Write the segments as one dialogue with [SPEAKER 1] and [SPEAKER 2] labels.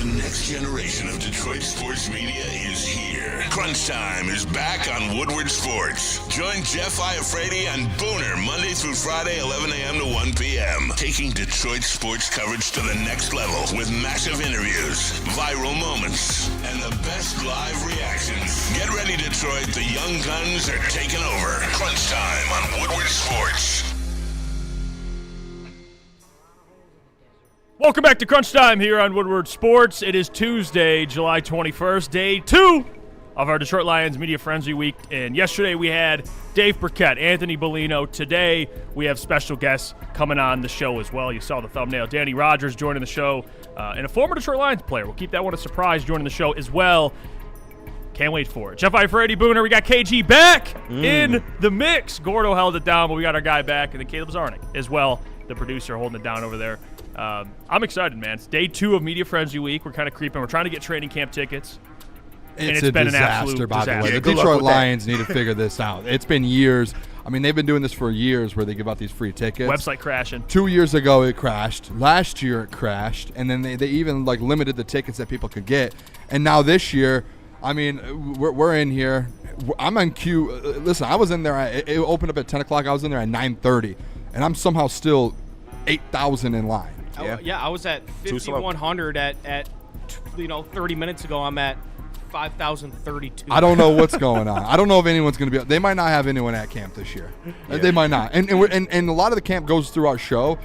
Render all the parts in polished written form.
[SPEAKER 1] The next generation of Detroit sports media is here. Crunch Time is back on Woodward Sports. Join Jeff Iafrate and Booner Monday through Friday, 11 a.m. to 1 p.m. Taking Detroit sports coverage to the next level with massive interviews, viral moments, and the best live reactions. Get ready, Detroit. The young guns are taking over. Crunch Time on Woodward Sports.
[SPEAKER 2] Welcome back to Crunch Time here on Woodward Sports. It is Tuesday, July 21st, day 2 of our Detroit Lions Media Frenzy Week. And yesterday we had Dave Burkett, Anthony Bellino. Today we have special guests coming on the show as well. You saw the thumbnail. Dannie Rogers joining the show, and a former Detroit Lions player. We'll keep that one a surprise joining the show as well. Can't wait for it. Jeff Iafrate, Booner. We got KG back in the mix. Gordo held it down, but we got our guy back, and then Caleb Czarnik as well, the producer holding it down over there. I'm excited, man. It's day 2 of Media Frenzy Week. We're kind of creeping. We're trying to get training camp tickets.
[SPEAKER 3] It's
[SPEAKER 2] been
[SPEAKER 3] an absolute
[SPEAKER 2] by
[SPEAKER 3] disaster.
[SPEAKER 2] the way.
[SPEAKER 3] The Detroit Lions need to figure this out. It's been years. I mean, they've been doing this for years where they give out these free tickets.
[SPEAKER 2] Website crashing.
[SPEAKER 3] 2 years ago, it crashed. Last year, it crashed. And then they even limited the tickets that people could get. And now this year, I mean, we're in here. I'm on queue. Listen, I was in there. It opened up at 10 o'clock. I was in there at 9:30. And I'm somehow still 8,000 in line.
[SPEAKER 4] I was at 5,100 at 30 minutes ago. I'm at 5,032.
[SPEAKER 3] I don't know what's going on. I don't know if anyone's going to be. They might not have anyone at camp this year. Yeah. They might not. And a lot of the camp goes through our show.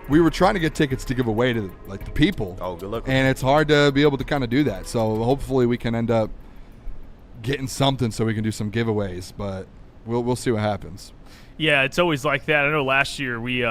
[SPEAKER 3] We were trying to get tickets to give away to the people.
[SPEAKER 5] Oh, good luck.
[SPEAKER 3] And it's hard to be able to kind of do that. So hopefully we can end up getting something so we can do some giveaways. But we'll see what happens.
[SPEAKER 2] Yeah, it's always like that. I know last year we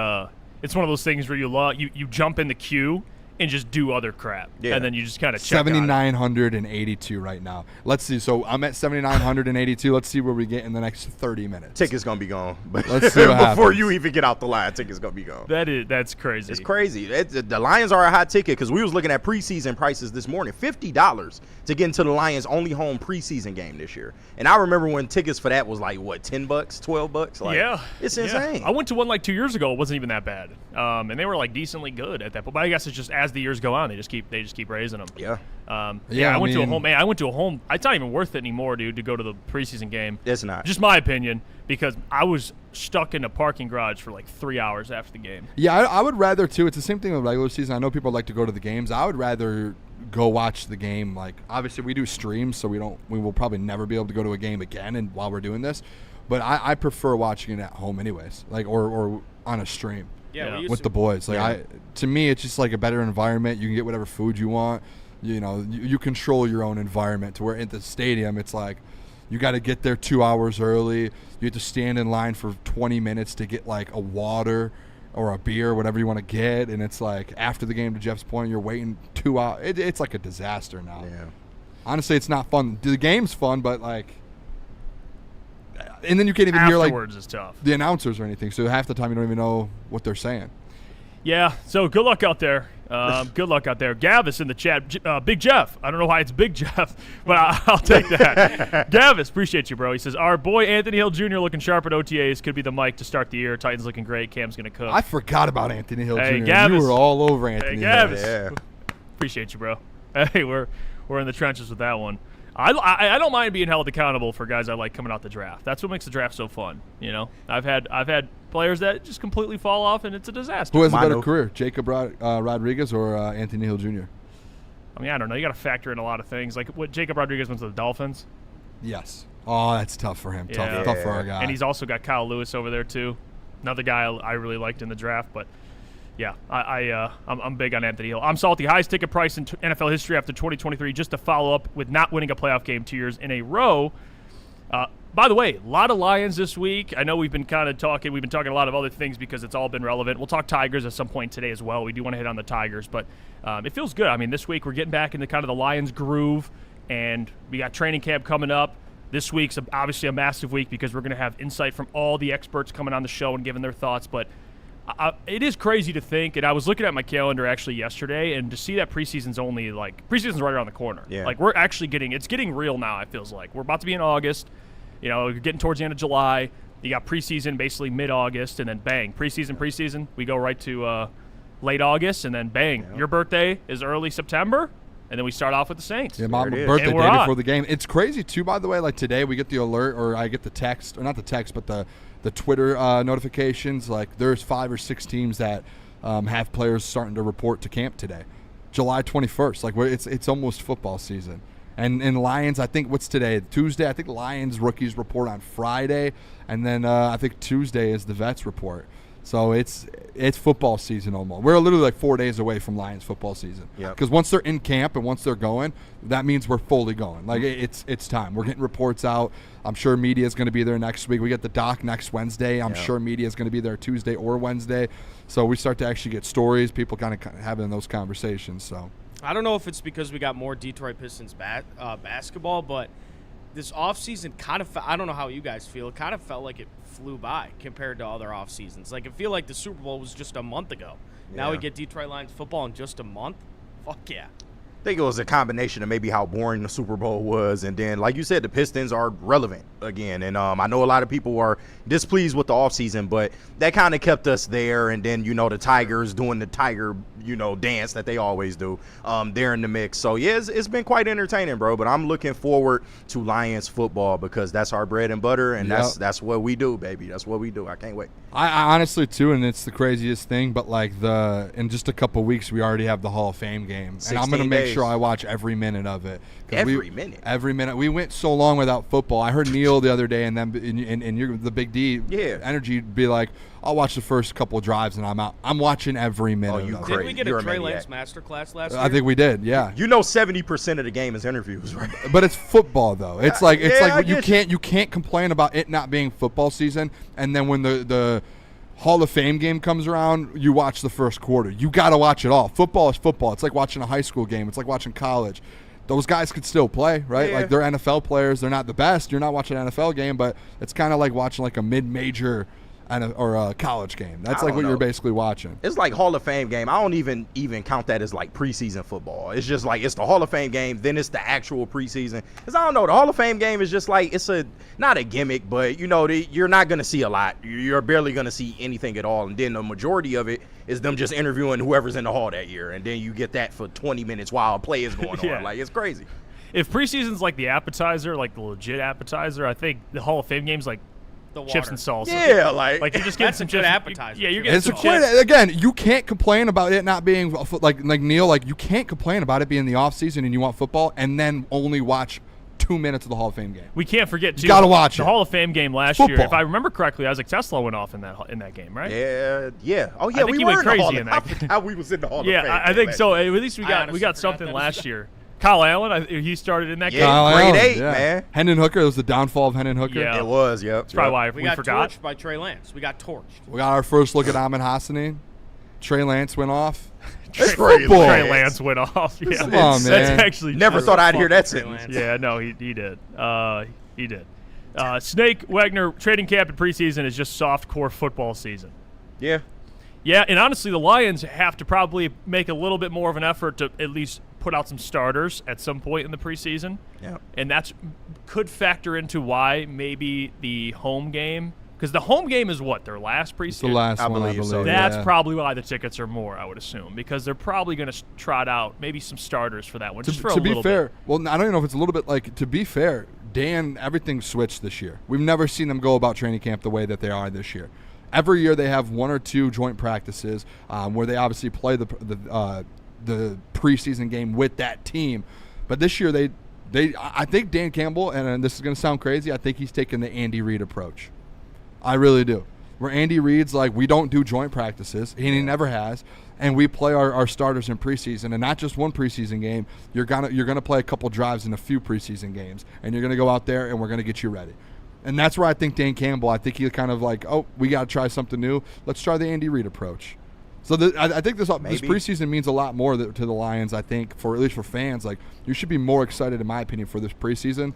[SPEAKER 2] it's one of those things where you jump in the queue and just do other crap. Yeah. And then you just kind of check
[SPEAKER 3] 7,982 right now. Let's see. So I'm at 7,982. Let's see where we get in the next 30 minutes.
[SPEAKER 5] Ticket's going to be gone. But
[SPEAKER 3] let's see what
[SPEAKER 5] before
[SPEAKER 3] happens.
[SPEAKER 5] you even get out the line, ticket's going to be gone.
[SPEAKER 2] That's crazy.
[SPEAKER 5] It's crazy. The Lions are a hot ticket because we was looking at preseason prices this morning. $50 to get into the Lions' only home preseason game this year. And I remember when tickets for that was $10, $12?
[SPEAKER 2] Yeah.
[SPEAKER 5] It's insane.
[SPEAKER 2] I went to one 2 years ago. It wasn't even that bad. And they were decently good at that. But I guess it's just as the years go on, they just keep raising them.
[SPEAKER 5] Yeah.
[SPEAKER 2] I went to a home. Man, I went to a home. It's not even worth it anymore, dude, to go to the preseason game.
[SPEAKER 5] It's not.
[SPEAKER 2] Just my opinion, because I was stuck in a parking garage for 3 hours after the game.
[SPEAKER 3] Yeah, I would rather too. It's the same thing with regular season. I know people like to go to the games. I would rather go watch the game. Obviously we do streams, so we will probably never be able to go to a game again. And while we're doing this, but I prefer watching it at home anyways, or on a stream.
[SPEAKER 2] Yeah.
[SPEAKER 3] With the boys. To me, it's just a better environment. You can get whatever food you want. You control your own environment. To where at the stadium, it's you got to get there 2 hours early. You have to stand in line for 20 minutes to get a water or a beer, whatever you want to get. And it's after the game, to Jeff's point, you're waiting 2 hours. It's a disaster now.
[SPEAKER 5] Yeah.
[SPEAKER 3] Honestly, it's not fun. The game's fun, but and then you can't even
[SPEAKER 2] Afterwards
[SPEAKER 3] hear
[SPEAKER 2] is tough.
[SPEAKER 3] the announcers or anything. So half the time you don't even know what they're saying.
[SPEAKER 2] Yeah. So good luck out there. Good luck out there. Gavis in the chat. Big Jeff. I don't know why it's Big Jeff, but I'll take that. Gavis, appreciate you, bro. He says, our boy Anthony Hill Jr. looking sharp at OTAs. Could be the mic to start the year. Titans looking great. Cam's going to cook.
[SPEAKER 3] I forgot about Anthony Hill
[SPEAKER 2] Hey,
[SPEAKER 3] Jr.
[SPEAKER 2] Gavis.
[SPEAKER 3] You were all over Anthony Hill.
[SPEAKER 2] Gavis.
[SPEAKER 5] Yeah.
[SPEAKER 2] Appreciate you, bro. Hey, we're in the trenches with that one. I don't mind being held accountable for guys I like coming out the draft. That's what makes the draft so fun. I've had players that just completely fall off, and it's a disaster.
[SPEAKER 3] Who has a better career, Jacob Rodriguez or Anthony Hill Jr.?
[SPEAKER 2] I mean, I don't know. You got to factor in a lot of things. What Jacob Rodriguez went to the Dolphins.
[SPEAKER 3] Yes. Oh, that's tough for him.
[SPEAKER 2] Yeah.
[SPEAKER 3] Tough for our guy.
[SPEAKER 2] And he's also got Kyle Lewis over there too. Another guy I really liked in the draft, but. Yeah, I'm big on Anthony Hill. I'm salty. Highest ticket price in NFL history after 2023, just to follow up with not winning a playoff game 2 years in a row. By the way, a lot of Lions this week. I know we've been talking a lot of other things because it's all been relevant. We'll talk Tigers at some point today as well. We do want to hit on the Tigers, but it feels good. I mean, this week we're getting back into kind of the Lions groove, and we got training camp coming up. This week's obviously a massive week because we're going to have insight from all the experts coming on the show and giving their thoughts, but it is crazy to think, and I was looking at my calendar actually yesterday, and to see that preseason's preseason's right around the corner.
[SPEAKER 5] Yeah.
[SPEAKER 2] We're actually it's getting real now, it feels like. We're about to be in August. You're getting towards the end of July. You got preseason basically mid-August, and then bang, preseason. We go right to late August, and then bang. Yeah. Your birthday is early September. and then we start off with the Saints.
[SPEAKER 3] Yeah, my
[SPEAKER 5] There it is.
[SPEAKER 3] birthday
[SPEAKER 2] And we're
[SPEAKER 3] day
[SPEAKER 2] on.
[SPEAKER 3] before the game. It's crazy too, by the way. Like today, we get the alert, or I get the text, or not the text, but the Twitter notifications. Like there's 5 or 6 teams that have players starting to report to camp today, July 21st. Like it's almost football season. And Lions, I think what's today? Tuesday. I think Lions rookies report on Friday, and then I think Tuesday is the vets report. So it's football season almost. We're literally like 4 days away from Lions football season.
[SPEAKER 5] Yep.
[SPEAKER 3] Because once they're in camp and once they're going, that means we're fully going. Like it's time. We're getting reports out. I'm sure media is going to be there next week. We get the doc next Wednesday. I'm sure media is going to be there Tuesday or Wednesday. So we start to actually get stories. People kind of having those conversations. So
[SPEAKER 4] I don't know if it's because we got more Detroit Pistons basketball, but this offseason kind of I don't know how you guys feel. It kind of felt like it flew by compared to other off seasons. Like, it feel like the Super Bowl was just a month ago. Now we get Detroit Lions football in just a month. Fuck yeah.
[SPEAKER 5] I think it was a combination of maybe how boring the Super Bowl was, and then, like you said, the Pistons are relevant again. And I know a lot of people are displeased with the offseason, but that kind of kept us there. And then, the Tigers doing the Tiger, dance that they always do. They're in the mix. So, yeah, it's been quite entertaining, bro. But I'm looking forward to Lions football because that's our bread and butter, and that's what we do, baby. That's what we do. I can't wait.
[SPEAKER 3] I honestly, too, and it's the craziest thing, but, like, in just a couple weeks, we already have the Hall of Fame game. And I'm going to make sure I watch every minute of it.
[SPEAKER 5] Every minute?
[SPEAKER 3] Every minute. We went so long without football. I heard Neil the other day, and then and you're the Big D energy be like, I'll watch the first couple drives, and I'm out. I'm watching every minute.
[SPEAKER 5] Oh, you
[SPEAKER 3] of it.
[SPEAKER 5] crazy.
[SPEAKER 4] Did we get
[SPEAKER 5] You're
[SPEAKER 4] a
[SPEAKER 5] a
[SPEAKER 4] Trey
[SPEAKER 5] maniac.
[SPEAKER 4] Lance masterclass last year?
[SPEAKER 3] I think we did, yeah.
[SPEAKER 5] 70% of the game is interviews, right?
[SPEAKER 3] But it's football, though. It's like
[SPEAKER 5] I
[SPEAKER 3] you
[SPEAKER 5] get
[SPEAKER 3] can't complain about it not being football season, and then when the Hall of Fame game comes around, you watch the first quarter. You got to watch it all. Football is football. It's like watching a high school game. It's like watching college. Those guys could still play, right?
[SPEAKER 5] Yeah.
[SPEAKER 3] Like they're NFL players. They're not the best. You're not watching an NFL game, but it's kind of like watching like a mid-major or a college game. That's like what you're basically watching.
[SPEAKER 5] It's like Hall of Fame game. I don't even count that as like preseason football. It's just like it's the Hall of Fame game, then it's the actual preseason. Because I don't know, the Hall of Fame game is just like it's not a gimmick, but you're not going to see a lot. You're barely going to see anything at all. And then the majority of it is them just interviewing whoever's in the hall that year. And then you get that for 20 minutes while a play is going on. Like, it's crazy.
[SPEAKER 2] If preseason's like the appetizer, like the legit appetizer, I think the Hall of Fame game's like
[SPEAKER 4] The
[SPEAKER 2] chips
[SPEAKER 4] water.
[SPEAKER 2] and salsa.
[SPEAKER 5] Yeah, like
[SPEAKER 2] you just get
[SPEAKER 4] That's
[SPEAKER 2] some
[SPEAKER 4] a good
[SPEAKER 2] chips.
[SPEAKER 4] appetizer.
[SPEAKER 2] Yeah, you're getting
[SPEAKER 3] It's
[SPEAKER 2] some
[SPEAKER 3] a
[SPEAKER 2] chips.
[SPEAKER 3] again, you can't complain about it not being like Neil, like you can't complain about it being the off season and you want football and then only watch 2 minutes of the Hall of Fame game.
[SPEAKER 2] We can't forget too.
[SPEAKER 3] You gotta watch
[SPEAKER 2] the
[SPEAKER 3] it.
[SPEAKER 2] Hall of Fame game last year.
[SPEAKER 3] Football.
[SPEAKER 2] If I remember correctly, Isaac Tesla went off in that game, right?
[SPEAKER 5] Yeah. Oh, yeah,
[SPEAKER 2] think
[SPEAKER 5] we
[SPEAKER 2] he
[SPEAKER 5] were
[SPEAKER 2] went
[SPEAKER 5] in the
[SPEAKER 2] crazy
[SPEAKER 5] Hall
[SPEAKER 2] in
[SPEAKER 5] of
[SPEAKER 2] that
[SPEAKER 5] I
[SPEAKER 2] game.
[SPEAKER 5] forgot we was in the Hall of Fame.
[SPEAKER 2] Yeah, I think
[SPEAKER 5] game.
[SPEAKER 2] so. At least we
[SPEAKER 4] I
[SPEAKER 2] got
[SPEAKER 4] honestly
[SPEAKER 2] got
[SPEAKER 4] forgot
[SPEAKER 2] something
[SPEAKER 4] that was
[SPEAKER 2] last
[SPEAKER 4] the-
[SPEAKER 2] year. Kyle Allen, he started in that
[SPEAKER 5] Yeah.
[SPEAKER 2] game.
[SPEAKER 3] Kyle
[SPEAKER 5] grade
[SPEAKER 3] Allen,
[SPEAKER 5] 8, man.
[SPEAKER 3] Hendon Hooker, it was the downfall of Hendon Hooker.
[SPEAKER 2] Yeah.
[SPEAKER 5] It was, yep.
[SPEAKER 2] That's probably why
[SPEAKER 4] We
[SPEAKER 2] we
[SPEAKER 4] got
[SPEAKER 2] forgot.
[SPEAKER 4] torched by Trey Lance. We got torched.
[SPEAKER 3] We got our first look at Amon-Ra. Trey Lance went off.
[SPEAKER 5] It's crazy.
[SPEAKER 3] football.
[SPEAKER 2] Trey Lance went off. Yeah.
[SPEAKER 3] Come on, man.
[SPEAKER 2] That's actually
[SPEAKER 5] Never
[SPEAKER 2] true.
[SPEAKER 5] thought I'd hear that
[SPEAKER 4] Trey
[SPEAKER 5] sentence.
[SPEAKER 4] Lance.
[SPEAKER 2] Yeah, no, he did. He did. Snake Wagner trading camp in preseason is just soft core football season.
[SPEAKER 5] Yeah.
[SPEAKER 2] Yeah, and honestly, the Lions have to probably make a little bit more of an effort to at least put out some starters at some point in the preseason.
[SPEAKER 5] Yeah.
[SPEAKER 2] And that's could factor into why maybe the home game, because the home game is what, their last preseason?
[SPEAKER 3] It's the last
[SPEAKER 5] I
[SPEAKER 3] one, I
[SPEAKER 5] believe
[SPEAKER 3] believe.
[SPEAKER 5] so,
[SPEAKER 2] That's
[SPEAKER 3] yeah.
[SPEAKER 2] probably why the tickets are more, I would assume, because they're probably going to trot out maybe some starters for that one, just for a
[SPEAKER 3] To be
[SPEAKER 2] little
[SPEAKER 3] fair,
[SPEAKER 2] bit.
[SPEAKER 3] well, I don't even know if it's a little bit like, to be fair, Dan, everything switched this year. We've never seen them go about training camp the way that they are this year. Every year they have 1 or 2 joint practices where they obviously play the preseason game with that team. But this year I think Dan Campbell, and this is going to sound crazy, I think he's taking the Andy Reid approach. I really do. Where Andy Reid's like, we don't do joint practices, and he never has, and we play our starters in preseason, and not just one preseason game. You're gonna play a couple drives in a few preseason games, and you're gonna go out there, and we're gonna get you ready. And that's where I think Dan Campbell, I think he's kind of like, oh, we got to try something new. Let's try the Andy Reid approach. So I think this preseason means a lot more to the Lions, I think, at least for fans. Like, you should be more excited, in my opinion, for this preseason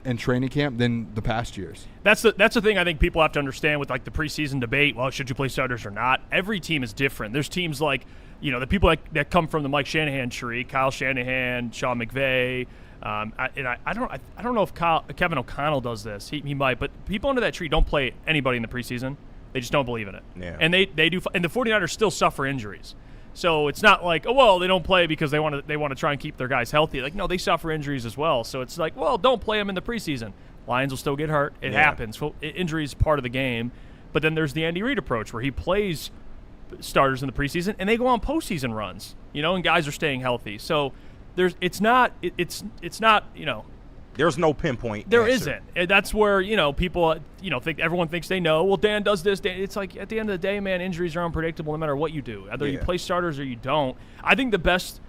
[SPEAKER 3] and training camp than the past years.
[SPEAKER 2] That's the thing I think people have to understand with like the preseason debate. Well, should you play starters or not? Every team is different. There's teams like, the people that come from the Mike Shanahan tree, Kyle Shanahan, Sean McVay. I don't know if Kevin O'Connell does this. He might, but people under that tree don't play anybody in the preseason. They just don't believe in it.
[SPEAKER 5] Yeah.
[SPEAKER 2] And they do. And the 49ers still suffer injuries. So it's not like, oh, well, they don't play because they want to try and keep their guys healthy. Like, no, they suffer injuries as well. So it's like, well, don't play them in the preseason. Lions will still get hurt. It happens. Well, injury is part of the game. But then there's the Andy Reid approach where he plays starters in the preseason and they go on postseason runs, and guys are staying healthy. So it's not.
[SPEAKER 5] There's no pinpoint.
[SPEAKER 2] There
[SPEAKER 5] answer.
[SPEAKER 2] isn't. And that's where, people, think everyone thinks they know. Well, Dan does this. It's like at the end of the day, man, injuries are unpredictable no matter what you do. Either you play starters or you don't. I think the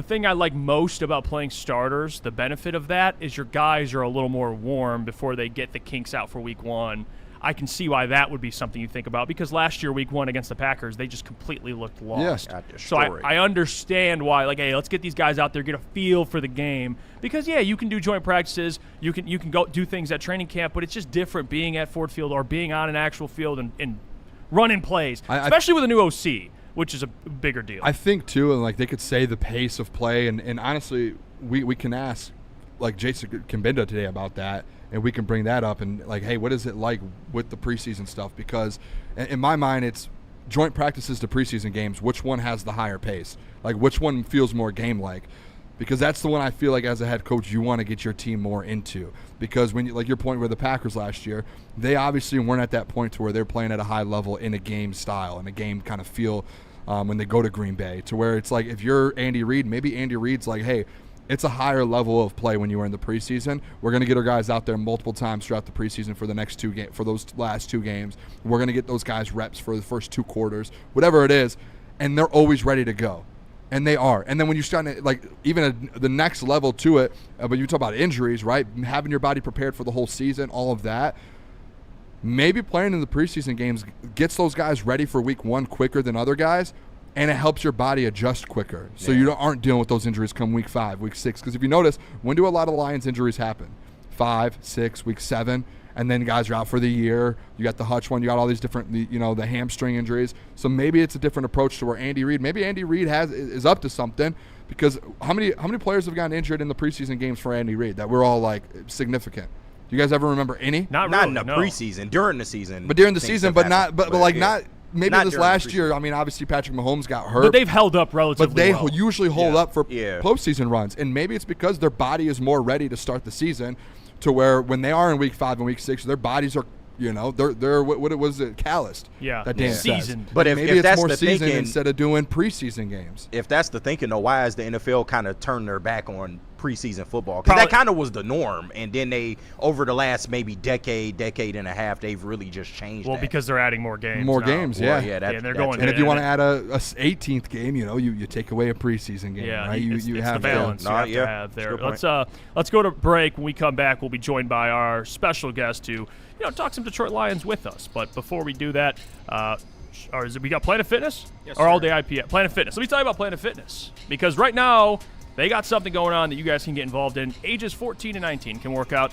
[SPEAKER 2] thing I like most about playing starters, the benefit of that is your guys are a little more warm before they get the kinks out for week 1. I can see why that would be something you think about because last year, week 1 against the Packers, they just completely looked lost.
[SPEAKER 3] Yes.
[SPEAKER 2] So I understand why, like, hey, let's get these guys out there, get a feel for the game. Because, you can do joint practices, you can go do things at training camp, but it's just different being at Ford Field or being on an actual field and running plays, especially with a new OC, which is a bigger deal.
[SPEAKER 3] I think, too, and, like, they could say the pace of play, and honestly, we can ask, like, Jason Cabinda today about that. And we can bring that up and, like, hey, what is it like with the preseason stuff? Because in my mind, it's joint practices to preseason games. Which one has the higher pace? Like, which one feels more game-like? Because that's the one I feel like as a head coach you want to get your team more into. Because when like your point with the Packers last year, they obviously weren't at that point to where they're playing at a high level in a game style and a game kind of feel when they go to Green Bay. To where it's like if you're Andy Reid, maybe Andy Reid's like, hey, it's a higher level of play when you were in the preseason. We're going to get our guys out there multiple times throughout the preseason for the next for those last 2 games. We're going to get those guys reps for the first 2 quarters, whatever it is, and they're always ready to go. And they are. And then when you start to, like, even the next level to it, but you talk about injuries, right? Having your body prepared for the whole season, all of that. Maybe playing in the preseason games gets those guys ready for week 1 quicker than other guys. And it helps your body adjust quicker. So you aren't dealing with those injuries come week 5, week 6. Because if you notice, when do a lot of Lions injuries happen? 5, 6, week 7. And then guys are out for the year. You got the Hutch one. You got all these different, the hamstring injuries. So maybe it's a different approach to where Andy Reid is up to something. Because how many players have gotten injured in the preseason games for Andy Reid that we're all, like, significant? Do you guys ever remember any?
[SPEAKER 2] Not
[SPEAKER 5] in the preseason. During the season.
[SPEAKER 3] But during the season, but not maybe
[SPEAKER 5] Not
[SPEAKER 3] this
[SPEAKER 5] during
[SPEAKER 3] last
[SPEAKER 5] the
[SPEAKER 3] year. I mean, obviously Patrick Mahomes got hurt.
[SPEAKER 2] But they've held up relatively
[SPEAKER 3] But they
[SPEAKER 2] well.
[SPEAKER 3] usually hold up for postseason runs. And maybe it's because their body is more ready to start the season to where when they are in week 5 and week 6, their bodies are, they're what was it, calloused.
[SPEAKER 2] Yeah,
[SPEAKER 3] that Dan
[SPEAKER 2] seasoned.
[SPEAKER 3] says.
[SPEAKER 5] But
[SPEAKER 3] maybe
[SPEAKER 5] if
[SPEAKER 3] it's
[SPEAKER 5] that's
[SPEAKER 3] more
[SPEAKER 5] the
[SPEAKER 3] season
[SPEAKER 5] thinking,
[SPEAKER 3] instead of doing preseason games.
[SPEAKER 5] If that's the thinking, though, why has the NFL kind of turned their back on preseason football? Because that kind of was the norm, and then they, over the last maybe decade and a half, they've really just changed.
[SPEAKER 2] Well,
[SPEAKER 5] that.
[SPEAKER 2] because they're adding more games.
[SPEAKER 3] More
[SPEAKER 2] now.
[SPEAKER 3] games,
[SPEAKER 5] Well,
[SPEAKER 3] yeah.
[SPEAKER 2] And they're going.
[SPEAKER 3] And if you want to add a 18th game, you take away a preseason game,
[SPEAKER 2] yeah,
[SPEAKER 3] right?
[SPEAKER 2] It's
[SPEAKER 3] have
[SPEAKER 2] the balance you have to have there. Let's go to break. When we come back, we'll be joined by our special guest to talk some Detroit Lions with us. But before we do that, we got Planet Fitness?
[SPEAKER 4] Yes,
[SPEAKER 2] or All
[SPEAKER 4] sir.
[SPEAKER 2] Day IPA? Planet Fitness. Let me tell you about Planet Fitness. Because right now, they got something going on that you guys can get involved in. Ages 14 to 19 can work out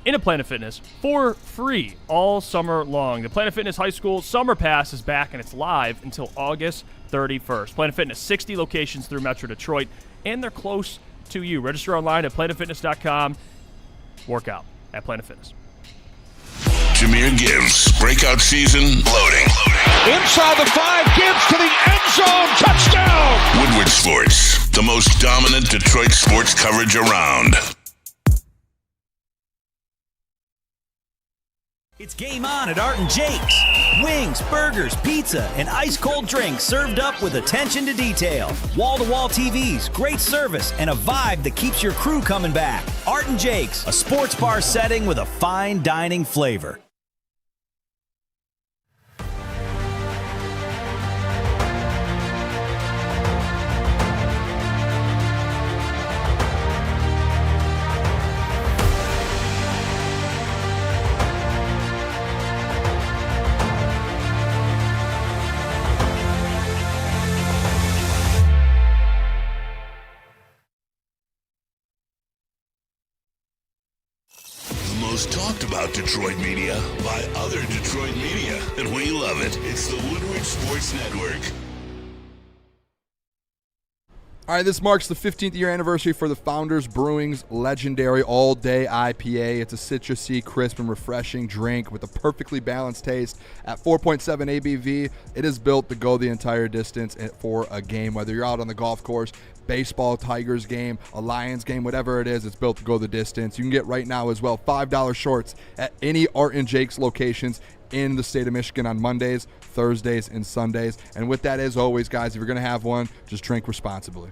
[SPEAKER 2] in a Planet Fitness for free all summer long. The Planet Fitness High School Summer Pass is back, and it's live until August 31st. Planet Fitness, 60 locations through Metro Detroit, and they're close to you. Register online at planetfitness.com. Work out at Planet Fitness.
[SPEAKER 1] Jahmyr Gibbs, breakout season, loading.
[SPEAKER 6] Inside the 5, Gibbs to the end zone, touchdown!
[SPEAKER 1] Woodward Sports, the most dominant Detroit sports coverage around.
[SPEAKER 7] It's game on at Art and Jake's. Wings, burgers, pizza, and ice-cold drinks served up with attention to detail. Wall-to-wall TVs, great service, and a vibe that keeps your crew coming back. Art and Jake's, a sports bar setting with a fine dining flavor.
[SPEAKER 1] Most talked about Detroit media by other Detroit media, and we love it. It's the Woodward Sports Network.
[SPEAKER 3] All right, this marks the 15th year anniversary for the Founders Brewing's legendary all-day IPA. It's a citrusy, crisp, and refreshing drink with a perfectly balanced taste. At 4.7 ABV, it is built to go the entire distance for a game. Whether you're out on the golf course, baseball, Tigers game, a Lions game, whatever it is, it's built to go the distance. You can get right now as well $5 shorts at any Art and Jake's locations in the state of Michigan on Mondays, Thursdays, and Sundays. And with that, as always, guys, if you're going to have one, just drink responsibly.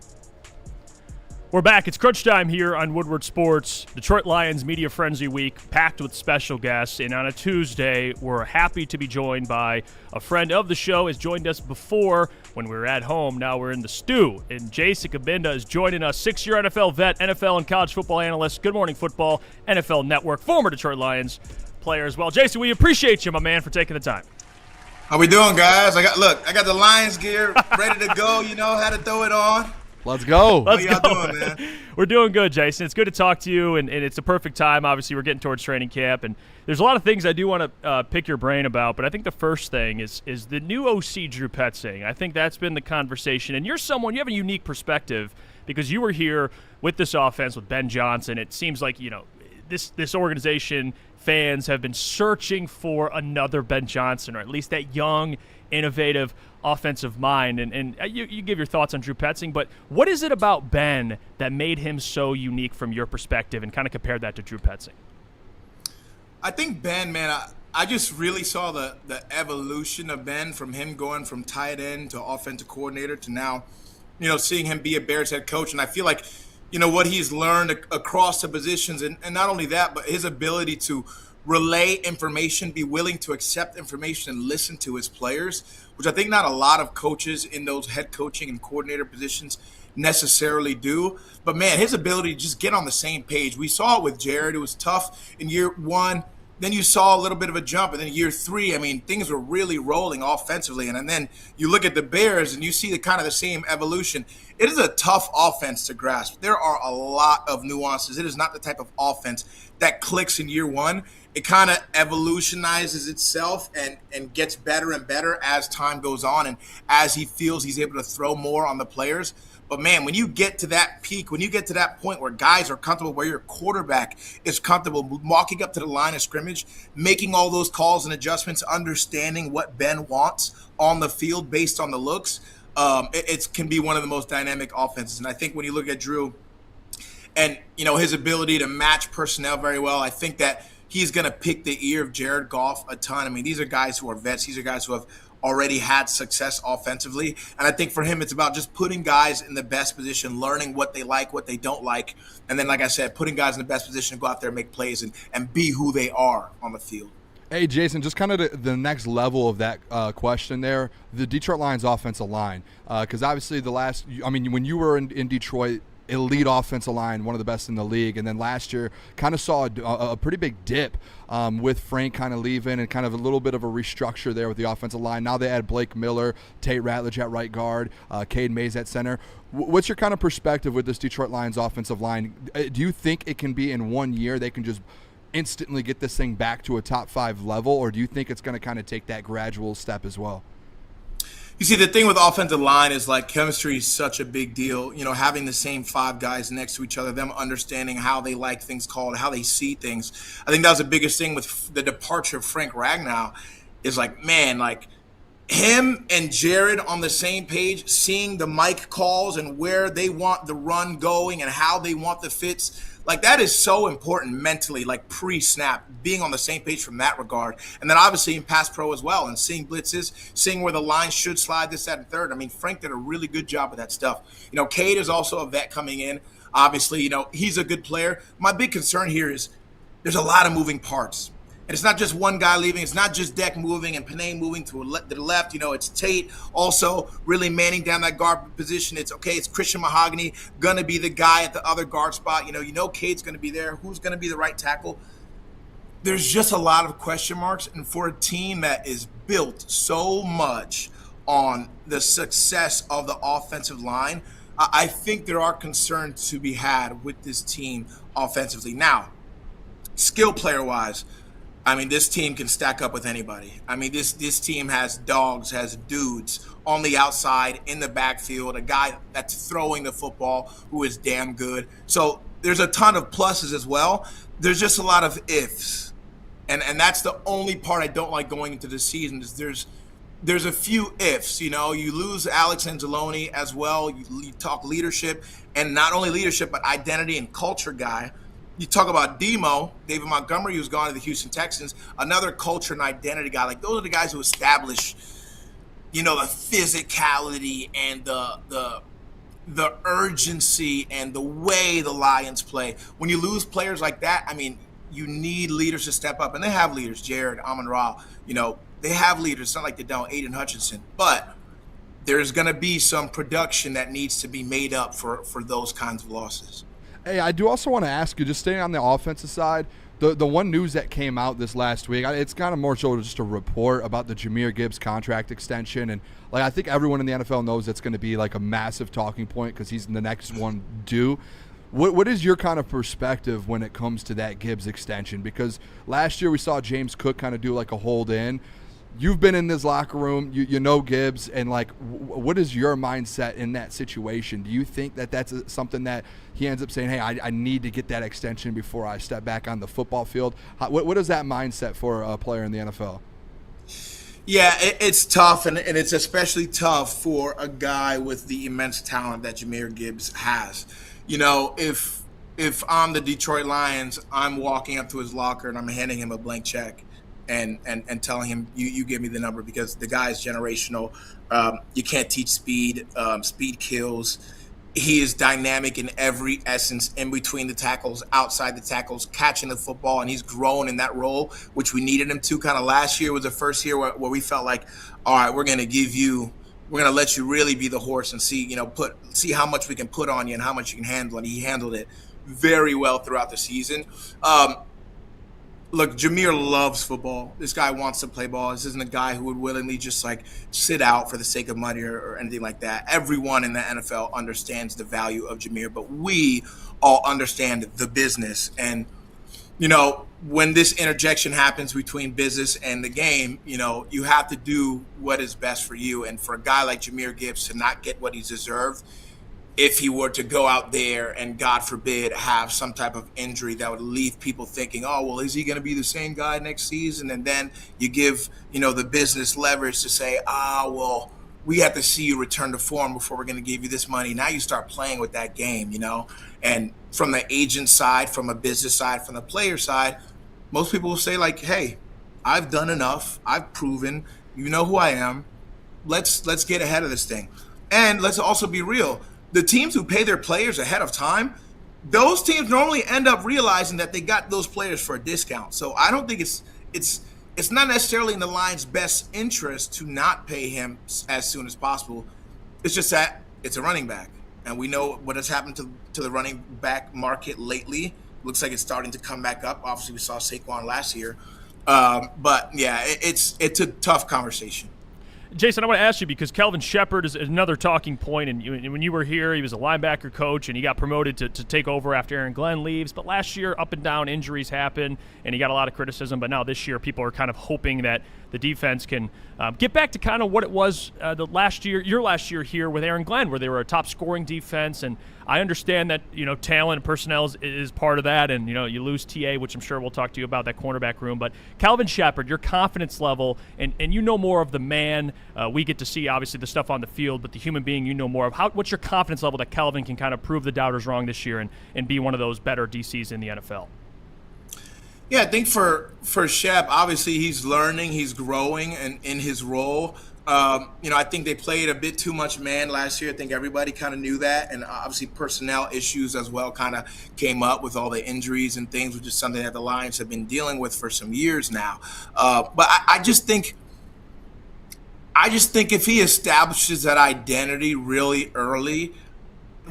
[SPEAKER 2] We're back. It's crunch time here on Woodward Sports. Detroit Lions Media Frenzy Week, packed with special guests. And on a Tuesday, we're happy to be joined by a friend of the show. Has joined us before when we were at home. Now we're in the stew. And Jason Cabinda is joining us, 6-year NFL vet, NFL and college football analyst, Good Morning Football, NFL Network, former Detroit Lions player as well. Jason, we appreciate you, my man, for taking the time.
[SPEAKER 8] How we doing, guys? I got the Lions gear ready to go. You know how to throw it on.
[SPEAKER 3] Let's go.
[SPEAKER 8] What y'all doing, man?
[SPEAKER 2] We're doing good, Jason. It's good to talk to you, and it's a perfect time. Obviously, we're getting towards training camp, and there's a lot of things I do want to pick your brain about, but I think the first thing is the new OC Drew Petzing. I think that's been the conversation, and you have a unique perspective because you were here with this offense with Ben Johnson. It seems like, this organization, fans have been searching for another Ben Johnson, or at least that young, innovative offensive mind. And you give your thoughts on Drew Petzing, but what is it about Ben that made him so unique from your perspective, and kind of compare that to Drew Petzing?
[SPEAKER 8] I think Ben, man, I just really saw the evolution of Ben, from him going from tight end to offensive coordinator to now, seeing him be a Bears head coach. And I feel like, what he's learned across the positions, and not only that, but his ability to relay information, be willing to accept information and listen to his players, which I think not a lot of coaches in those head coaching and coordinator positions necessarily do. But, man, his ability to just get on the same page. We saw it with Jared. It was tough in year one. Then you saw a little bit of a jump. And then year three, things were really rolling offensively. And then you look at the Bears and you see the same evolution. It is a tough offense to grasp. There are a lot of nuances. It is not the type of offense that clicks in year one. It kind of evolutionizes itself and gets better and better as time goes on and as he feels he's able to throw more on the players. But, man, when you get to that peak, when you get to that point where guys are comfortable, where your quarterback is comfortable walking up to the line of scrimmage, making all those calls and adjustments, understanding what Ben wants on the field based on the looks, it can be one of the most dynamic offenses. And I think when you look at Drew and, his ability to match personnel very well, I think that he's going to pick the ear of Jared Goff a ton. These are guys who are vets. These are guys who have already had success offensively. And I think for him, it's about just putting guys in the best position, learning what they like, what they don't like. And then, like I said, putting guys in the best position to go out there and make plays and be who they are on the field.
[SPEAKER 3] Hey, Jason, just kind of the next level of that question there, the Detroit Lions offensive line. Because obviously when you were in Detroit, elite offensive line, one of the best in the league. And then last year kind of saw a pretty big dip with Frank kind of leaving and kind of a little bit of a restructure there with the offensive line. Now they add Blake Miller, Tate Ratledge at right guard, Cade Mays at center. What's your kind of perspective with this Detroit Lions offensive line? Do you think it can be in 1 year they can just instantly get this thing back to a top 5 level, or do you think it's going to kind of take that gradual step as well?
[SPEAKER 8] You see, the thing with offensive line is chemistry is such a big deal. Having the same 5 guys next to each other, them understanding how they like things called, how they see things. I think that was the biggest thing with the departure of Frank Ragnow is him and Jared on the same page, seeing the mic calls and where they want the run going and how they want the fits. That is so important mentally, pre-snap, being on the same page from that regard. And then obviously in pass pro as well, and seeing blitzes, seeing where the line should slide, this, that, and third. Frank did a really good job with that stuff. Cade is also a vet coming in. Obviously, he's a good player. My big concern here is there's a lot of moving parts. And it's not just one guy leaving. It's not just Deck moving and Panay moving to the left. It's Tate also really manning down that guard position. It's Christian Mahogany going to be the guy at the other guard spot. Cade's going to be there. Who's going to be the right tackle? There's just a lot of question marks. And for a team that is built so much on the success of the offensive line, I think there are concerns to be had with this team offensively. Now, skill player-wise, I mean, this team can stack up with anybody. I mean, this team has dogs, has dudes on the outside, in the backfield, a guy that's throwing the football who is damn good. So there's a ton of pluses as well. There's just a lot of ifs. And that's the only part I don't like going into the season is there's a few ifs. You know, you lose Alex Anzalone as well. You talk leadership, and not only leadership, but identity and culture guy. You talk about Demo, David Montgomery, who's gone to the Houston Texans, another culture and identity guy. Like, those are the guys who establish, you know, the physicality and the urgency and the way the Lions play. When you lose players like that, I mean, you need leaders to step up. And they have leaders, Jared, Amon-Ra, you know, they have leaders. It's not like they don't, Aiden Hutchinson. But there's going to be some production that needs to be made up for those kinds of losses.
[SPEAKER 3] Hey, I do also want to ask you, just staying on the offensive side, the one news that came out this last week, it's kind of more so just a report about the Jahmyr Gibbs contract extension. And, like, I think everyone in the NFL knows that's going to be, like, a massive talking point because he's the next one due. What is your kind of perspective when it comes to that Gibbs extension? Because last year we saw James Cook kind of do, like, a hold in. You've been in this locker room, you know Gibbs, and, like, what is your mindset in that situation? Do you think that that's something that he ends up saying, hey, I need to get that extension before I step back on the football field? What is that mindset for a player in the NFL?
[SPEAKER 8] Yeah, it's tough, and it's especially tough for a guy with the immense talent that Jahmyr Gibbs has. You know, if I'm the Detroit Lions, I'm walking up to his locker and I'm handing him a blank check. And telling him, you give me the number because the guy is generational. You can't teach speed. Speed kills. He is dynamic in every essence, in between the tackles, outside the tackles, catching the football, and he's grown in that role, which we needed him to. Kind of last year was the first year where we felt like, all right, we're going to let you really be the horse and see how much we can put on you and how much you can handle. And he handled it very well throughout the season. Look, Jahmyr loves football. This guy wants to play ball. This isn't a guy who would willingly just, like, sit out for the sake of money or anything like that. Everyone in the NFL understands the value of Jahmyr, but we all understand the business. And, you know, when this interjection happens between business and the game, you know, you have to do what is best for you. And for a guy like Jahmyr Gibbs to not get what he's deserved, if he were to go out there and, God forbid, have some type of injury that would leave people thinking, oh, well, is he going to be the same guy next season? And then you give, you know, the business leverage to say, well, we have to see you return to form before we're going to give you this money. Now you start playing with that game, you know. And from the agent side, from a business side, from the player side, most people will say, like, hey, I've done enough. I've proven. You know who I am. Let's get ahead of this thing. And let's also be real. The teams who pay their players ahead of time, those teams normally end up realizing that they got those players for a discount. So I don't think it's not necessarily in the Lions' best interest to not pay him as soon as possible. It's just that it's a running back. And we know what has happened to the running back market lately. Looks like it's starting to come back up. Obviously, we saw Saquon last year. But, yeah, it's a tough conversation.
[SPEAKER 2] Jason, I want to ask you because Kelvin Shepard is another talking point, and when you were here, he was a linebacker coach, and he got promoted to take over after Aaron Glenn leaves. But last year, up and down, injuries happened, and he got a lot of criticism. But now this year, people are kind of hoping that the defense can get back to kind of what it was your last year here with Aaron Glenn, where they were a top-scoring defense. And I understand that, you know, talent and personnel is part of that, and, you know, you lose TA, which I'm sure we'll talk to you about, that cornerback room. But Kelvin Shepard, your confidence level, and you know more of the man. We get to see, obviously, the stuff on the field, but the human being you know more of. What's your confidence level that Kelvin can kind of prove the doubters wrong this year and be one of those better DCs in the NFL?
[SPEAKER 8] Yeah, I think for Shep, obviously he's learning, he's growing in his role. You know, I think they played a bit too much man last year. I think everybody kind of knew that. And obviously personnel issues as well kind of came up with all the injuries and things, which is something that the Lions have been dealing with for some years now. But I just think if he establishes that identity really early,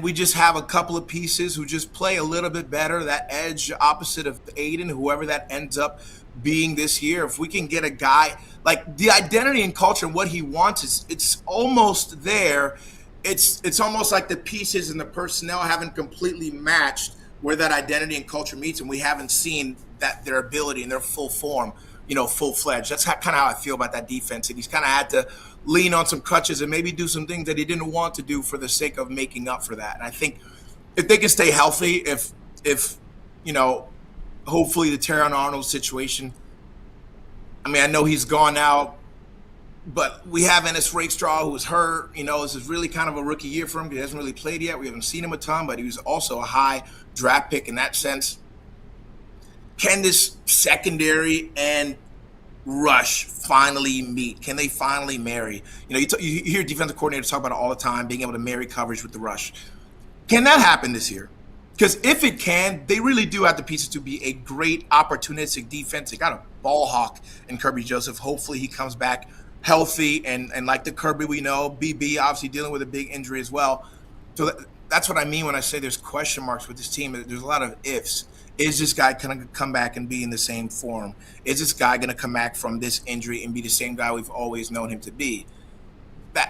[SPEAKER 8] we just have a couple of pieces who just play a little bit better, that edge opposite of Aiden, whoever that ends up being this year. If we can get a guy, like the identity and culture and what he wants, it's almost there. It's almost like the pieces and the personnel haven't completely matched where that identity and culture meets, and we haven't seen that their ability and their full form, full-fledged. That's kind of how I feel about that defense. And he's kind of had to lean on some crutches and maybe do some things that he didn't want to do for the sake of making up for that. And I think if they can stay healthy, if hopefully the Terrion Arnold situation, I mean, I know he's gone now, but we have Ennis Rakestraw, who was hurt. This is really kind of a rookie year for him. He hasn't really played yet. We haven't seen him a ton, but he was also a high draft pick in that sense. Can this secondary and rush finally meet? Can they finally marry? You hear defensive coordinators talk about it all the time, being able to marry coverage with the rush. Can that happen this year? Because if it can, they really do have the pieces to be a great opportunistic defense. They got a ball hawk in Kirby Joseph. Hopefully he comes back healthy and like the Kirby we know, BB obviously dealing with a big injury as well. So that's what I mean when I say there's question marks with this team. There's a lot of ifs. Is this guy going to come back and be in the same form? Is this guy going to come back from this injury and be the same guy we've always known him to be?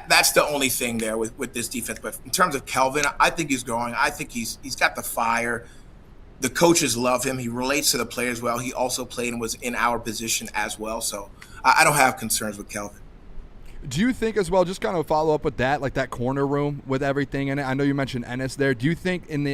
[SPEAKER 8] That's the only thing there with this defense. But in terms of Kelvin, I think he's growing. I think he's got the fire. The coaches love him. He relates to the players well. He also played and was in our position as well. So I don't have concerns with Kelvin.
[SPEAKER 3] Do you think as well, just kind of follow up with that, like that corner room with everything in it? I know you mentioned Ennis there. Do you think in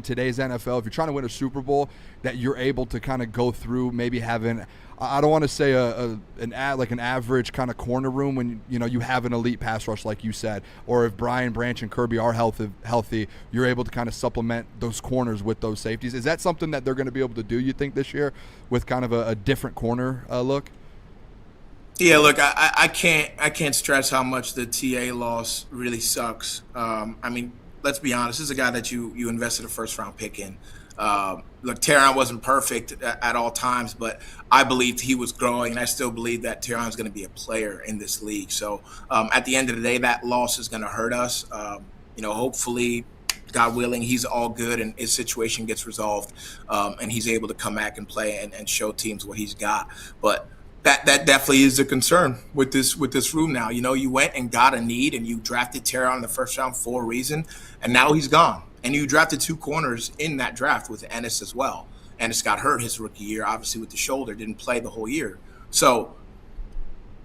[SPEAKER 3] today's NFL, if you're trying to win a Super Bowl, that you're able to kind of go through maybe having, I don't want to say an average kind of corner room when you have an elite pass rush like you said, or if Brian Branch and Kirby are healthy, you're able to kind of supplement those corners with those safeties. Is that something that they're going to be able to do, you think, this year with kind of a different corner look?
[SPEAKER 8] Yeah, look, I can't stress how much the TA loss really sucks. I mean, let's be honest. This is a guy that you invested a first-round pick in. Look, Terrion wasn't perfect at all times, but I believed he was growing, and I still believe that Terrion's going to be a player in this league. So at the end of the day, that loss is going to hurt us. Hopefully, God willing, he's all good and his situation gets resolved, and he's able to come back and play and show teams what he's got. But that definitely is a concern with this room now. You went and got a need, and you drafted Terrion in the first round for a reason, and now he's gone. And you drafted two corners in that draft with Ennis as well. Ennis got hurt his rookie year, obviously with the shoulder, didn't play the whole year. So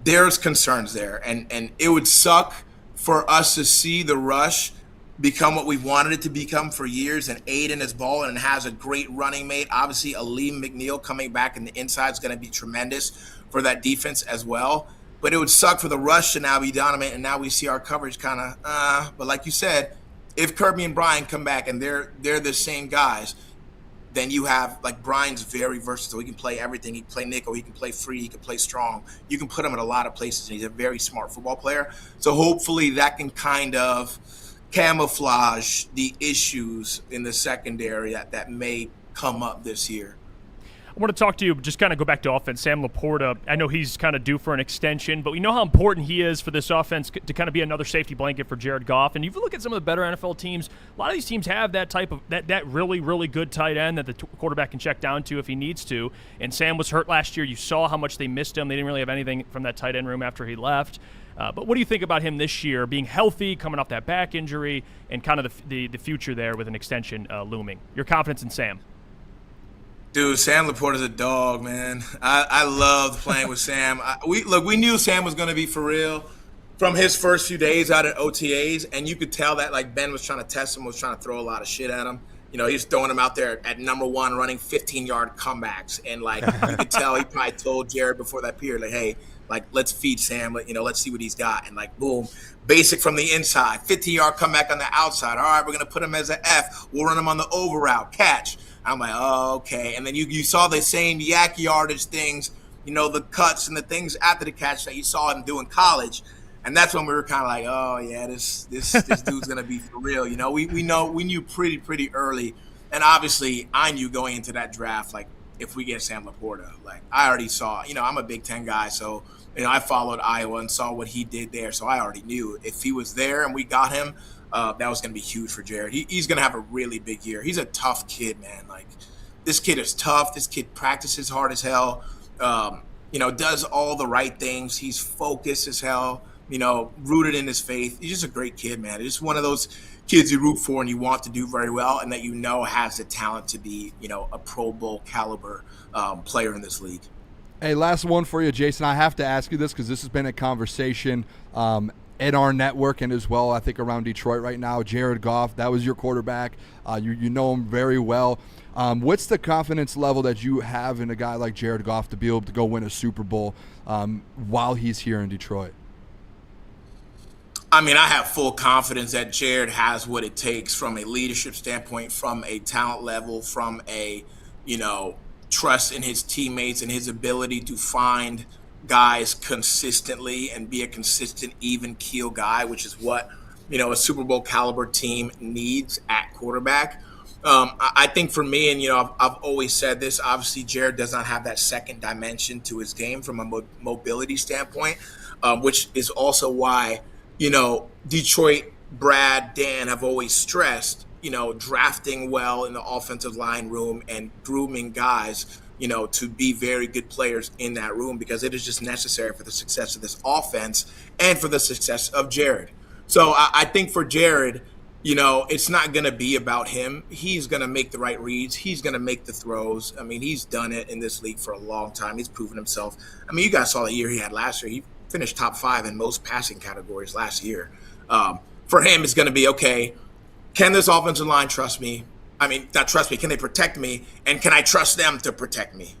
[SPEAKER 8] there's concerns there, and it would suck for us to see the rush become what we wanted it to become for years, and Aiden is balling and has a great running mate. Obviously, Aleem McNeil coming back in the inside is going to be tremendous for that defense as well. But it would suck for the rush to now be dominant, and now we see our coverage kind of, but like you said, if Kirby and Brian come back and they're the same guys, then you have, like, Brian's very versatile. He can play everything. He can play nickel. He can play free. He can play strong. You can put him in a lot of places, and he's a very smart football player. So hopefully that can kind of camouflage the issues in the secondary that may come up this year.
[SPEAKER 2] I want to talk to you, just kind of go back to offense. Sam Laporta, I know he's kind of due for an extension, but we know how important he is for this offense to kind of be another safety blanket for Jared Goff. And if you look at some of the better NFL teams, a lot of these teams have that type of that really, really good tight end that the quarterback can check down to if he needs to. And Sam was hurt last year. You saw how much they missed him. They didn't really have anything from that tight end room after he left. But what do you think about him this year, being healthy, coming off that back injury, and kind of the future there with an extension looming? Your confidence in Sam?
[SPEAKER 8] Dude, Sam Laporta's a dog, man. I loved playing with Sam. We knew Sam was going to be for real from his first few days out at OTAs, and you could tell that, like, Ben was trying to test him, was trying to throw a lot of shit at him. He was throwing him out there at number one, running 15-yard comebacks, and, like, you could tell he probably told Jared before that period, like, hey, like, let's feed Sam, let's see what he's got, and, like, boom, basic from the inside, 15-yard comeback on the outside. All right, we're going to put him as an F. We'll run him on the over route, catch. I'm like, oh, okay. And then you saw the same yak yardage things, the cuts and the things after the catch that you saw him do in college. And that's when we were kind of like, oh, yeah, this dude's going to be for real. We knew pretty early. And obviously I knew going into that draft, like, if we get Sam Laporta, like, I already saw, I'm a Big Ten guy. So, I followed Iowa and saw what he did there. So I already knew if he was there and we got him, that was going to be huge for Jared. He's going to have a really big year. He's a tough kid, man. Like, this kid is tough. This kid practices hard as hell, does all the right things. He's focused as hell, rooted in his faith. He's just a great kid, man. He's just one of those kids you root for and you want to do very well, and that has the talent to be, a Pro Bowl caliber player in this league.
[SPEAKER 3] Hey, last one for you, Jason. I have to ask you this because this has been a conversation in our network and as well, I think, around Detroit right now. Jared Goff, that was your quarterback. You know him very well. What's the confidence level that you have in a guy like Jared Goff to be able to go win a Super Bowl while he's here in Detroit?
[SPEAKER 8] I mean, I have full confidence that Jared has what it takes from a leadership standpoint, from a talent level, from a, trust in his teammates and his ability to find guys consistently and be a consistent, even keel guy, which is what, a Super Bowl caliber team needs at quarterback. I think for me, and, I've always said this, obviously Jared does not have that second dimension to his game from a mobility standpoint, which is also why, Detroit, Brad, Dan have always stressed, drafting well in the offensive line room and grooming guys, to be very good players in that room, because it is just necessary for the success of this offense and for the success of Jared. So I think for Jared, it's not going to be about him. He's going to make the right reads. He's going to make the throws. I mean, he's done it in this league for a long time. He's proven himself. I mean, you guys saw the year he had last year. He finished top 5 in most passing categories last year. For him, it's going to be, okay, can this offensive line trust me? I mean, not trust me. Can they protect me? And can I trust them to protect me?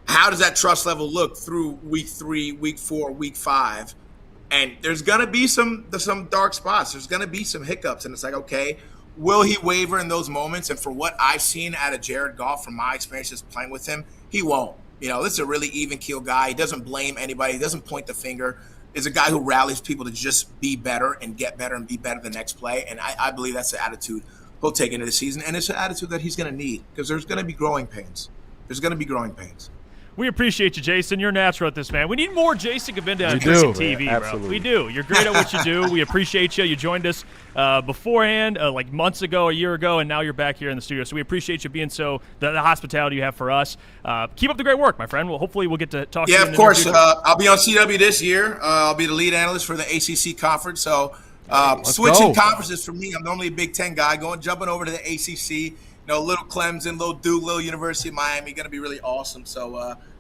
[SPEAKER 8] How does that trust level look through week 3, week 4, week 5? And there's going to be some dark spots. There's going to be some hiccups. And it's like, okay, will he waver in those moments? And for what I've seen out of Jared Goff from my experiences playing with him, he won't. This is a really even keel guy. He doesn't blame anybody. He doesn't point the finger. He's a guy who rallies people to just be better and get better and be better the next play. And I believe that's the attitude he'll take into the season. And it's an attitude that he's going to need, because there's going to be growing pains.
[SPEAKER 2] We appreciate you, Jason. You're natural at this, man. We need more Jason Cabinda on TV, bro.
[SPEAKER 5] Absolutely.
[SPEAKER 2] We do. You're great at what you do. We appreciate you. You joined us beforehand, like months ago, a year ago, and now you're back here in the studio. So we appreciate you being the hospitality you have for us. Keep up the great work, my friend. Well, hopefully we'll get to talk to you.
[SPEAKER 8] Yeah, of course. I'll be on CW this year. I'll be the lead analyst for the ACC conference. So switching conferences for me, I'm normally a Big Ten guy. Jumping over to the ACC. Little Clemson, little Duke, little University of Miami, going to be really awesome. So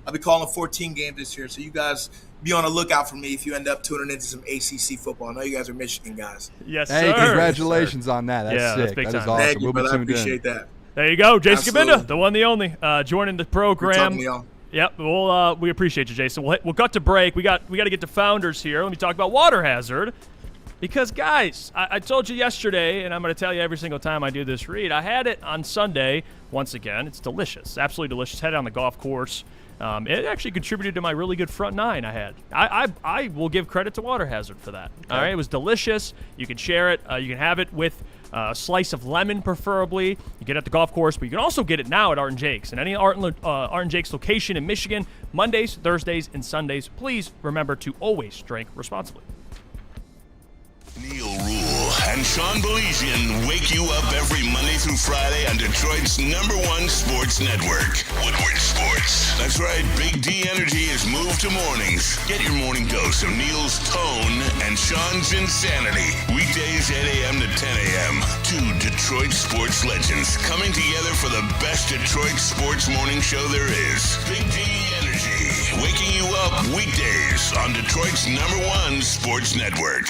[SPEAKER 8] I'll be calling 14 games this year. So you guys be on the lookout for me if you end up tuning into some ACC football. I know you guys are Michigan guys.
[SPEAKER 2] Yes,
[SPEAKER 3] hey,
[SPEAKER 2] sir.
[SPEAKER 3] Congratulations on that. That's sick.
[SPEAKER 2] That's big
[SPEAKER 3] that
[SPEAKER 2] time.
[SPEAKER 3] is awesome.
[SPEAKER 8] Thank you, brother. I appreciate that.
[SPEAKER 2] There you go. Jason
[SPEAKER 8] Absolutely.
[SPEAKER 2] Cabinda, the one, the only, joining the program. Yep. Well, we appreciate you, Jason. We'll cut to break. We got to get to Founders here. Let me talk about Water Hazard. Because, guys, I told you yesterday, and I'm going to tell you every single time I do this read, I had it on Sunday once again. It's delicious, absolutely delicious. Had it on the golf course. It actually contributed to my really good front 9 I had. I will give credit to Water Hazard for that. Okay. All right, it was delicious. You can share it. You can have it with a slice of lemon, preferably. You get it at the golf course, but you can also get it now at Art & Jake's. And any Art & Jake's location in Michigan, Mondays, Thursdays, and Sundays. Please remember to always drink responsibly.
[SPEAKER 1] Neil Rule and Sean Belizian wake you up every Monday through Friday on Detroit's #1 sports network, Woodward Sports. That's right, Big D Energy has moved to mornings. Get your morning dose of Neil's tone and Sean's insanity. Weekdays 8 a.m. to 10 a.m. Two Detroit sports legends coming together for the best Detroit sports morning show there is. Big D Energy, waking you up weekdays on Detroit's #1 sports network.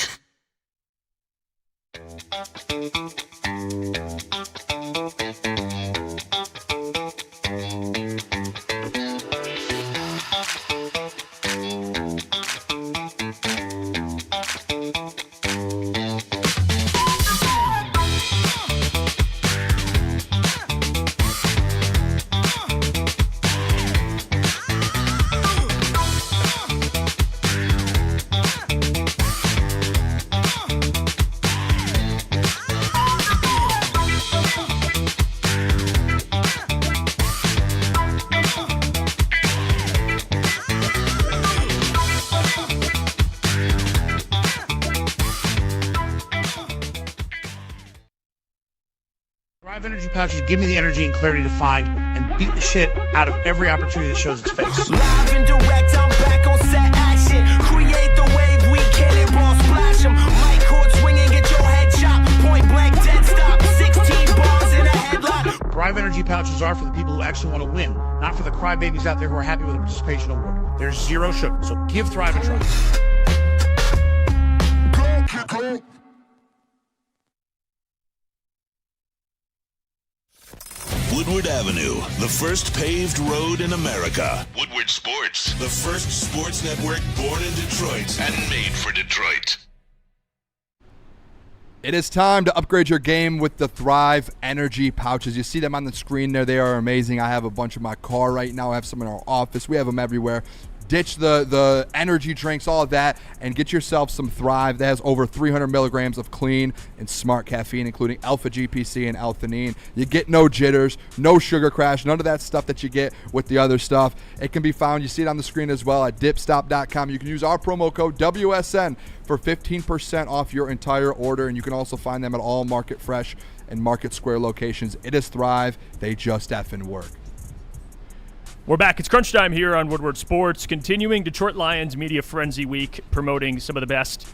[SPEAKER 9] Energy pouches give me the energy and clarity to find and beat the shit out of every opportunity that shows its face.
[SPEAKER 10] Live and direct, I'm back on set action. Create the wave, we kill it, ball splash 'em. Mic cord swinging, get your head chopped, point blank.
[SPEAKER 9] awards are for the people who actually want to win, not for the crybabies out there who are happy with a participation award. There's zero sugar, so give Thrive a try.
[SPEAKER 1] Woodward Avenue, the first paved road in America. Woodward Sports, the first sports network born in Detroit and made for Detroit.
[SPEAKER 3] It is time to upgrade your game with the Thrive Energy pouches. You see them on the screen there. They are amazing. I have a bunch in my car right now. I have some in our office. We have them everywhere. Ditch the energy drinks, all of that, and get yourself some Thrive. That has over 300 milligrams of clean and smart caffeine, including alpha GPC and L-theanine. You get no jitters, no sugar crash, none of that stuff that you get with the other stuff. It can be found, you see it on the screen as well, at dipstop.com. You can use our promo code WSN for 15% off your entire order, and you can also find them at all Market Fresh and Market Square locations. It is Thrive. They just effing work.
[SPEAKER 2] We're back. It's crunch time here on Woodward Sports, continuing Detroit Lions Media Frenzy Week, promoting some of the best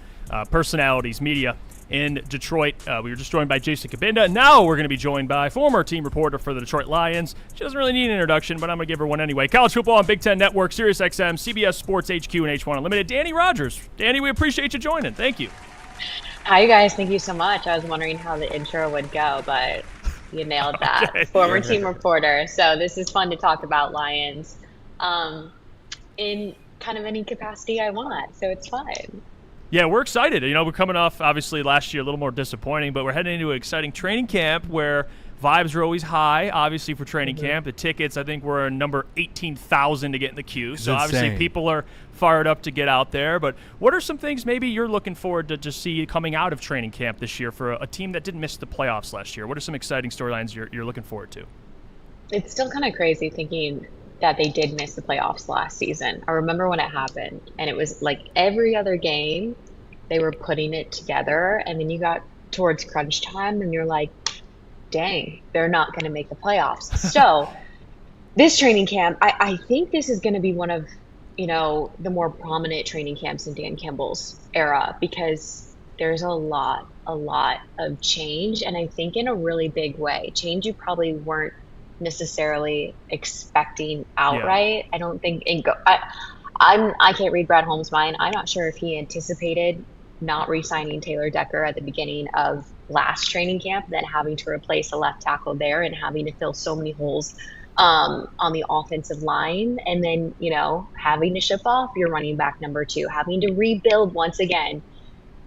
[SPEAKER 2] personalities, media in Detroit. We were just joined by Jason Cabinda. Now we're going to be joined by former team reporter for the Detroit Lions. She doesn't really need an introduction, but I'm going to give her one anyway. College football on Big Ten Network, SiriusXM, CBS Sports HQ, and H1 Unlimited. Dannie Rogers. Dannie, we appreciate you joining. Thank you.
[SPEAKER 11] Hi, you guys. Thank you so much. I was wondering how the intro would go, but you nailed that.
[SPEAKER 2] Okay.
[SPEAKER 11] Former team reporter. So this is fun to talk about Lions in kind of any capacity I want. So it's fun.
[SPEAKER 2] Yeah, we're excited. You know, we're coming off, obviously, last year a little more disappointing, but we're heading into an exciting training camp where vibes are always high, obviously, for training camp. The tickets, I think, were number 18,000 to get in the queue. So, obviously, people are fired up to get out there. But what are some things maybe you're looking forward to just see coming out of training camp this year for a team that didn't miss the playoffs last year? What are some exciting storylines you're looking forward to?
[SPEAKER 11] It's still kind of crazy thinking that they did miss the playoffs last season. I remember when it happened, and it was like every other game they were putting it together, and then you got towards crunch time, and you're like, dang, they're not going to make the playoffs. So this training camp, I think this is going to be one of, the more prominent training camps in Dan Campbell's era, because there's a lot of change, and I think in a really big way. Change you probably weren't necessarily expecting outright. Yeah. I don't think I can't read Brad Holmes' mind. I'm not sure if he anticipated not re-signing Taylor Decker at the beginning of last training camp, then having to replace a left tackle there and having to fill so many holes on the offensive line, and then having to ship off your running back number 2, having to rebuild once again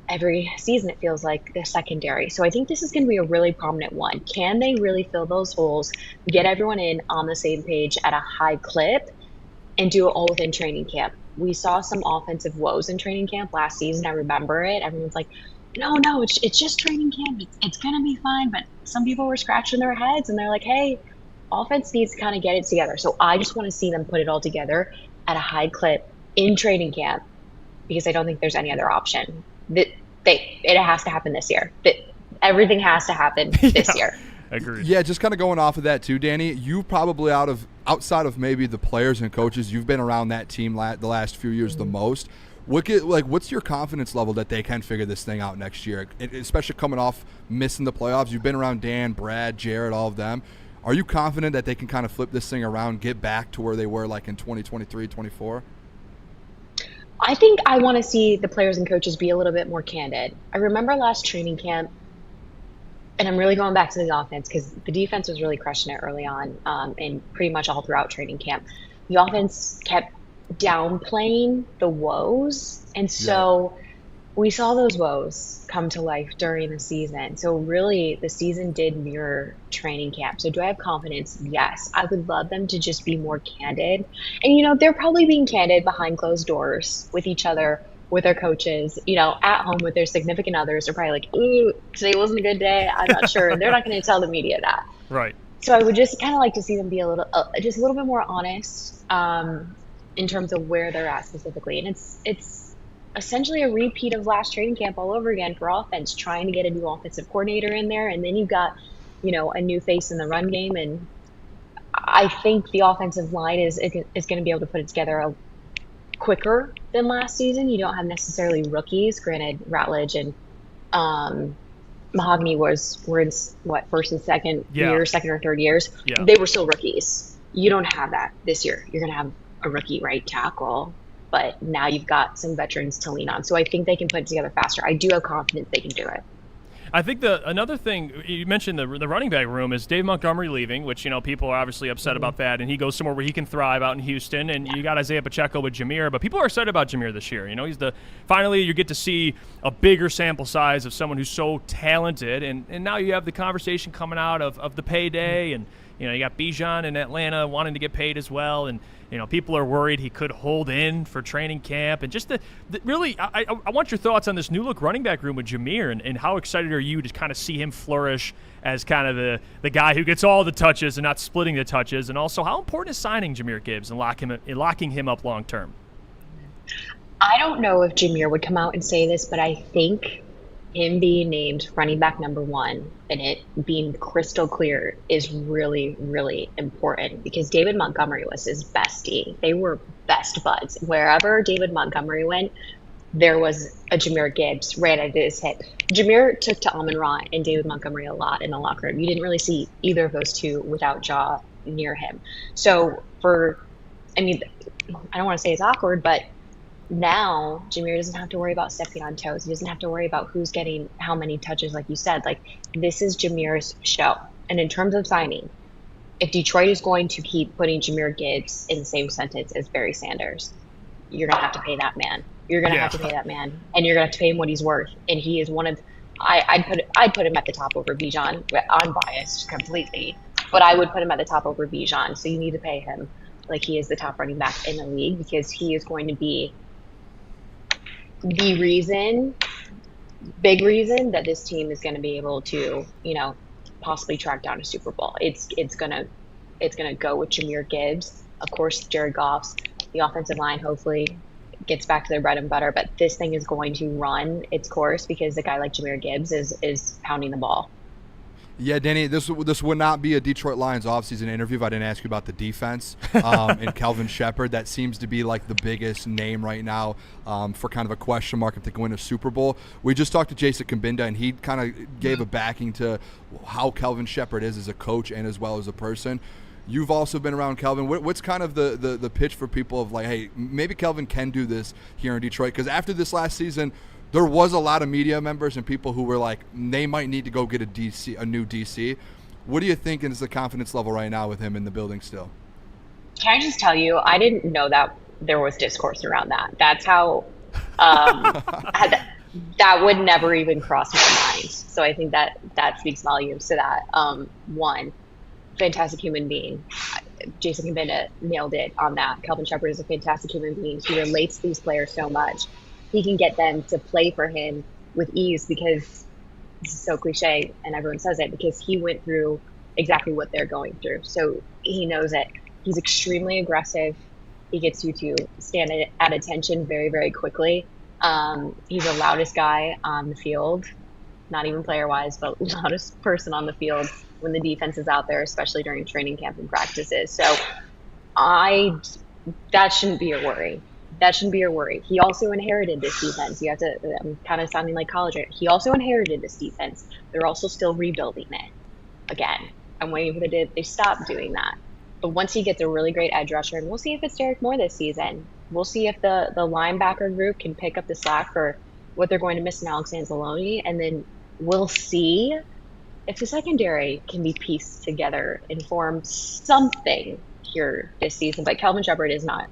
[SPEAKER 11] every season. It feels like the secondary. So I think this is going to be a really prominent one. Can they really fill those holes, get everyone in on the same page at a high clip, and do it all within training camp? We saw some offensive woes in training camp last season. I remember it. Everyone's like, no, it's just training camp. It's going to be fine. But some people were scratching their heads, and they're like, hey, offense needs to kind of get it together. So I just want to see them put it all together at a high clip in training camp, because I don't think there's any other option. It has to happen this year. Everything has to happen this year.
[SPEAKER 2] Agreed.
[SPEAKER 3] Yeah, just kind of going off of that too, Danny. You probably outside of maybe the players and coaches, you've been around that team the last few years the most. What's your confidence level that they can figure this thing out next year, especially coming off missing the playoffs? You've been around Dan, Brad, Jared, all of them. Are you confident that they can kind of flip this thing around, get back to where they were like in 2023, 24?
[SPEAKER 11] I think I want to see the players and coaches be a little bit more candid. I remember last training camp, and I'm really going back to the offense because the defense was really crushing it early on, and pretty much all throughout training camp. The offense kept downplaying the woes, and so we saw those woes come to life during the season. So really, the season did mirror training camp. So do I have confidence? Yes. I would love them to just be more candid. And, they're probably being candid behind closed doors with each other, with their coaches, at home with their significant others. They're probably like, ooh, today wasn't a good day. I'm not sure. They're not going to tell the media that.
[SPEAKER 2] Right.
[SPEAKER 11] So I would just kind of like to see them be just a little bit more honest in terms of where they're at specifically. And it's essentially a repeat of last training camp all over again for offense, trying to get a new offensive coordinator in there. And then you've got, a new face in the run game. And I think the offensive line is going to be able to put it together quicker than last season. You don't have necessarily rookies. Granted, Ratledge and Mahogany were in first and second second or third years.
[SPEAKER 2] Yeah.
[SPEAKER 11] They were still rookies. You don't have that this year. You're going to have a rookie right tackle, but now you've got some veterans to lean on. So I think they can put it together faster. I do have confidence they can do it.
[SPEAKER 2] I think another thing you mentioned, the running back room, is Dave Montgomery leaving, which, people are obviously upset about that, and he goes somewhere where he can thrive out in Houston, and you got Isaiah Pacheco with Jahmyr, but people are excited about Jahmyr this year. He's finally you get to see a bigger sample size of someone who's so talented, and now you have the conversation coming out of the payday, and you got Bijan in Atlanta wanting to get paid as well, and people are worried he could hold in for training camp. And just really, I want your thoughts on this new look running back room with Jahmyr, and how excited are you to kind of see him flourish as kind of the guy who gets all the touches and not splitting the touches, and also how important is signing Jahmyr Gibbs and locking him up long term?
[SPEAKER 11] I don't know if Jahmyr would come out and say this, but I think him being named running back number 1 and it being crystal clear is really, really important, because David Montgomery was his bestie. They were best buds. Wherever David Montgomery went, there was a Jahmyr Gibbs right at his hip. Jahmyr took to Amon-Ra and David Montgomery a lot in the locker room. You didn't really see either of those two without Jah near him. So I don't want to say it's awkward, but now Jahmyr doesn't have to worry about stepping on toes. He doesn't have to worry about who's getting how many touches, like you said. Like, this is Jahmyr's show. And in terms of signing, if Detroit is going to keep putting Jahmyr Gibbs in the same sentence as Barry Sanders, you're going to have to pay that man. You're going to have to pay that man, and you're going to have to pay him what he's worth. And he is one of I'd put him at the top over Bijan. I'm biased completely, but I would put him at the top over Bijan. So you need to pay him like he is the top running back in the league, because he is going to be the big reason that this team is going to be able to, possibly track down a Super Bowl. It's gonna go with Jahmyr Gibbs. Of course, Jared Goff's the offensive line hopefully gets back to their bread and butter, but this thing is going to run its course because a guy like Jahmyr Gibbs is pounding the ball.
[SPEAKER 3] Yeah, Danny, this would not be a Detroit Lions offseason interview if I didn't ask you about the defense and Kelvin Shepard. That seems to be like the biggest name right now for kind of a question mark if they can win a Super Bowl. We just talked to Jason Cabinda, and he kind of gave a backing to how Kelvin Shepard is as a coach and as well as a person. You've also been around Kelvin. What's kind of the pitch for people of like, hey, maybe Kelvin can do this here in Detroit? Because after this last season, there was a lot of media members and people who were like, they might need to go get a new DC. What do you think is the confidence level right now with him in the building still?
[SPEAKER 11] Can I just tell you, I didn't know that there was discourse around that. That's how that would never even cross my mind. So I think that speaks volumes to that. One, fantastic human being. Jason Cabinda nailed it on that. Kelvin Shepard is a fantastic human being. He relates to these players so much. He can get them to play for him with ease, because this is so cliche and everyone says it, because he went through exactly what they're going through. So he knows it. He's extremely aggressive. He gets you to stand at attention very, very quickly. He's the loudest guy on the field, not even player-wise, but loudest person on the field when the defense is out there, especially during training camp and practices. So that shouldn't be your worry. That shouldn't be your worry. He also inherited this defense. I'm kind of sounding like college. He also inherited this defense. They're also still rebuilding it. Again, I'm waiting for they stop doing that. But once he gets a really great edge rusher, and we'll see if it's Derek Moore this season. We'll see if the linebacker group can pick up the slack for what they're going to miss in Alex Anzalone. And then we'll see if the secondary can be pieced together and form something here this season. But Kelvin Shepard is not.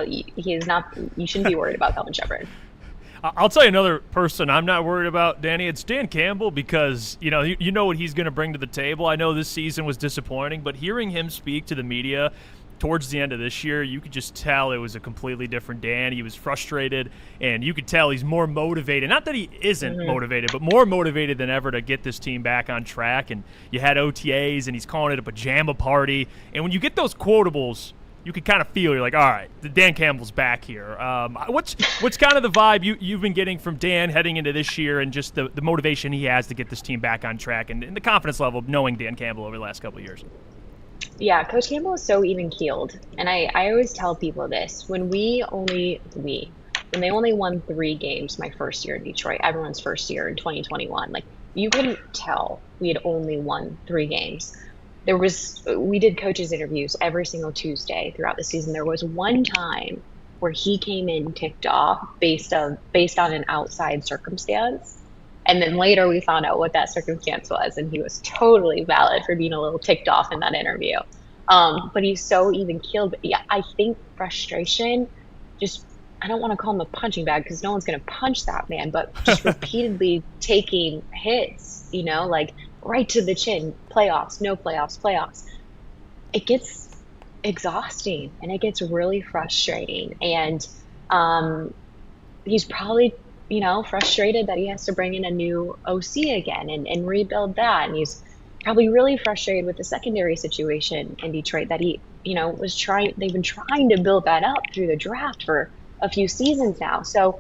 [SPEAKER 11] He is not. You shouldn't be worried about Kelvin Shepard.
[SPEAKER 2] I'll tell you another person I'm not worried about, Danny. It's Dan Campbell, because you know what he's going to bring to the table. I know this season was disappointing, but hearing him speak to the media towards the end of this year, you could just tell it was a completely different Dan. He was frustrated, and you could tell he's more motivated. Not that he isn't motivated, but more motivated than ever to get this team back on track. And you had OTAs, and he's calling it a pajama party. And when you get those quotables, you could kind of feel, you're like, all right, Dan Campbell's back here. What's kind of the vibe you've been getting from Dan heading into this year, and just the motivation he has to get this team back on track, and the confidence level of knowing Dan Campbell over the last couple of years?
[SPEAKER 11] Yeah, Coach Campbell is so even-keeled. And I always tell people this. When they only won 3 games my first year in Detroit, everyone's first year in 2021, like, you couldn't tell we had only won 3 games. We did coaches interviews every single Tuesday throughout the season. There was one time where he came in ticked off based on an outside circumstance. And then later we found out what that circumstance was, and he was totally valid for being a little ticked off in that interview. But he's so even keeled. But yeah, I think frustration, I don't want to call him a punching bag because no one's going to punch that man, but just repeatedly taking hits, like right to the chin, playoffs, no playoffs. It gets exhausting and it gets really frustrating. And he's probably, frustrated that he has to bring in a new OC again and rebuild that. And he's probably really frustrated with the secondary situation in Detroit that he, they've been trying to build that up through the draft for a few seasons now. So,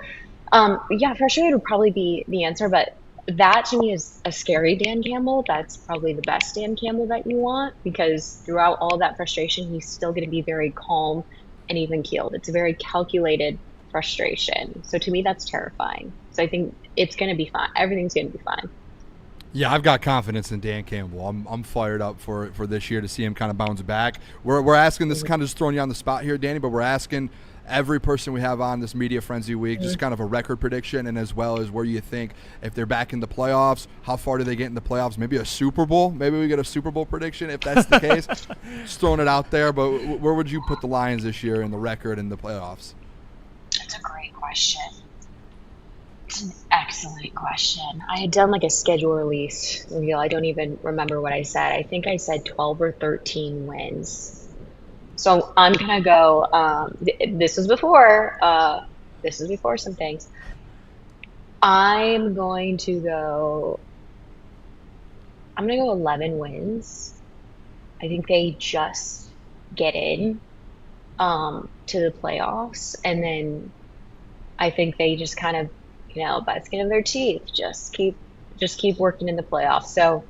[SPEAKER 11] frustrated would probably be the answer, but that to me is a scary Dan Campbell. That's probably the best Dan Campbell that you want, because throughout all that frustration, he's still going to be very calm and even keeled. It's a very calculated frustration. So to me, that's terrifying. So I think it's going to be fine. Everything's going to be fine.
[SPEAKER 3] Yeah, I've got confidence in Dan Campbell. I'm fired up for this year to see him kind of bounce back. We're asking, this kind of just throwing you on the spot here, Danny, but we're asking every person we have on this Media Frenzy Week just kind of a record prediction, and as well as where you think if they're back in the playoffs, how far do they get in the playoffs? Maybe a Super Bowl. Maybe we get a Super Bowl prediction if that's the case. Just throwing it out there, but where would you put the Lions this year in the record in the playoffs?
[SPEAKER 11] That's a great question. It's an excellent question. I had done like a schedule release reveal. I don't even remember what I said. I think I said 12 or 13 wins. So I'm going to go, this was before some things. I'm going to go 11 wins. I think they just get in to the playoffs, and then I think they just kind of, by the skin of their teeth, just keep working in the playoffs. So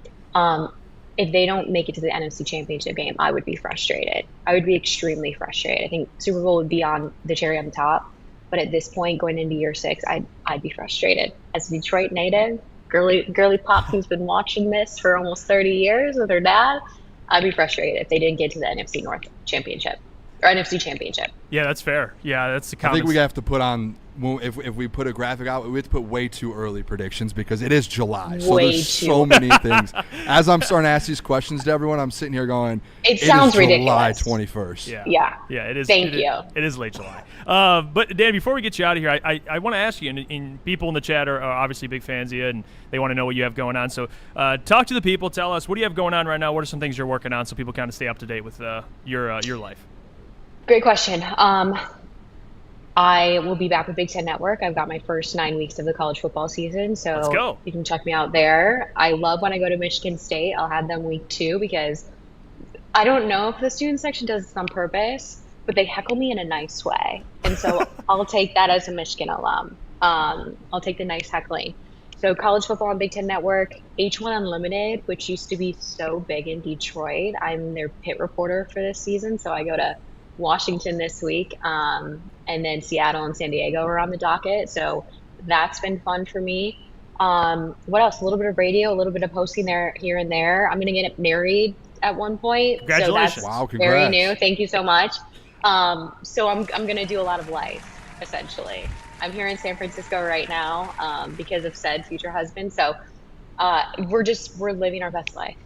[SPEAKER 11] if they don't make it to the NFC Championship game, I would be frustrated. I would be extremely frustrated. I think Super Bowl would be on the cherry on the top, but at this point, going into year 6, I'd be frustrated. As a Detroit native, girly pop who's been watching this for almost 30 years with her dad, I'd be frustrated if they didn't get to the NFC North Championship or NFC Championship.
[SPEAKER 2] Yeah, that's fair. Yeah, that's the comments.
[SPEAKER 3] I think we have to put on, if we put a graphic out, we have to put way too early predictions because it is July. So there's so many things. As I'm starting to ask these questions to everyone, I'm sitting here going,
[SPEAKER 11] it sounds ridiculous.
[SPEAKER 3] July 21st.
[SPEAKER 11] Yeah,
[SPEAKER 2] it is.
[SPEAKER 11] Thank you.
[SPEAKER 2] It is late July. But Dan, before we get you out of here, I want to ask you, and people in the chat are obviously big fans of you, and they want to know what you have going on. So talk to the people. Tell us, what do you have going on right now? What are some things you're working on so people kind of stay up to date with your life?
[SPEAKER 11] Great question. I will be back with Big Ten Network. I've got my first 9 weeks of the college football season, so
[SPEAKER 2] let's go.
[SPEAKER 11] You can check me out there. I love when I go to Michigan State. I'll have them week 2 because I don't know if the student section does this on purpose, but they heckle me in a nice way. And so I'll take that as a Michigan alum. I'll take the nice heckling. So college football on Big Ten Network, H1 Unlimited, which used to be so big in Detroit. I'm their pit reporter for this season, so I go to Washington this week, and then Seattle and San Diego are on the docket. So that's been fun for me. What else? A little bit of radio, a little bit of posting there, here and there. I'm going to get married at one point.
[SPEAKER 2] Congratulations.
[SPEAKER 11] So
[SPEAKER 3] Wow, congrats.
[SPEAKER 11] Very new. Thank you so much. So I'm going to do a lot of life, essentially. I'm here in San Francisco right now because of said future husband. So we're living our best life,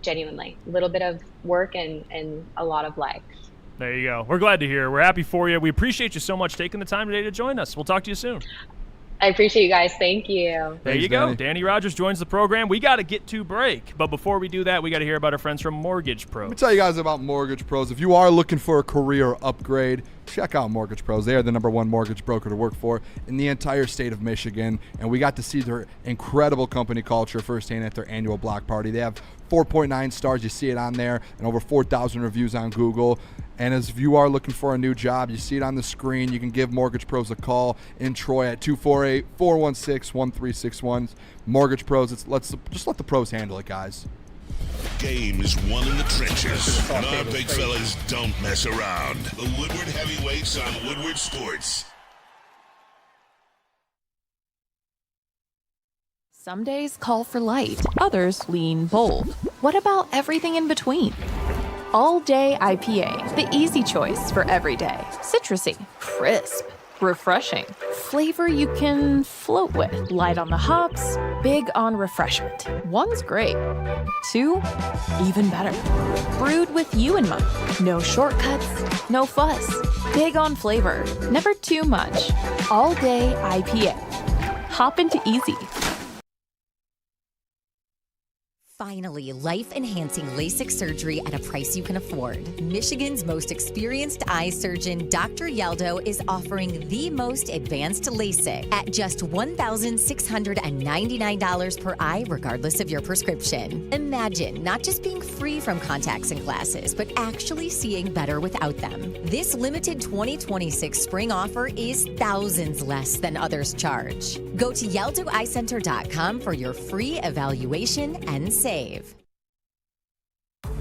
[SPEAKER 11] genuinely. A little bit of work and a lot of life.
[SPEAKER 2] There you go. We're glad to hear. We're happy for you. We appreciate you so much taking the time today to join us. We'll talk to you soon.
[SPEAKER 11] I appreciate you guys. Thank you.
[SPEAKER 2] There you go. Dannie Rogers joins the program. We got to get to break. But before we do that, we got to hear about our friends from Mortgage Pros.
[SPEAKER 3] Let me tell you guys about Mortgage Pros. If you are looking for a career upgrade, check out Mortgage Pros. They are the #1 mortgage broker to work for in the entire state of Michigan. And we got to see their incredible company culture firsthand at their annual block party. They have 4.9 stars. You see it on there, and over 4,000 reviews on Google. And as if you are looking for a new job, you see it on the screen. You can give Mortgage Pros a call in Troy at 248-416-1361. Mortgage Pros, just let the pros handle it, guys.
[SPEAKER 1] Game is won in the trenches, and our big fellas don't mess around. The Woodward Heavyweights on Woodward Sports.
[SPEAKER 12] Some days call for light, others lean bold. What about everything in between? All Day IPA, the easy choice for every day. Citrusy, crisp, refreshing. Flavor you can float with. Light on the hops, big on refreshment. One's great. Two, even better. Brewed with you in mind. No shortcuts, no fuss. Big on flavor, never too much. All Day IPA. Hop into easy.
[SPEAKER 13] Finally, life-enhancing LASIK surgery at a price you can afford. Michigan's most experienced eye surgeon, Dr. Yaldo, is offering the most advanced LASIK at just $1,699 per eye, regardless of your prescription. Imagine not just being free from contacts and glasses, but actually seeing better without them. This limited 2026 spring offer is thousands less than others charge. Go to YaldoEyeCenter.com for your free evaluation and save.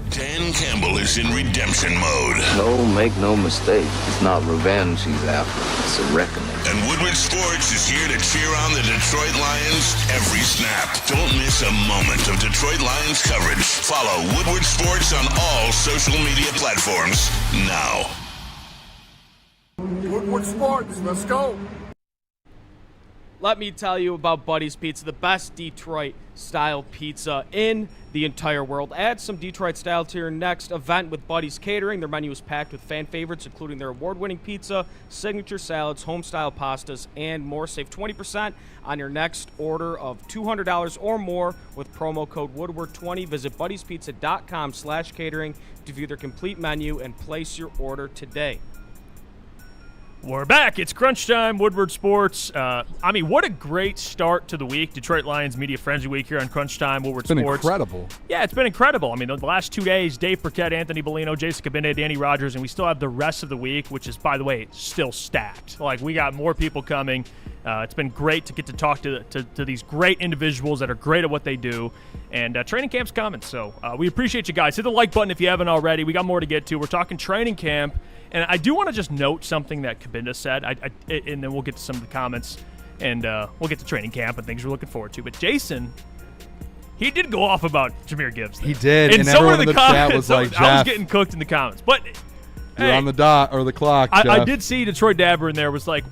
[SPEAKER 1] Dan Campbell is in redemption mode.
[SPEAKER 14] No, make no mistake. It's not revenge he's after. It's a reckoning.
[SPEAKER 1] And Woodward Sports is here to cheer on the Detroit Lions every snap. Don't miss a moment of Detroit Lions coverage. Follow Woodward Sports on all social media platforms now.
[SPEAKER 15] Woodward Sports, let's go.
[SPEAKER 4] Let me tell you about Buddy's Pizza, the best Detroit-style pizza in the entire world. Add some Detroit style to your next event with Buddy's Catering. Their menu is packed with fan favorites, including their award-winning pizza, signature salads, home-style pastas, and more. Save 20% on your next order of $200 or more with promo code Woodward20. Visit buddyspizza.com/catering to view their complete menu and place your order today.
[SPEAKER 2] We're back. It's crunch time, Woodward Sports. What a great start to the week. Detroit Lions Media Frenzy Week here on Crunch Time, Woodward Sports.
[SPEAKER 3] It's been incredible.
[SPEAKER 2] Yeah, it's been incredible. The last 2 days, Dave Burkett, Anthony Bellino, Jason Cabinda, Dannie Rogers, and we still have the rest of the week, which is, by the way, still stacked. We got more people coming. It's been great to get to talk to these great individuals that are great at what they do. And training camp's coming, so we appreciate you guys. Hit the like button if you haven't already. We got more to get to. We're talking training camp. And I do want to just note something that Cabinda said, and then we'll get to some of the comments, and we'll get to training camp and things we're looking forward to. But Jason, he did go off about Jahmyr Gibbs.
[SPEAKER 3] He did, and everyone in the chat was like, Jeff,
[SPEAKER 2] I was getting cooked in the comments. But
[SPEAKER 3] you're on the dot or the clock, Jeff.
[SPEAKER 2] I did see Detroit Dabber in there was like,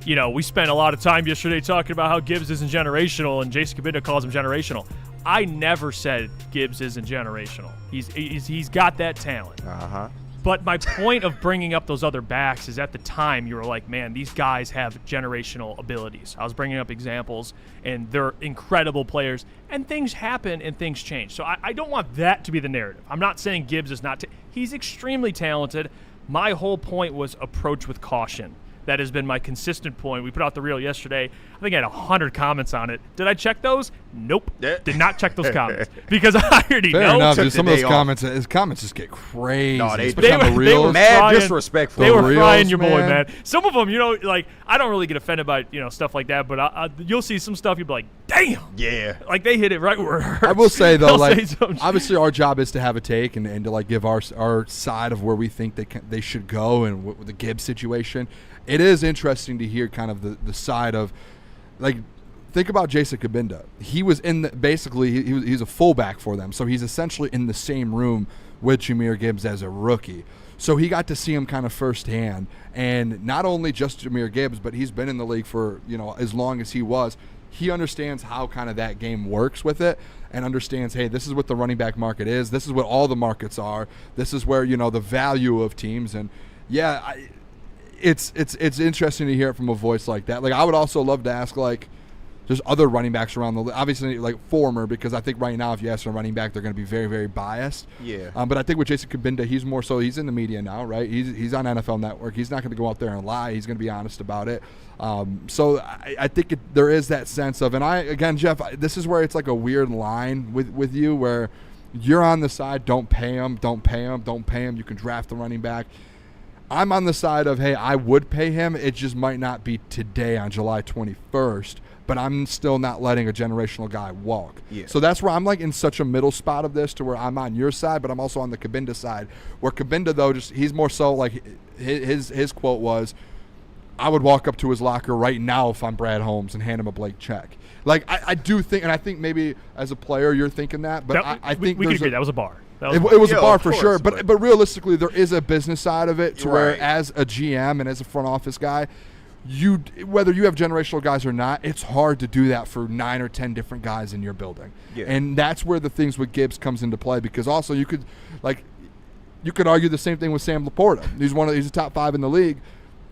[SPEAKER 2] we spent a lot of time yesterday talking about how Gibbs isn't generational, and Jason Cabinda calls him generational. I never said Gibbs isn't generational. He's got that talent.
[SPEAKER 5] Uh-huh.
[SPEAKER 2] But my point of bringing up those other backs is at the time you were like, man, these guys have generational abilities. I was bringing up examples, and they're incredible players, and things happen and things change. So I don't want that to be the narrative. I'm not saying Gibbs is not he's extremely talented. My whole point was approach with caution. That has been my consistent point. We put out the reel yesterday. I think I had 100 comments on it. Did I check those? Nope. Did not check those comments because I already
[SPEAKER 3] Fair
[SPEAKER 2] know.
[SPEAKER 3] Enough, dude. Some of those comments, his comments just get crazy.
[SPEAKER 5] No, they
[SPEAKER 3] were
[SPEAKER 5] mad disrespectful.
[SPEAKER 2] They were frying your boy, man. Some of them, I don't really get offended by stuff like that, but you'll see some stuff you'll be like, damn.
[SPEAKER 5] Yeah.
[SPEAKER 2] They hit it right where it hurts.
[SPEAKER 3] I will say though, obviously our job is to have a take and to give our side of where we think they should go and with the Gibbs situation. It is interesting to hear kind of the side of, think about Jason Cabinda. He was he's a fullback for them, so he's essentially in the same room with Jahmyr Gibbs as a rookie. So he got to see him kind of firsthand, and not only just Jahmyr Gibbs, but he's been in the league for as long as he was. He understands how kind of that game works with it, and understands, hey, this is what the running back market is. This is what all the markets are. This is where the value of teams, and It's interesting to hear it from a voice like that. I would also love to ask, just other running backs around the league. Obviously, former, because I think right now if you ask a running back, they're going to be very, very biased.
[SPEAKER 5] Yeah.
[SPEAKER 3] But I think with Jason Cabinda, he's more so, he's in the media now, right? He's on NFL Network. He's not going to go out there and lie. He's going to be honest about it. So I think there is that sense of, and Jeff, this is where it's like a weird line with you where you're on the side, don't pay him. You can draft the running back. I'm on the side of, hey, I would pay him. It just might not be today on July 21st, but I'm still not letting a generational guy walk.
[SPEAKER 5] Yeah.
[SPEAKER 3] So that's where I'm in such a middle spot of this, to where I'm on your side, but I'm also on the Cabinda side, where Cabinda, though, he's more so his quote was, I would walk up to his locker right now if I'm Brad Holmes and hand him a blank check. Like, I do think, and I think maybe as a player you're thinking that, but I think
[SPEAKER 2] we can agree that was a bar.
[SPEAKER 3] It was a bar for sure, but realistically, there is a business side of it to where, as a GM and as a front office guy, whether you have generational guys or not, it's hard to do that for 9 or 10 different guys in your building, and that's where the things with Gibbs comes into play. Because also you could argue the same thing with Sam Laporta. He's a top 5 in the league.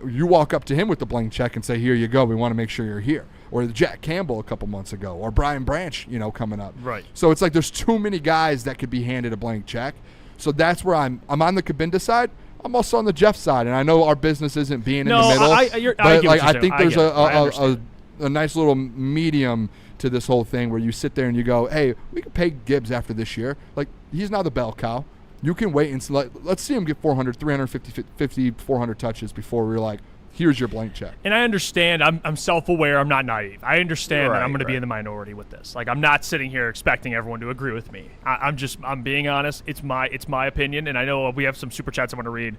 [SPEAKER 3] You walk up to him with the blank check and say, "Here you go. We want to make sure you're here." Or Jack Campbell a couple months ago, or Brian Branch, coming up.
[SPEAKER 2] Right.
[SPEAKER 3] So it's like there's too many guys that could be handed a blank check. So that's where I'm on the Cabinda side. I'm also on the Jeff side, and I know our business isn't being in the middle. I think there's a nice little medium to this whole thing where you sit there and you go, "Hey, we can pay Gibbs after this year. Like, he's now the bell cow. You can wait and let's see him get 400, 350, 400 touches before we're like, here's your blank check."
[SPEAKER 2] And I understand. I'm self-aware. I'm not naive. I understand that I'm going to be in the minority with this. Like, I'm not sitting here expecting everyone to agree with me. I'm being honest. It's my opinion, and I know we have some super chats I want to read.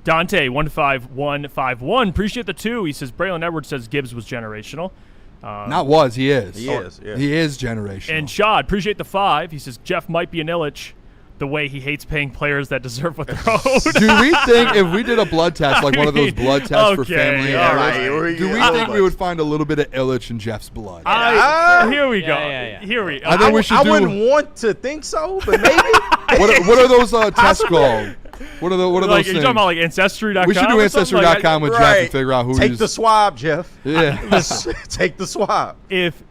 [SPEAKER 2] Dante 15151, appreciate the 2. He says Braylon Edwards says Gibbs was generational.
[SPEAKER 3] Not was, he is.
[SPEAKER 5] He is. Yeah.
[SPEAKER 3] He is generational.
[SPEAKER 2] And Shad, appreciate the 5. He says Jeff might be an Illich. The way he hates paying players that deserve what they're owed.
[SPEAKER 3] Do we think if we did a blood test, like one of those blood tests for family, do we think we would find a little bit of Illich in Jeff's blood?
[SPEAKER 2] Here we go.
[SPEAKER 4] Yeah.
[SPEAKER 2] Here we go.
[SPEAKER 3] I think we should do.
[SPEAKER 5] I wouldn't want to think so, but maybe.
[SPEAKER 3] What are those tests called? What are those
[SPEAKER 2] things?
[SPEAKER 3] You're
[SPEAKER 2] talking about like Ancestry.com?
[SPEAKER 3] We should do Ancestry.com with Jeff and figure out who
[SPEAKER 5] Take the swab, Jeff.
[SPEAKER 3] Yeah.
[SPEAKER 5] Take the swab.
[SPEAKER 2] If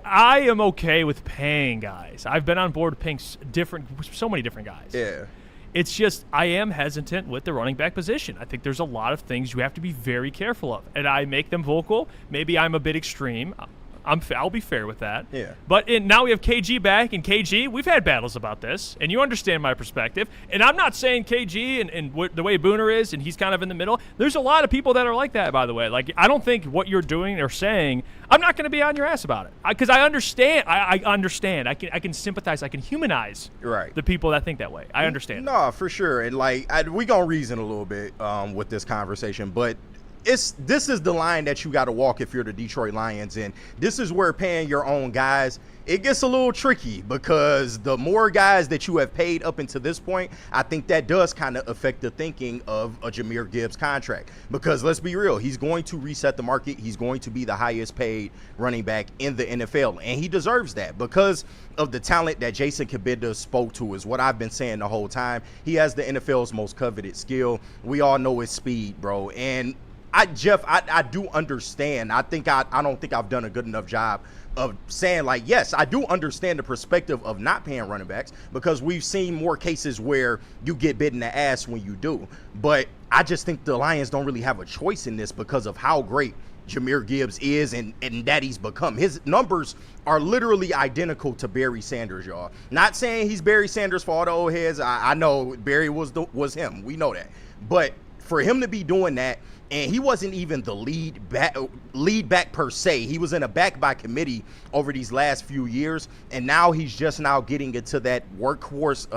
[SPEAKER 2] I am okay with paying guys. I've been on board paying so many different guys.
[SPEAKER 5] Yeah.
[SPEAKER 2] It's just I am hesitant with the running back position. I think there's a lot of things you have to be very careful of, and I make them vocal. Maybe I'm a bit extreme. I'll be fair with that.
[SPEAKER 5] Yeah.
[SPEAKER 2] But now we have KG back, and KG, we've had battles about this, and you understand my perspective. And I'm not saying KG and the way Booner is, and he's kind of in the middle. There's a lot of people that are like that, by the way. Like, I don't think what you're doing or saying, I'm not going to be on your ass about it. Because I understand. I understand. I can sympathize. I can humanize the people that think that way. I understand.
[SPEAKER 5] No, for sure. And, we going to reason a little bit with this conversation, but this is the line that you got to walk if you're the Detroit Lions, and this is where paying your own guys, it gets a little tricky, because the more guys that you have paid up until this point, I think that does kind of affect the thinking of a Jahmyr Gibbs contract, because let's be real, he's going to reset the market. He's going to be the highest paid running back in the NFL, and he deserves that because of the talent that Jason Cabinda spoke to, is what I've been saying the whole time. He has the NFL's most coveted skill. We all know his speed, bro, and Jeff, I do understand. I don't think I've done a good enough job of saying, yes, I do understand the perspective of not paying running backs, because we've seen more cases where you get bit in the ass when you do. But I just think the Lions don't really have a choice in this because of how great Jahmyr Gibbs is and that he's become. His numbers are literally identical to Barry Sanders, y'all. Not saying he's Barry Sanders for all the old heads. I know Barry was him. We know that. But for him to be doing that, and he wasn't even the lead back per se. He was in a back by committee over these last few years, and now he's just now getting into that workhorse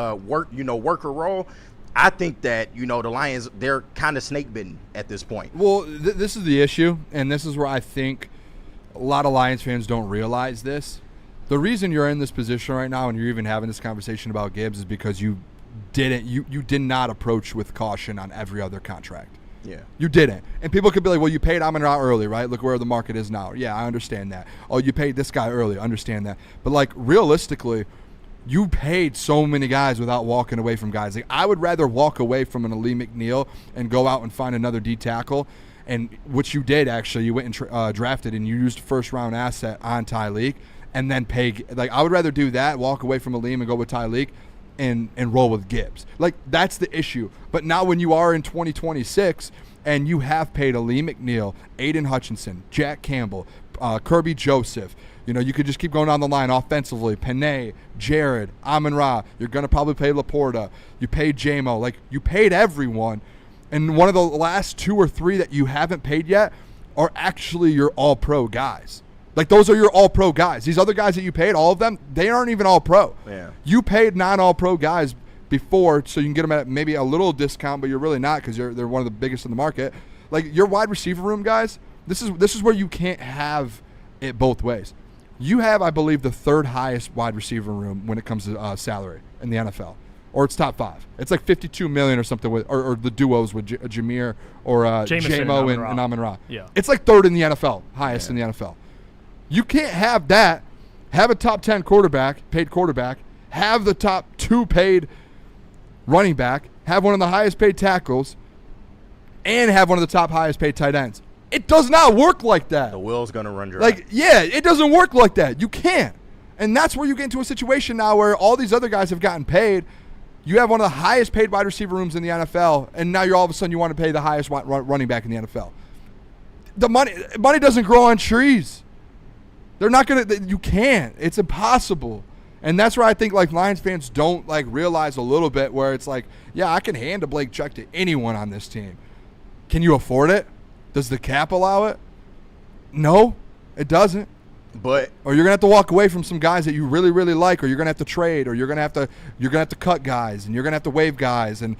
[SPEAKER 5] worker role. I think that, the Lions, they're kind of snake bitten at this point.
[SPEAKER 3] Well, this is the issue, and this is where I think a lot of Lions fans don't realize this. The reason you're in this position right now and you're even having this conversation about Gibbs is because you did not approach with caution on every other contract.
[SPEAKER 5] Yeah.
[SPEAKER 3] You didn't. And people could be like, well, you paid Amon-Ra early, right? Look where the market is now. Yeah, I understand that. Oh, you paid this guy early. Understand that. But, realistically, you paid so many guys without walking away from guys. I would rather walk away from an Ali McNeil and go out and find another D tackle, and which you did, actually. You went and drafted, and you used a first-round asset on Tyleek, and then pay. I would rather do that, walk away from Aleem and go with Tyleek, and roll with Gibbs. That's the issue. But now when you are in 2026 and you have paid Ali McNeil, Aiden Hutchinson, Jack Campbell, Kirby Joseph, you could just keep going down the line offensively. Panay, Jared, Amon-Ra, you're going to probably pay Laporta. You paid J-Mo. You paid everyone. And one of the last 2 or 3 that you haven't paid yet are actually your all-pro guys. Those are your all-pro guys. These other guys that you paid, all of them, they aren't even all-pro.
[SPEAKER 5] Yeah.
[SPEAKER 3] You paid non-all-pro guys before, so you can get them at maybe a little discount, but you're really not, because they're one of the biggest in the market. Like your wide receiver room, guys. This is where you can't have it both ways. You have, I believe, the third highest wide receiver room when it comes to salary in the NFL, or it's top 5. It's like $52 million or something with, or the duos with Jahmyr or J-Mo and Amon-Ra.
[SPEAKER 2] Yeah,
[SPEAKER 3] it's like third in the NFL, highest in the NFL. You can't have that. Have a top 10 paid quarterback. Have the top 2 paid running back. Have one of the highest paid tackles, and have one of the top highest paid tight ends. It does not work like that.
[SPEAKER 5] The wheel's going to run dry.
[SPEAKER 3] Like, yeah, it doesn't work like that. You can't. And that's where you get into a situation now where all these other guys have gotten paid. You have one of the highest paid wide receiver rooms in the NFL, and now you're all of a sudden you want to pay the highest running back in the NFL. The money doesn't grow on trees. They're not going to – you can't. It's impossible. And that's where I think, like, Lions fans don't, like, realize a little bit where it's like, yeah, I can hand a blank check to anyone on this team. Can you afford it? Does the cap allow it? No, it doesn't.
[SPEAKER 5] But
[SPEAKER 3] or you're gonna have to walk away from some guys that you really, really like, or you're gonna have to trade, or you're gonna have to cut guys, and you're gonna have to waive guys. And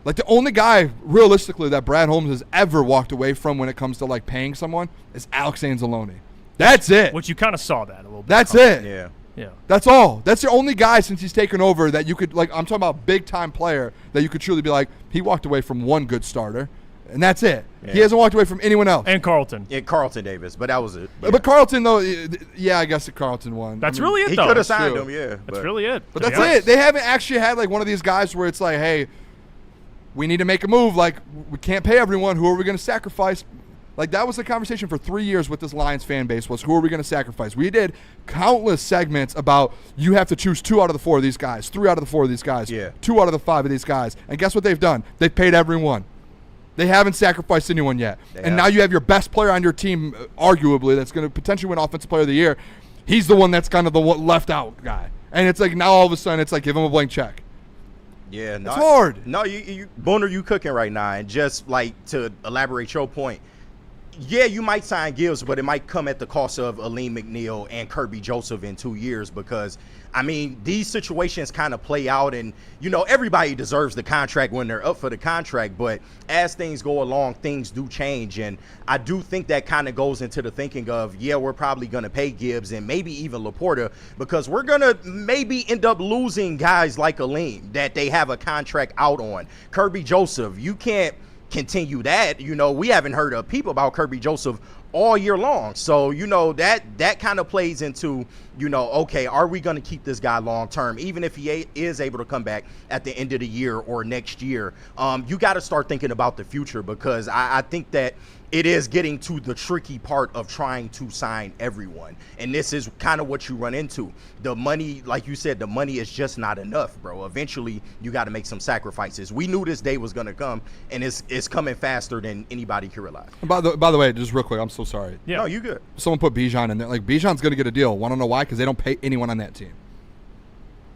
[SPEAKER 3] like the only guy realistically that Brad Holmes has ever walked away from when it comes to like paying someone is Alex Anzalone. That's it.
[SPEAKER 2] Which you kind of saw that a little bit.
[SPEAKER 3] That's it.
[SPEAKER 5] Yeah.
[SPEAKER 2] Yeah.
[SPEAKER 3] That's all. That's the only guy since he's taken over that you could like. I'm talking about big time player that you could truly be like. He walked away from one good starter. And that's it. Yeah. He hasn't walked away from anyone else.
[SPEAKER 2] And Carlton.
[SPEAKER 5] Yeah, Carlton Davis, but that was it.
[SPEAKER 3] Yeah. But Carlton, though, yeah, I guess the Carlton one.
[SPEAKER 2] That's really it,
[SPEAKER 5] he
[SPEAKER 2] though.
[SPEAKER 5] He could have signed him, yeah.
[SPEAKER 2] That's really it.
[SPEAKER 3] But that's it. They haven't actually had, like, one of these guys where it's like, hey, we need to make a move. Like, we can't pay everyone. Who are we going to sacrifice? Like, that was the conversation for 3 years with this Lions fan base was, who are we going to sacrifice? We did countless segments about you have to choose 2 out of the 4 of these guys, 3 out of the 4 of these guys, 2 out of the 5 of these guys. And guess what they've done? They've paid everyone. They haven't sacrificed anyone yet. And now you have your best player on your team, arguably, that's going to potentially win Offensive Player of the Year. He's the one that's kind of the left out guy. And it's like now all of a sudden it's like give him a blank check.
[SPEAKER 5] Yeah.
[SPEAKER 3] It's hard.
[SPEAKER 5] No, you Booner, you cooking right now. And just like to elaborate your point, yeah, you might sign Gibbs, but it might come at the cost of Aleem McNeil and Kirby Joseph in 2 years because, I mean, these situations kind of play out and, you know, everybody deserves the contract when they're up for the contract, but as things go along, things do change. And I do think that kind of goes into the thinking of, yeah, we're probably going to pay Gibbs and maybe even Laporta because we're going to maybe end up losing guys like Aleem that they have a contract out on. Kirby Joseph, you can't continue that. You know, we haven't heard a peep about Kirby Joseph all year long. So, you know, that kind of plays into, you know, okay, are we going to keep this guy long term, even if he is able to come back at the end of the year or next year? You got to start thinking about the future because I think that it is getting to the tricky part of trying to sign everyone. And this is kind of what you run into. The money, like you said, the money is just not enough, bro. Eventually, you got to make some sacrifices. We knew this day was going to come, and it's coming faster than anybody can realize.
[SPEAKER 3] By the way, just real quick, I'm so sorry.
[SPEAKER 5] Yeah. No, you good.
[SPEAKER 3] Someone put Bijan in there. Like, Bijan's going to get a deal. Want to know why? Because they don't pay anyone on that team.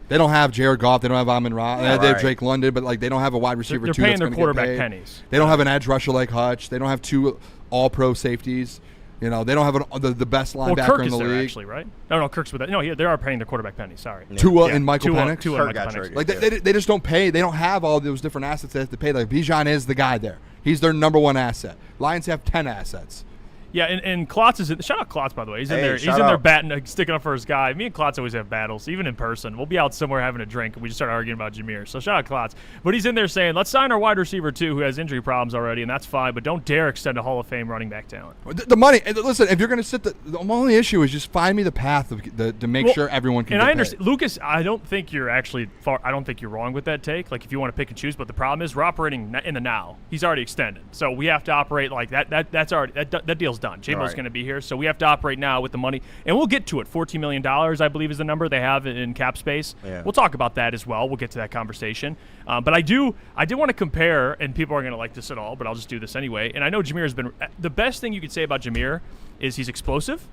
[SPEAKER 3] They don't have Jared Goff. They don't have Amon-Ra. They have Drake London, but like they don't have a wide receiver.
[SPEAKER 2] They're
[SPEAKER 3] two
[SPEAKER 2] paying
[SPEAKER 3] that's
[SPEAKER 2] their
[SPEAKER 3] gonna
[SPEAKER 2] quarterback
[SPEAKER 3] get paid.
[SPEAKER 2] pennies.
[SPEAKER 3] They don't have an edge rusher like Hutch. They don't have 2 all-pro safeties. You know, they don't have the best linebacker
[SPEAKER 2] Kirk
[SPEAKER 3] in the
[SPEAKER 2] is there
[SPEAKER 3] league.
[SPEAKER 2] Actually, right? No, Kirk's with that. No, they are paying their quarterback pennies. Sorry.
[SPEAKER 3] Yeah. Tua and Michael Penix.
[SPEAKER 2] Tua and Michael Penix.
[SPEAKER 3] Like they just don't pay. They don't have all those different assets they have to pay. Like Bijan is the guy there. He's their number 1 asset. Lions have 10 assets.
[SPEAKER 2] Yeah, and Klotz is in. Shout out Klotz, by the way. He's in there. He's in there batting, sticking up for his guy. Me and Klotz always have battles, even in person. We'll be out somewhere having a drink, and we just start arguing about Jahmyr. So shout out Klotz. But he's in there saying, let's sign our wide receiver, too, who has injury problems already, and that's fine, but don't dare extend a Hall of Fame running back talent.
[SPEAKER 3] The money. Listen, if you're going to sit the only issue is just find me the path to make sure everyone can
[SPEAKER 2] and
[SPEAKER 3] get
[SPEAKER 2] I understand.
[SPEAKER 3] paid.
[SPEAKER 2] Lucas, I don't think you're actually far. I don't think you're wrong with that take. Like, if you want to pick and choose, but the problem is we're operating in the now. He's already extended. So we have to operate like that. That's already that deal's done. J-Mo's going to be here, so we have to operate now with the money, and we'll get to it. $14 million, I believe, is the number they have in cap space. Yeah. We'll talk about that as well. We'll get to that conversation. But I did want to compare, and people aren't going to like this at all, but I'll just do this anyway. And I know Jahmyr has been the best thing you could say about Jahmyr is he's explosive,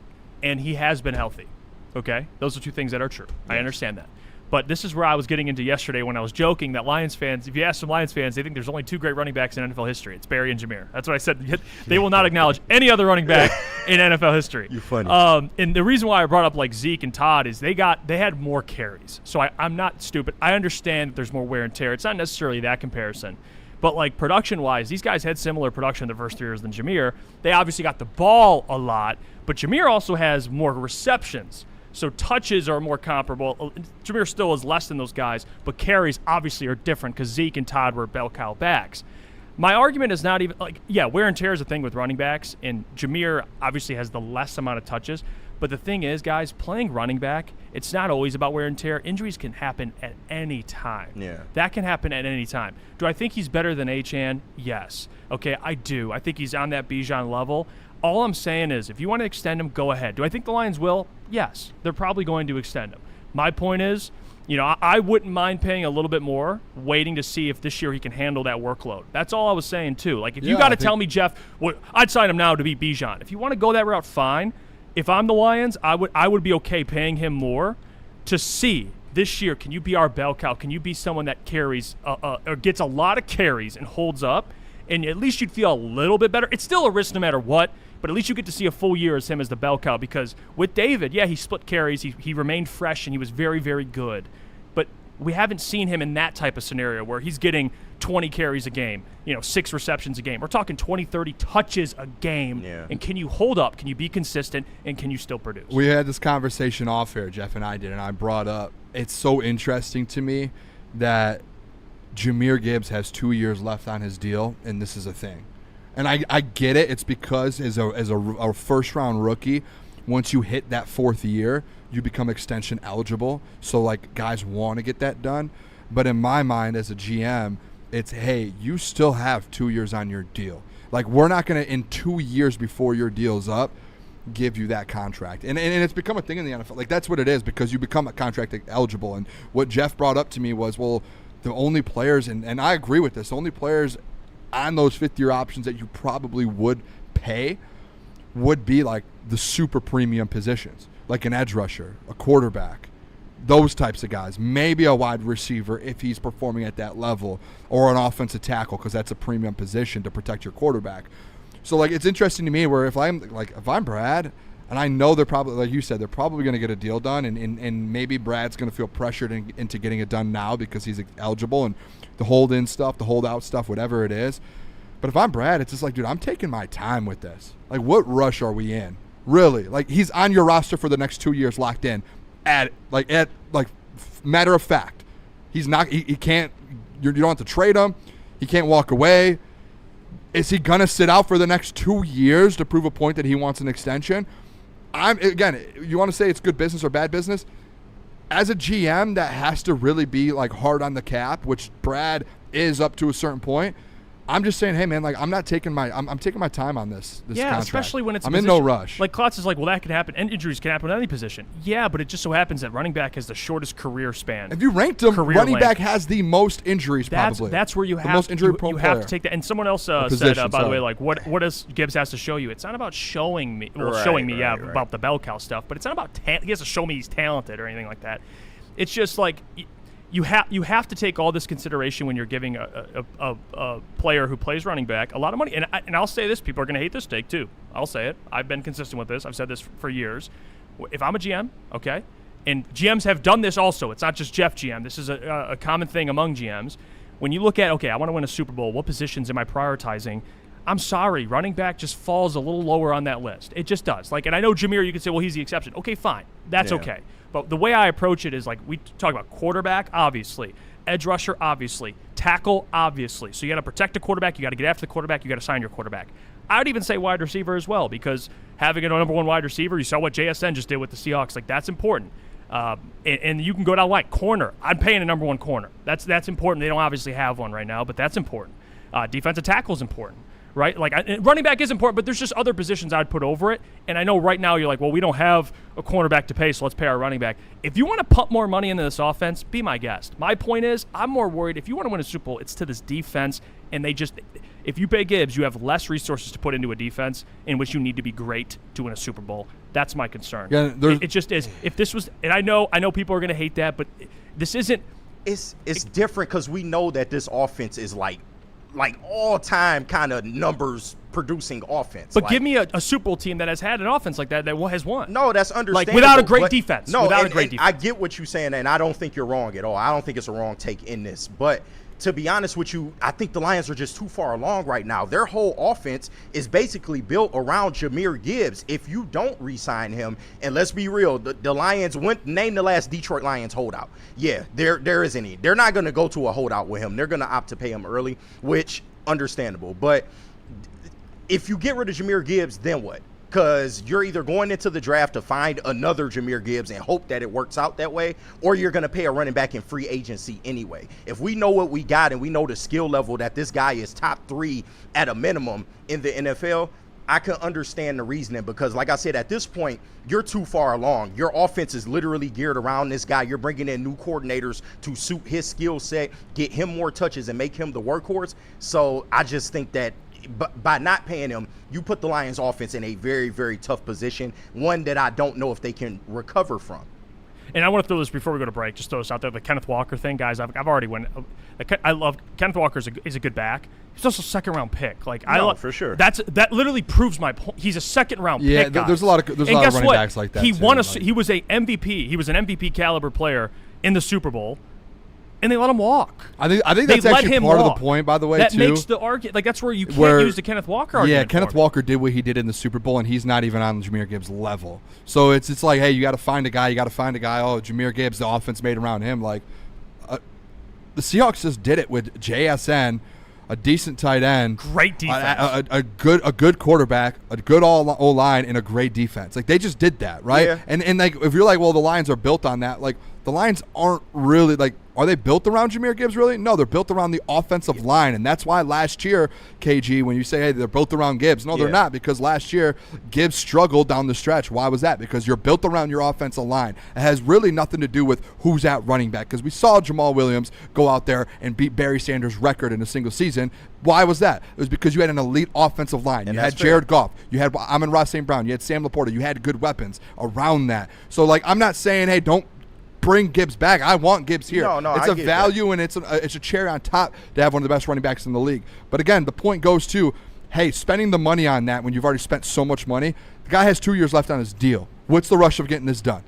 [SPEAKER 2] and he has been healthy. Okay, those are 2 things that are true. Yes. I understand that. But this is where I was getting into yesterday when I was joking that Lions fans, if you ask some Lions fans, they think there's only 2 great running backs in NFL history. It's Barry and Jahmyr. That's what I said. They will not acknowledge any other running back in NFL history.
[SPEAKER 5] You're funny.
[SPEAKER 2] And the reason why I brought up like Zeke and Todd is they had more carries. So I'm not stupid. I understand that there's more wear and tear. It's not necessarily that comparison. But, like, production-wise, these guys had similar production the first 3 years than Jahmyr. They obviously got the ball a lot, but Jahmyr also has more receptions. So touches are more comparable. Jahmyr still is less than those guys, but carries obviously are different because Zeke and Todd were bell cow backs. My argument is not even, like, yeah, wear and tear is a thing with running backs, and Jahmyr obviously has the less amount of touches. But the thing is, guys, playing running back, it's not always about wear and tear. Injuries can happen at any time.
[SPEAKER 5] Yeah.
[SPEAKER 2] That can happen at any time. Do I think he's better than Achane? Yes. Okay, I do. I think he's on that Bijan level. All I'm saying is, if you want to extend him, go ahead. Do I think the Lions will? Yes. They're probably going to extend him. My point is, you know, I wouldn't mind paying a little bit more, waiting to see if this year he can handle that workload. That's all I was saying, too. Like, if you got to tell me, Jeff, I'd sign him now to be Bijan. If you want to go that route, fine. If I'm the Lions, I would be okay paying him more to see this year, can you be our bell cow? Can you be someone that carries or gets a lot of carries and holds up? And at least you'd feel a little bit better. It's still a risk no matter what, but at least you get to see a full year as him as the bell cow, because with David, yeah, he split carries. He remained fresh, and he was very, very good. But we haven't seen him in that type of scenario where he's getting 20 carries a game, 6 receptions a game. We're talking 20, 30 touches a game.
[SPEAKER 5] Yeah.
[SPEAKER 2] And can you hold up? Can you be consistent? And can you still produce?
[SPEAKER 3] We had this conversation off air, Jeff and I did, and I brought up, it's so interesting to me that Jahmyr Gibbs has 2 years left on his deal, and this is a thing. And I get it. It's because as a first-round rookie, once you hit that 4th year, you become extension eligible. So, like, guys want to get that done. But in my mind as a GM, it's, hey, you still have 2 years on your deal. Like, we're not going to, in 2 years before your deal's up, give you that contract. And it's become a thing in the NFL. Like, that's what it is, because you become a contract eligible. And what Jeff brought up to me was, well, the only players, and I agree with this, the only players on those 5th-year options that you probably would pay would be, like, the super premium positions, like an edge rusher, a quarterback, those types of guys, maybe a wide receiver if he's performing at that level, or an offensive tackle, because that's a premium position to protect your quarterback. So, like, it's interesting to me where if I'm Brad, and I know they're probably, like you said, they're probably going to get a deal done, and maybe Brad's going to feel pressured into getting it done now because he's eligible, and the hold-in stuff, the hold-out stuff, whatever it is. But if I'm Brad, it's just like, dude, I'm taking my time with this. Like, what rush are we in? Really? Like, he's on your roster for the next 2 years locked in. Matter of fact, he's not, he can't, you don't have to trade him. He can't walk away. Is he going to sit out for the next 2 years to prove a point that he wants an extension? Again, you want to say it's good business or bad business? As a GM, that has to really be, like, hard on the cap, which Brad is up to a certain point. I'm just saying, hey, man, like, I'm taking my time on this contract.
[SPEAKER 2] Especially when it's
[SPEAKER 3] I'm in no rush.
[SPEAKER 2] Like, Klotz is like, well, that could happen, and injuries can happen at any position. Yeah, but it just so happens that running back has the shortest career span.
[SPEAKER 3] If you ranked him, running back has the most injuries, probably.
[SPEAKER 2] That's where you have,
[SPEAKER 3] most injury-prone
[SPEAKER 2] you have to take that. And someone else said, by the way, like, what does Gibbs has to show you? It's not about showing me. Well, showing me, about the bell cow stuff, but it's not about he has to show me he's talented or anything like that. It's just like you have to take all this consideration when you're giving a player who plays running back a lot of money. And I'll say this, people are going to hate this take too. I'll say it. I've been consistent with this. I've said this for years. If I'm a GM, okay, and GMs have done this also. It's not just Jeff GM. This is a common thing among GMs. When you look at, okay, I want to win a Super Bowl, what positions am I prioritizing? I'm sorry, running back just falls a little lower on that list. It just does. Like, and I know Jahmyr, you could say, well, he's the exception. Okay, fine. That's okay. But the way I approach it is, like, we talk about quarterback, obviously. Edge rusher, obviously. Tackle, obviously. So you got to protect the quarterback. You got to get after the quarterback. You got to sign your quarterback. I would even say wide receiver as well, because having a number one wide receiver, you saw what JSN just did with the Seahawks. Like, that's important. And you can go down like corner. I'm paying a number one corner. That's important. They don't obviously have one right now, but that's important. Defensive tackle is important. Right? Like, running back is important, but there's just other positions I'd put over it. And I know right now you're like, well, we don't have a cornerback to pay, so let's pay our running back. If you want to pump more money into this offense, be my guest. My point is, I'm more worried if you want to win a Super Bowl, it's to this defense, and if you pay Gibbs, you have less resources to put into a defense in which you need to be great to win a Super Bowl. That's my concern.
[SPEAKER 3] Yeah,
[SPEAKER 2] it just is. If this was, and I know people are going to hate that, but this isn't.
[SPEAKER 5] It's different because we know that this offense is like all-time kind of numbers producing offense.
[SPEAKER 2] But give me a Super Bowl team that has had an offense like that has won.
[SPEAKER 5] No, that's understandable.
[SPEAKER 2] Like without a great defense.
[SPEAKER 5] No,
[SPEAKER 2] without a great defense.
[SPEAKER 5] I get what you're saying, and I don't think you're wrong at all. I don't think it's a wrong take in this. But to be honest with you, I think the Lions are just too far along right now. Their whole offense is basically built around Jahmyr Gibbs. If you don't re-sign him, and let's be real, the Lions name the last Detroit Lions holdout. Yeah, there isn't any. They're not going to go to a holdout with him. They're going to opt to pay him early, which understandable. But if you get rid of Jahmyr Gibbs, then what? Because you're either going into the draft to find another Jahmyr Gibbs and hope that it works out that way, or you're going to pay a running back in free agency anyway. If we know what we got and we know the skill level that this guy is top 3 at a minimum in the NFL, I can understand the reasoning because, like I said, at this point, you're too far along. Your offense is literally geared around this guy. You're bringing in new coordinators to suit his skill set, get him more touches, and make him the workhorse. So I just think that by not paying him, you put the Lions offense in a very, very tough position, one that I don't know if they can recover from.
[SPEAKER 2] And I want to throw this before we go to break, just throw this out there, the Kenneth Walker thing. Guys, I've already went. I love Kenneth Walker is a good back. He's also a second-round pick. Like
[SPEAKER 5] for sure.
[SPEAKER 2] That literally proves my point. He's a second-round pick.
[SPEAKER 3] Yeah, there's a lot of running backs like that.
[SPEAKER 2] He was a MVP. He was an MVP caliber player in the Super Bowl. And they let him walk.
[SPEAKER 3] I think that's actually part of the point, by the way,
[SPEAKER 2] that
[SPEAKER 3] too.
[SPEAKER 2] That makes the argument. Like, that's where you can't use the Kenneth Walker argument.
[SPEAKER 3] Yeah, Kenneth Walker did what he did in the Super Bowl, and he's not even on Jahmyr Gibbs' level. So it's like, hey, you got to find a guy. Oh, Jahmyr Gibbs, the offense made around him. Like, the Seahawks just did it with JSN, a decent tight end,
[SPEAKER 2] great defense,
[SPEAKER 3] a good quarterback, a good O-line, and a great defense. Like, they just did that, right?
[SPEAKER 5] Yeah.
[SPEAKER 3] And like, if you're like, well, the Lions are built on that. Like, the Lions aren't really like. Are they built around Jahmyr Gibbs, really? No, they're built around the offensive line, and that's why last year, KG, when you say, hey, they're built around Gibbs, no, they're not, because last year, Gibbs struggled down the stretch. Why was that? Because you're built around your offensive line. It has really nothing to do with who's at running back, because we saw Jamal Williams go out there and beat Barry Sanders' record in a single season. Why was that? It was because you had an elite offensive line. You had Jared Goff. You had Amon-Ra St. Brown. You had Sam Laporta. You had good weapons around that. So, like, I'm not saying, hey, don't bring Gibbs back. I want Gibbs here.
[SPEAKER 5] No,
[SPEAKER 3] it's a value, and it's a cherry on top to have one of the best running backs in the league. But again, the point goes to, hey, spending the money on that when you've already spent so much money. The guy has 2 years left on his deal. What's the rush of getting this done?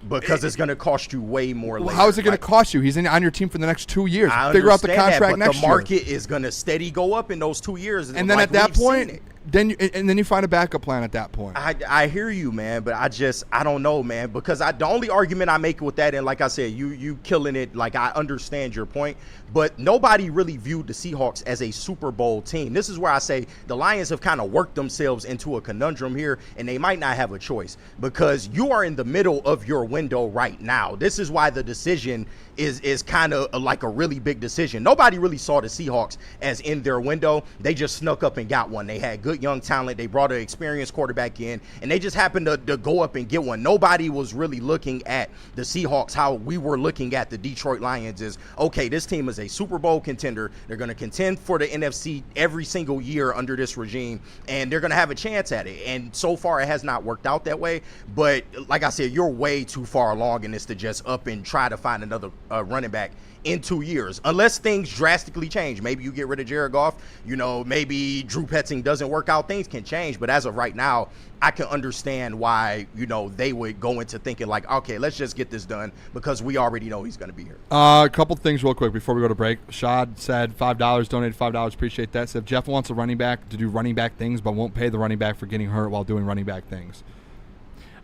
[SPEAKER 5] Because it's going to cost you way more later.
[SPEAKER 3] How is it going to cost you? He's on your team for the next 2 years.
[SPEAKER 5] I
[SPEAKER 3] Figure out the contract
[SPEAKER 5] next year. But the market
[SPEAKER 3] year.
[SPEAKER 5] is going to steady go up in those 2 years.
[SPEAKER 3] And then at that point, then you find a backup plan at that point.
[SPEAKER 5] I hear you, man, but I don't know, man, because the only argument I make with that, and like I said, you killing it, like I understand your point, but nobody really viewed the Seahawks as a Super Bowl team. This is where I say the Lions have kind of worked themselves into a conundrum here, and they might not have a choice because you are in the middle of your window right now. This is why the decision is kind of like a really big decision. Nobody really saw the Seahawks as in their window. They just snuck up and got one. They had good young talent. They brought an experienced quarterback in, and they just happened to go up and get one. Nobody was really looking at the Seahawks how we were looking at the Detroit Lions is, okay, this team is a Super Bowl contender. They're going to contend for the NFC every single year under this regime, and they're going to have a chance at it. And so far, it has not worked out that way. But like I said, you're way too far along in this to just up and try to find another running back in 2 years, unless things drastically change. Maybe you get rid of Jared Goff, maybe Drew Petzing doesn't work out, things can change. But as of right now, I can understand why, they would go into thinking like, okay, let's just get this done because we already know he's going to be here.
[SPEAKER 3] A couple things real quick before we go to break. Shad said $5, donated $5, appreciate that. Said Jeff wants a running back to do running back things, but won't pay the running back for getting hurt while doing running back things.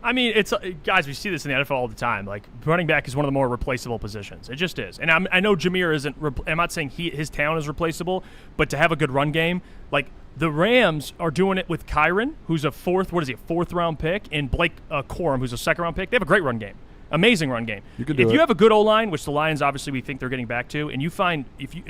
[SPEAKER 2] I mean, it's guys, we see this in the NFL all the time. Like, running back is one of the more replaceable positions. It just is. And I know Jahmyr isn't I'm not saying his talent is replaceable, but to have a good run game, like the Rams are doing it with Kyron, who's a fourth round pick, and Blake Corum, who's a second round pick. They have a great run game. Amazing run game. If you have a good O-line, which the Lions obviously we think they're getting back to, and you find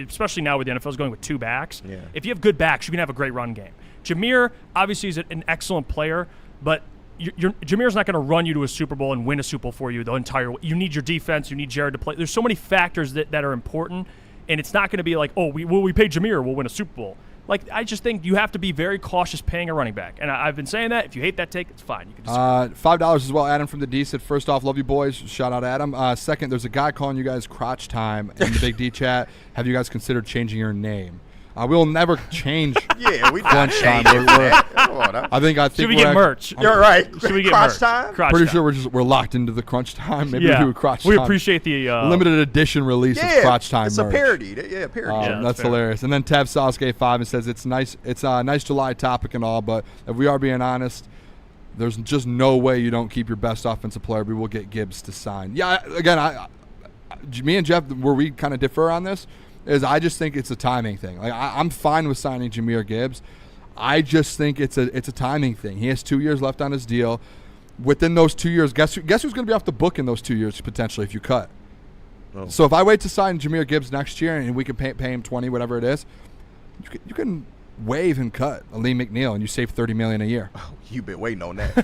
[SPEAKER 2] especially now with the NFL is going with two backs, if you have good backs, you can have a great run game. Jahmyr obviously is an excellent player, but Jahmyr's not going to run you to a Super Bowl and win a Super Bowl for you the entire way. You need your defense. You need Jared to play. There's so many factors that are important, and it's not going to be like, oh, we pay Jahmyr, we'll win a Super Bowl. Like, I just think you have to be very cautious paying a running back. And I've been saying that. If you hate that take, it's fine. You can
[SPEAKER 3] $5 as well. Adam from the D said, first off, love you boys. Shout out Adam. Second, there's a guy calling you guys crotch time in the Big D chat. Have you guys considered changing your name? We'll never change.
[SPEAKER 5] Yeah, we
[SPEAKER 3] crunch time. I think
[SPEAKER 2] should we get merch?
[SPEAKER 5] You're right.
[SPEAKER 2] Should we get
[SPEAKER 5] crunch
[SPEAKER 2] merch?
[SPEAKER 5] time?
[SPEAKER 3] Pretty sure we're locked into the crunch time. Maybe we do a crotch time.
[SPEAKER 2] We appreciate the
[SPEAKER 3] limited edition release of crotch time.
[SPEAKER 5] It's
[SPEAKER 3] merch.
[SPEAKER 5] a parody. Yeah, parody.
[SPEAKER 3] That's hilarious. And then Tev Sasuke 5 and says it's nice. It's a nice July topic and all, but if we are being honest, there's just no way you don't keep your best offensive player. We will get Gibbs to sign. Yeah, again, me and Jeff, where we kind of differ on this, is I just think it's a timing thing. Like I'm fine with signing Jahmyr Gibbs. I just think it's a timing thing. He has 2 years left on his deal. Within those 2 years, guess who's going to be off the book in those 2 years potentially if you cut? Oh. So if I wait to sign Jahmyr Gibbs next year and we can pay him 20, whatever it is, you can waive and cut Aleem McNeil and you save $30 million a year.
[SPEAKER 5] Oh, you've been waiting on that.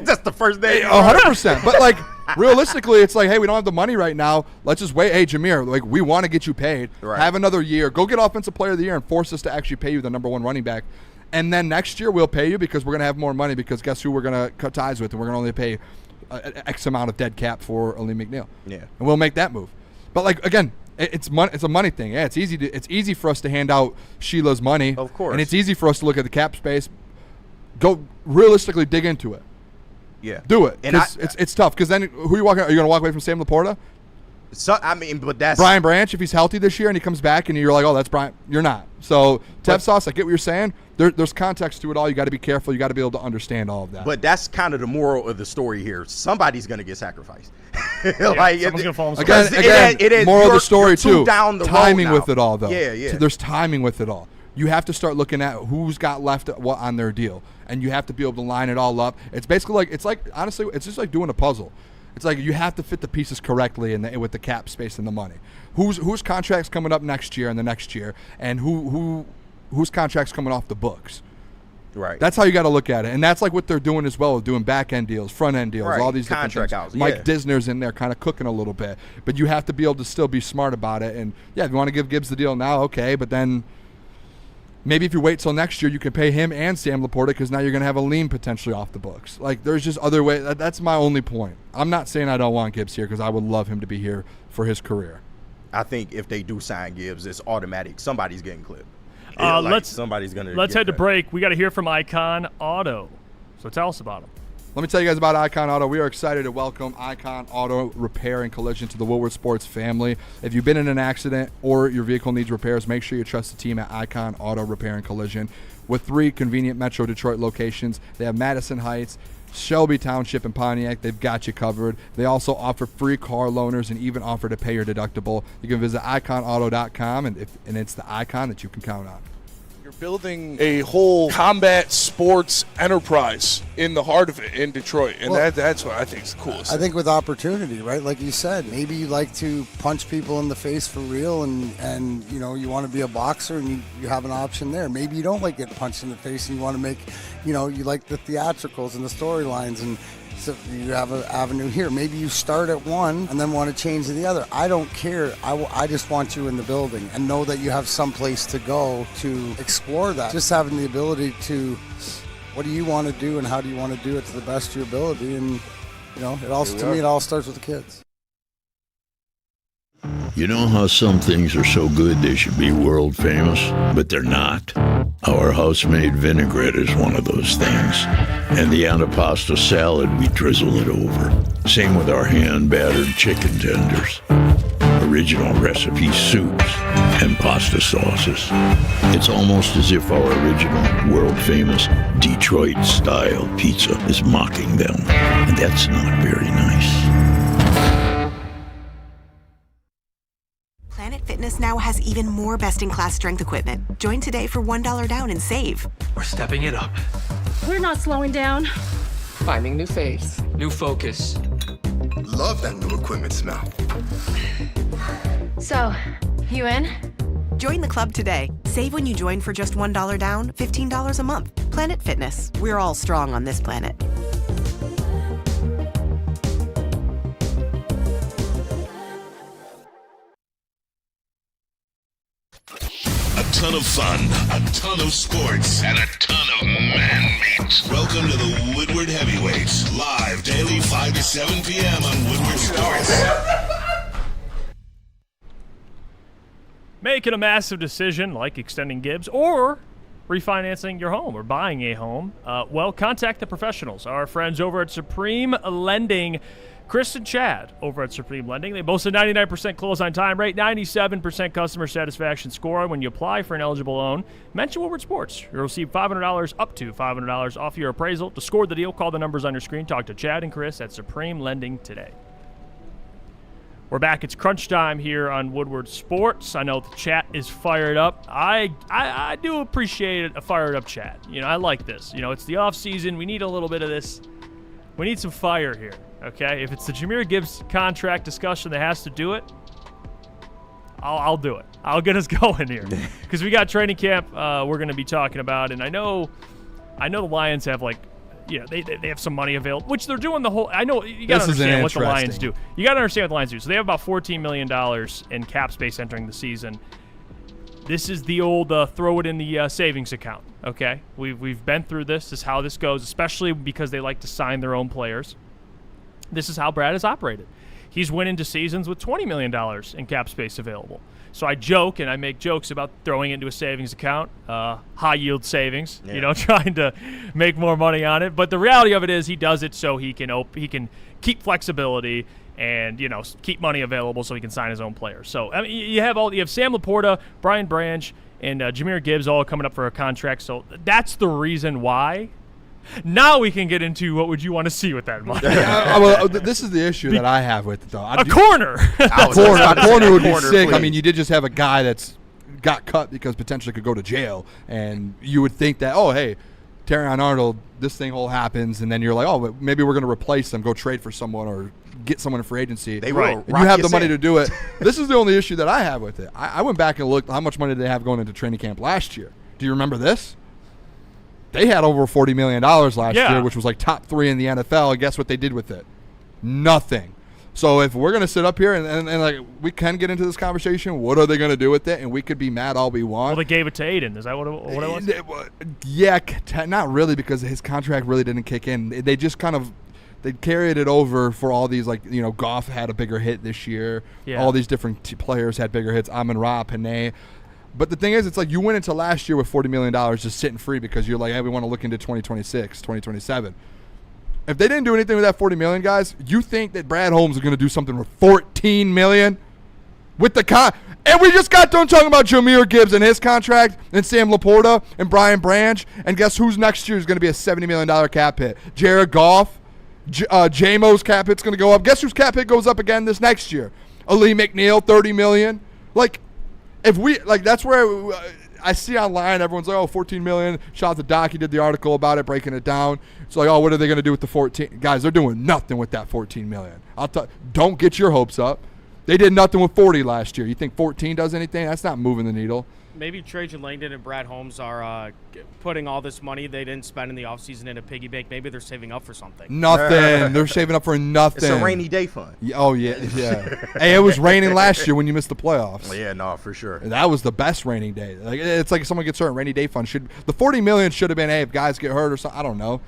[SPEAKER 5] That's the first day.
[SPEAKER 3] 100%. But like realistically, it's like, hey, we don't have the money right now. Let's just wait. Hey, Jahmyr, like we want to get you paid.
[SPEAKER 5] Right.
[SPEAKER 3] Have another year. Go get Offensive Player of the Year and force us to actually pay you the number 1 running back. And then next year we'll pay you because we're going to have more money because guess who we're going to cut ties with, and we're going to only pay X amount of dead cap for Aleem McNeil.
[SPEAKER 5] Yeah.
[SPEAKER 3] And we'll make that move. But like again, it's money. It's a money thing. Yeah, it's easy for us to hand out Sheila's money.
[SPEAKER 5] Of course.
[SPEAKER 3] And it's easy for us to look at the cap space. Go realistically dig into it.
[SPEAKER 5] Yeah.
[SPEAKER 3] Do it.
[SPEAKER 5] And
[SPEAKER 3] it's tough because then who are you walking? Are you going to walk away from Sam Laporta?
[SPEAKER 5] So I mean, but that's
[SPEAKER 3] Brian Branch. If he's healthy this year and he comes back and you're like, oh, that's Brian. You're not. So Tev Sauce, I get what you're saying. There's context to it all. You got to be careful. You got to be able to understand all of that.
[SPEAKER 5] But that's kind of the moral of the story here. Somebody's going to get sacrificed.
[SPEAKER 2] Like someone's gonna fall
[SPEAKER 3] again,
[SPEAKER 5] it
[SPEAKER 3] moral of the story too.
[SPEAKER 5] Down the
[SPEAKER 3] timing
[SPEAKER 5] road
[SPEAKER 3] with it all, though.
[SPEAKER 5] Yeah.
[SPEAKER 3] So there's timing with it all. You have to start looking at who's got left what on their deal, and you have to be able to line it all up. It's basically honestly, it's just like doing a puzzle. It's like you have to fit the pieces correctly with the cap space and the money. Whose contract's coming up next year and the next year, and whose contract's coming off the books.
[SPEAKER 5] Right.
[SPEAKER 3] That's how you got to look at it, and that's like what they're doing as well, doing back-end deals, front-end deals,
[SPEAKER 5] right.
[SPEAKER 3] all these
[SPEAKER 5] contract
[SPEAKER 3] different things.
[SPEAKER 5] outs.
[SPEAKER 3] Mike Disner's in there kind of cooking a little bit, but you have to be able to still be smart about it. And yeah, if you want to give Gibbs the deal now, okay, but then maybe if you wait till next year, you can pay him and Sam Laporta because now you're going to have Aleem potentially off the books. Like there's just other ways. That's my only point. I'm not saying I don't want Gibbs here because I would love him to be here for his career.
[SPEAKER 5] I think if they do sign Gibbs, it's automatic. Somebody's getting clipped. Somebody's gonna.
[SPEAKER 2] Let's head to break. We got to hear from Icon Auto. So tell us about them.
[SPEAKER 3] Let me tell you guys about Icon Auto. We are excited to welcome Icon Auto Repair and Collision to the Woodward Sports family. If you've been in an accident or your vehicle needs repairs, make sure you trust the team at Icon Auto Repair and Collision. With 3 convenient Metro Detroit locations, they have Madison Heights, Shelby Township, and Pontiac. They've got you covered. They also offer free car loaners and even offer to pay your deductible. You can visit iconauto.com, and it's the Icon that you can count on.
[SPEAKER 16] You're building a whole combat sports enterprise in the heart of it in Detroit, and that's what I think is the coolest.
[SPEAKER 17] I think with opportunity, right? Like you said, maybe you like to punch people in the face for real, and you know you want to be a boxer, and you have an option there. Maybe you don't like getting punched in the face, and you want to make, you like the theatricals and the storylines, and so you have an avenue here. Maybe you start at one and then want to change to the other. I don't care. I just want you in the building and know that you have some place to go to explore that. Just having the ability to, what do you want to do and how do you want to do it to the best of your ability? And it all starts with the kids.
[SPEAKER 18] You know how some things are so good they should be world famous, but they're not? Our house-made vinaigrette is one of those things. And the antipasto salad, we drizzle it over. Same with our hand-battered chicken tenders. Original recipe soups and pasta sauces. It's almost as if our original, world-famous Detroit-style pizza is mocking them. And that's not very nice.
[SPEAKER 19] Planet Fitness now has even more best-in-class strength equipment. Join today for $1 down and save.
[SPEAKER 20] We're stepping it up.
[SPEAKER 21] We're not slowing down.
[SPEAKER 20] Finding new faith, new focus.
[SPEAKER 15] Love that new equipment smell.
[SPEAKER 21] So, you in?
[SPEAKER 19] Join the club today. Save when you join for just $1 down, $15 a month. Planet Fitness. We're all strong on this planet.
[SPEAKER 1] A ton of fun, a ton of sports, and a ton of man-meat. Welcome to the Woodward Heavyweights, live daily 5 to 7 p.m. on Woodward Sports.
[SPEAKER 2] Making a massive decision like extending Gibbs or refinancing your home or buying a home? Well, contact the professionals. Our friends over at Supreme Lending, Chris and Chad over at Supreme Lending. They boast a 99% close-on time rate, 97% customer satisfaction score. When you apply for an eligible loan, mention Woodward Sports. You'll receive $500 up to $500 off your appraisal. To score the deal, call the numbers on your screen. Talk to Chad and Chris at Supreme Lending today. We're back. It's crunch time here on Woodward Sports. I know the chat is fired up. I do appreciate a fired up chat. I like this. It's the off season. We need a little bit of this. We need some fire here. Okay, if it's the Jahmyr Gibbs contract discussion that has to do it, I'll do it. I'll get us going here because we got training camp we're going to be talking about, and I know the Lions have they have some money available, which they're doing the whole. I know you got to understand what the Lions do. You got to understand what the Lions do. So they have about $14 million in cap space entering the season. This is the old throw it in the savings account. Okay, we've been through this. This is how this goes, especially because they like to sign their own players. This is how Brad has operated. He's went into seasons with $20 million in cap space available. So I joke and I make jokes about throwing it into a savings account, high yield savings, trying to make more money on it. But the reality of it is he does it so he can keep flexibility and keep money available so he can sign his own players. So I mean, you have Sam Laporta, Brian Branch, and Jahmyr Gibbs all coming up for a contract. So that's the reason why. Now we can get into what would you want to see with that money.
[SPEAKER 3] Well, this is the issue that I have with it, though.
[SPEAKER 2] A corner
[SPEAKER 3] would be sick. Please. I mean, you did just have a guy that's got cut because potentially could go to jail, and you would think that, oh, hey, Terrion Arnold, this thing all happens, and then you're like, oh, but maybe we're going to replace them, go trade for someone or get someone in free agency.
[SPEAKER 5] They will.
[SPEAKER 3] And you have the money to do it. This is the only issue that I have with it. I went back and looked how much money did they have going into training camp last year. Do you remember this? They had over $40 million last year, which was like top 3 in the NFL. And guess what they did with it? Nothing. So if we're going to sit up here and like we can get into this conversation, what are they going to do with it? And we could be mad all we want.
[SPEAKER 2] Well, they gave it to Aiden. Is that what it was?
[SPEAKER 3] Yeah, not really, because his contract really didn't kick in. They just they carried it over for all these, Goff had a bigger hit this year. Yeah. All these different players had bigger hits. Amon-Ra, Panay. But the thing is, it's like you went into last year with $40 million just sitting free because you're like, hey, we want to look into 2026, 2027. If they didn't do anything with that $40 million, guys, you think that Brad Holmes is going to do something with $14 million? With the and we just got done talking about Jahmyr Gibbs and his contract and Sam Laporta and Brian Branch. And guess who's next year is going to be a $70 million cap hit? Jared Goff. J-Mo's cap hit's going to go up. Guess whose cap hit goes up again this next year? Ali McNeil, $30 million. If we that's where I see online everyone's like, oh, $14 million. Shout out to Doc, he did the article about it, breaking it down. It's like, oh, what are they going to do with the 14? Guys, they're doing nothing with that $14 million. Don't get your hopes up. They did nothing with 40 last year. You think 14 does anything? That's not moving the needle.
[SPEAKER 4] Maybe Trajan Langdon and Brad Holmes are putting all this money they didn't spend in the offseason in a piggy bank. Maybe they're saving up for something.
[SPEAKER 3] Nothing. They're saving up for nothing.
[SPEAKER 5] It's a rainy day fund.
[SPEAKER 3] Oh, yeah. Hey, it was raining last year when you missed the playoffs.
[SPEAKER 5] Yeah, no, for sure.
[SPEAKER 3] That was the best raining day. It's like if someone gets hurt, rainy day fund the $40 million should have been, hey, if guys get hurt or something, I don't know.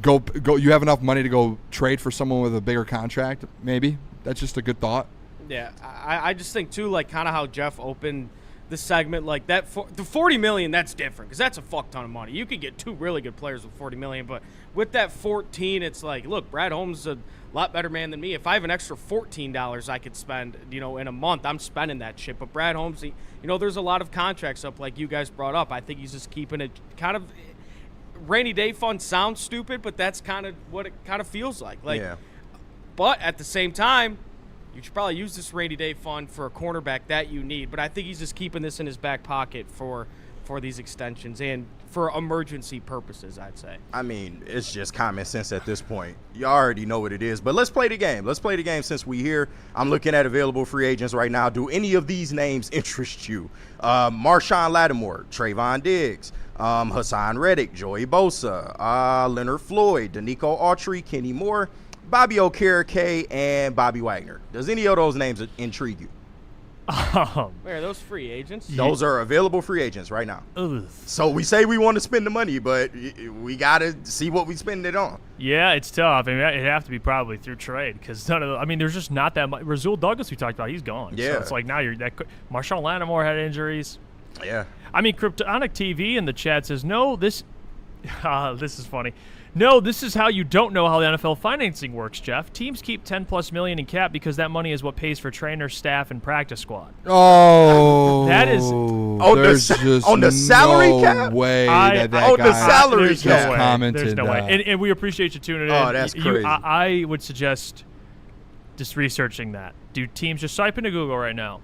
[SPEAKER 3] Go. You have enough money to go trade for someone with a bigger contract, maybe. That's just a good thought.
[SPEAKER 4] Yeah, I just think, too, kind of how Jeff opened the segment like that. The $40 million, that's different because that's a fuck ton of money. You could get 2 really good players with $40 million, but with that 14, it's like, look, Brad Holmes is a lot better man than me. If I have an extra $14 I could spend, in a month, I'm spending that shit. But Brad Holmes, there's a lot of contracts up like you guys brought up. I think he's just keeping it kind of rainy day fund. Sounds stupid, but that's kind of what it kind of feels like. But at the same time, you should probably use this rainy day fund for a cornerback that you need. But I think he's just keeping this in his back pocket for these extensions and for emergency purposes, I'd say.
[SPEAKER 5] I mean, it's just common sense at this point. You already know what it is. But let's play the game. Let's play the game since we're here. I'm looking at available free agents right now. Do any of these names interest you? Marshawn Lattimore, Trayvon Diggs, Hassan Reddick, Joey Bosa, Leonard Floyd, Danico Autry, Kenny Moore, Bobby Okereke, and Bobby Wagner. Does any of those names intrigue you?
[SPEAKER 4] Wait, are those free agents?
[SPEAKER 5] Those are available free agents right now.
[SPEAKER 2] Ugh.
[SPEAKER 5] So we say we want to spend the money, but we got to see what we spend it on.
[SPEAKER 2] Yeah, it's tough. I mean, it'd have to be probably through trade because none of the, I mean, there's just not that much. Rasul Douglas, we talked about, he's gone.
[SPEAKER 5] Yeah.
[SPEAKER 2] So it's like now Marshawn Lattimore had injuries.
[SPEAKER 5] Yeah.
[SPEAKER 2] I mean, Kryptonic TV in the chat says, no, this is funny. No, this is how you don't know how the NFL financing works, Jeff. Teams keep $10+ million in cap because that money is what pays for trainers, staff, and practice squad.
[SPEAKER 3] Oh,
[SPEAKER 2] that is
[SPEAKER 5] on the salary cap.
[SPEAKER 3] Way that
[SPEAKER 5] on
[SPEAKER 3] guy
[SPEAKER 5] the salary cap.
[SPEAKER 3] Commented
[SPEAKER 2] There's no way. And we appreciate you tuning in.
[SPEAKER 5] Oh, that's crazy.
[SPEAKER 2] I would suggest just researching that. Do teams just type into Google right now?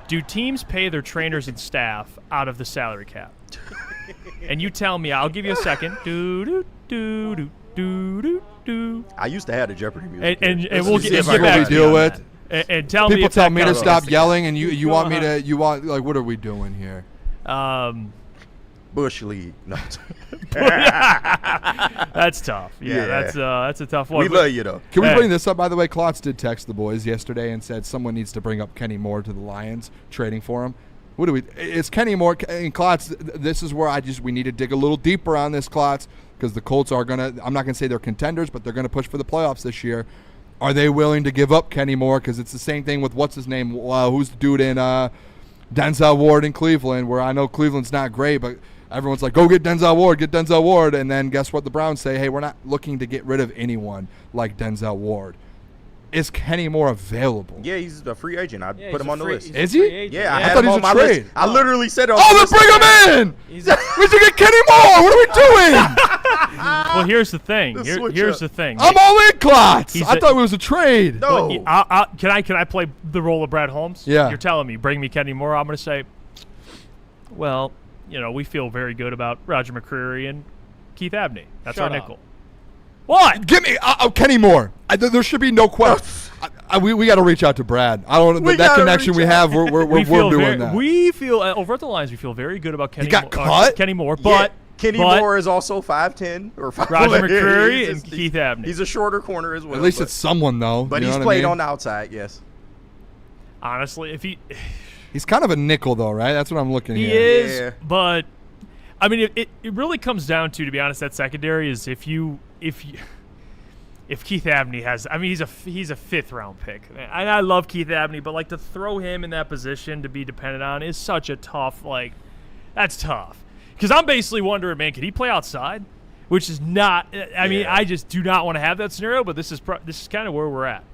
[SPEAKER 2] Do teams pay their trainers and staff out of the salary cap? And you tell me. I'll give you a second.
[SPEAKER 5] I used to have the Jeopardy music.
[SPEAKER 2] And we'll get
[SPEAKER 3] what
[SPEAKER 2] back
[SPEAKER 3] we
[SPEAKER 2] to
[SPEAKER 3] deal
[SPEAKER 2] you
[SPEAKER 3] with.
[SPEAKER 2] And tell me.
[SPEAKER 3] People
[SPEAKER 2] if
[SPEAKER 3] tell
[SPEAKER 2] that
[SPEAKER 3] me to
[SPEAKER 2] counts.
[SPEAKER 3] stop yelling, and you want me to. You want like what are we doing here?
[SPEAKER 5] Bush League. No.
[SPEAKER 2] That's tough. Yeah, that's a tough one.
[SPEAKER 5] We love you though.
[SPEAKER 3] Can we bring this up? By the way, Klotz did text the boys yesterday and said someone needs to bring up Kenny Moore to the Lions, trading for him. What do we? It's Kenny Moore and Klotz. This is where we need to dig a little deeper on this, Klotz, because the Colts are gonna. I'm not gonna say they're contenders, but they're gonna push for the playoffs this year. Are they willing to give up Kenny Moore? Because it's the same thing with what's his name? Who's the dude in Denzel Ward in Cleveland? Where I know Cleveland's not great, but everyone's like, go get Denzel Ward, and then guess what? The Browns say, hey, we're not looking to get rid of anyone like Denzel Ward. Is Kenny Moore available?
[SPEAKER 5] Yeah, he's a free agent. I put him on the list.
[SPEAKER 3] Is he?
[SPEAKER 5] Yeah, I
[SPEAKER 3] thought
[SPEAKER 5] had him
[SPEAKER 3] he was
[SPEAKER 5] on my
[SPEAKER 3] a trade.
[SPEAKER 5] list. I literally said it on
[SPEAKER 3] Oh,
[SPEAKER 5] the
[SPEAKER 3] then
[SPEAKER 5] list.
[SPEAKER 3] bring him in! We should get Kenny Moore. What are we doing?
[SPEAKER 2] Well, here's the thing. Here's the thing.
[SPEAKER 3] I'm all in, Klotz. I thought it was a trade.
[SPEAKER 5] No.
[SPEAKER 2] Can I play the role of Brad Holmes?
[SPEAKER 3] Yeah.
[SPEAKER 2] You're telling me, bring me Kenny Moore. I'm going to say, well, we feel very good about Roger McCreary and Keith Abney. That's
[SPEAKER 4] Shut
[SPEAKER 2] our
[SPEAKER 4] up.
[SPEAKER 2] nickel. What?
[SPEAKER 3] Give me Kenny Moore. There should be no question. We got to reach out to Brad. I don't know that connection we have. We're doing that.
[SPEAKER 2] We feel over at the Lions. We feel very good about Kenny.
[SPEAKER 3] He got cut?
[SPEAKER 2] Kenny Moore, but
[SPEAKER 5] Kenny Moore is also 5'10" or 5'11".
[SPEAKER 2] Roger McCreary and Keith Abney.
[SPEAKER 5] He's a shorter corner as well.
[SPEAKER 3] At least it's someone though.
[SPEAKER 5] But
[SPEAKER 3] you know
[SPEAKER 5] he's
[SPEAKER 3] what
[SPEAKER 5] played
[SPEAKER 3] I mean?
[SPEAKER 5] on the outside. Yes.
[SPEAKER 2] Honestly, if
[SPEAKER 3] he's kind of a nickel though, right? That's what I'm looking at.
[SPEAKER 2] He is, but I mean, it really comes down to be honest, that secondary is if Keith Abney has, I mean, he's a 5th round pick, and I love Keith Abney, but like to throw him in that position to be dependent on is such a tough, that's tough. Because I'm basically wondering, man, can he play outside? Which is not, I mean, I just do not want to have that scenario, but this is kind of where we're at,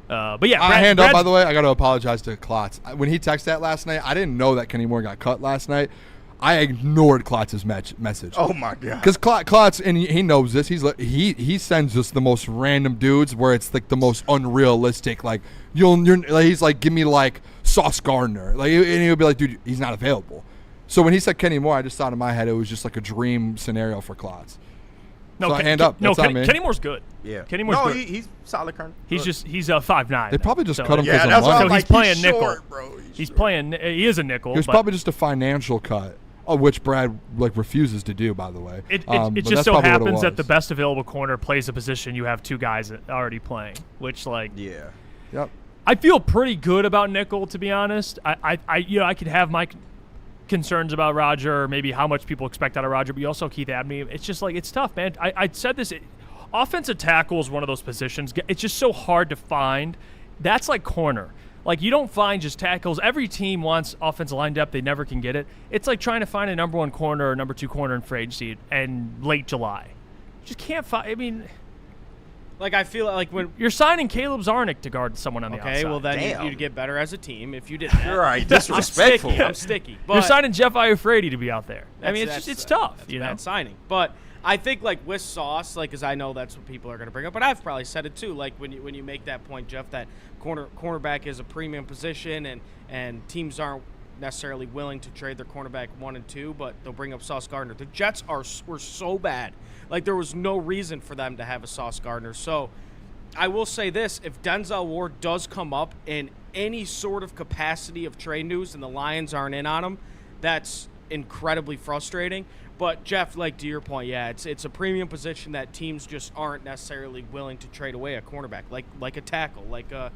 [SPEAKER 2] But yeah,
[SPEAKER 3] hand up, by the way, I got to apologize to Klotz. When he texted that last night, I didn't know that Kenny Moore got cut last night. I ignored Klotz's message.
[SPEAKER 5] Oh my god!
[SPEAKER 3] Because Klotz, and he knows this. He sends us the most random dudes where it's like the most unrealistic. Like he's like, give me like Sauce Gardner, and he'll be like, dude, he's not available. So when he said Kenny Moore, I just thought in my head it was just like a dream scenario for Klotz.
[SPEAKER 2] No,
[SPEAKER 3] so hand up.
[SPEAKER 2] No,
[SPEAKER 3] That's
[SPEAKER 2] Kenny Moore's good.
[SPEAKER 5] Yeah.
[SPEAKER 2] Kenny Moore's good.
[SPEAKER 5] He's solid. Current.
[SPEAKER 2] He's 5'9".
[SPEAKER 3] They probably just cut him because of
[SPEAKER 5] that's
[SPEAKER 3] money.
[SPEAKER 5] why I'm
[SPEAKER 2] he's
[SPEAKER 5] like,
[SPEAKER 2] playing
[SPEAKER 5] short,
[SPEAKER 2] nickel.
[SPEAKER 5] bro.
[SPEAKER 2] He's playing. He is a nickel.
[SPEAKER 3] It was probably just a financial cut. Which Brad refuses to do, by the way.
[SPEAKER 2] It
[SPEAKER 3] but
[SPEAKER 2] just
[SPEAKER 3] that's
[SPEAKER 2] so
[SPEAKER 3] probably what it
[SPEAKER 2] happens that
[SPEAKER 3] was.
[SPEAKER 2] the best available corner plays a position you have 2 guys already playing, which
[SPEAKER 5] yeah.
[SPEAKER 3] Yep.
[SPEAKER 2] I feel pretty good about nickel, to be honest. I could have my concerns about Roger, or maybe how much people expect out of Roger, but you also have Keith Abney. It's just it's tough, man. I said this. Offensive tackle is one of those positions. It's just so hard to find. That's like corner. You don't find just tackles. Every team wants offensive line depth. They never can get it. It's like trying to find a number 1 corner or number 2 corner in free agency in late July. You just can't find. I mean,
[SPEAKER 4] I feel like when
[SPEAKER 2] you're signing Caleb Czarnik to guard someone on the outside.
[SPEAKER 4] Okay, well then you'd get better as a team if you did that.
[SPEAKER 5] You're right. Disrespectful.
[SPEAKER 4] I'm sticky. But
[SPEAKER 2] you're signing Jeff Iafrate to be out there. I mean, it's tough.
[SPEAKER 4] That's a bad signing, but. I think with Sauce, because I know that's what people are going to bring up, but I've probably said it too. When you make that point, Jeff, that cornerback is a premium position, and teams aren't necessarily willing to trade their cornerback 1 and 2, but they'll bring up Sauce Gardner. The Jets were so bad, there was no reason for them to have a Sauce Gardner. So I will say this: if Denzel Ward does come up in any sort of capacity of trade news, and the Lions aren't in on him, that's incredibly frustrating. But Jeff, to your point, yeah, it's a premium position that teams just aren't necessarily willing to trade away a cornerback, like a tackle, like a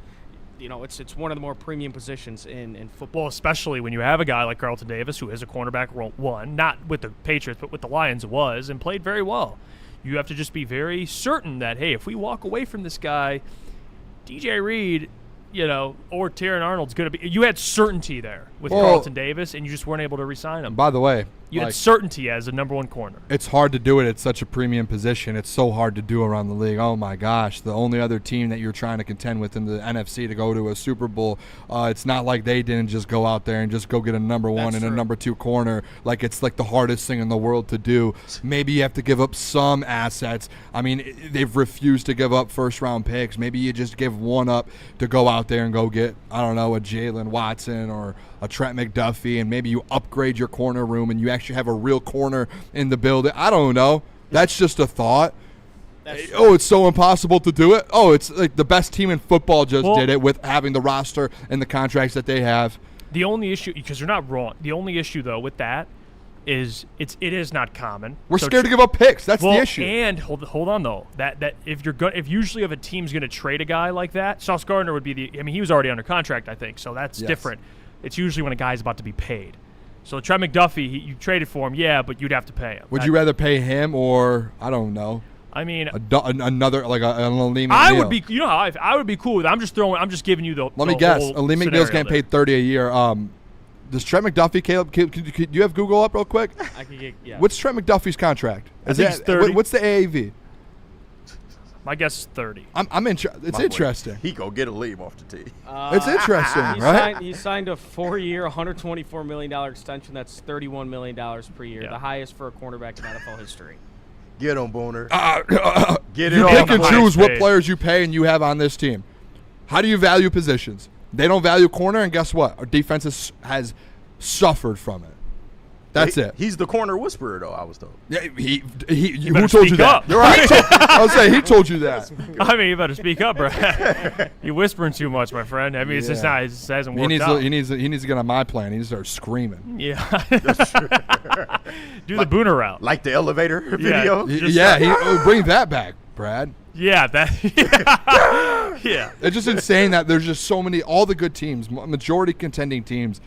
[SPEAKER 4] it's one of the more premium positions in football.
[SPEAKER 2] Well, especially when you have a guy like Carlton Davis, who is a cornerback one, not with the Patriots, but with the Lions was, and played very well. You have to just be very certain that, hey, if we walk away from this guy, DJ Reed, or Taron Arnold's going to be – you had certainty there with Carlton Davis, and you just weren't able to re-sign him.
[SPEAKER 3] By the way –
[SPEAKER 2] you had certainty as a number one corner.
[SPEAKER 3] It's hard to do it at such a premium position. It's so hard to do around the league. Oh, my gosh. The only other team that you're trying to contend with in the NFC to go to a Super Bowl, it's not like they didn't just go out there and just go get a number one and a number two corner. Like, it's like the hardest thing in the world to do. Maybe you have to give up some assets. I mean, they've refused to give up first-round picks. Maybe you just give one up to go out there and go get, I don't know, a Jalen Watson or a Trent McDuffie, and maybe you upgrade your corner room and you actually have a real corner in the building. I don't know. That's just a thought. It's so impossible to do it. It's like the best team in football just did it with having the roster and the contracts that they have.
[SPEAKER 2] The only issue, because you're not wrong, the only issue, though, with that is it is not common.
[SPEAKER 3] We're scared to give up picks. That's the issue.
[SPEAKER 2] And hold on though. That if usually if a team's going to trade a guy like that, Sauce Gardner would be he was already under contract, I think, so that's different. It's usually when a guy's about to be paid. So Trent McDuffie, you traded for him, but you'd have to pay him.
[SPEAKER 3] Would you rather pay him or, I don't know,
[SPEAKER 2] I mean,
[SPEAKER 3] another like an Aleem McNeil?
[SPEAKER 2] I would be, I would be cool with it. I'm just giving you the.
[SPEAKER 3] Let me guess. Aleem McNeil's getting paid $30 a year. Does Trent McDuffie, Caleb? Do you have Google up real quick?
[SPEAKER 4] I can get. Yeah.
[SPEAKER 3] What's Trent McDuffie's contract?
[SPEAKER 2] I think it's 30.
[SPEAKER 3] What's the AAV?
[SPEAKER 2] My guess is 30.
[SPEAKER 3] It's interesting.
[SPEAKER 5] He go get a leave off the tee.
[SPEAKER 3] It's interesting, right?
[SPEAKER 4] He signed a 4-year, $124 million extension. That's $31 million per year, the highest for a cornerback in NFL history.
[SPEAKER 5] Get him, Booner.
[SPEAKER 3] Get it. You pick and choose what players you pay and you have on this team. How do you value positions? They don't value corner, and guess what? Our defense has suffered from it. That's it.
[SPEAKER 5] He's the corner whisperer, though, I was told.
[SPEAKER 3] Yeah, who told you that? You're right. I was saying, he told you that.
[SPEAKER 2] I mean, you better speak up, bro. You're whispering too much, my friend. I mean, it's just not. It just hasn't worked out.
[SPEAKER 3] He needs to get on my plan. He needs to start screaming.
[SPEAKER 2] Yeah. Do the Booner route.
[SPEAKER 5] Like the elevator video?
[SPEAKER 3] Bring that back, Brad.
[SPEAKER 2] Yeah, yeah.
[SPEAKER 3] It's just insane that there's just so many, all the good teams, majority contending teams,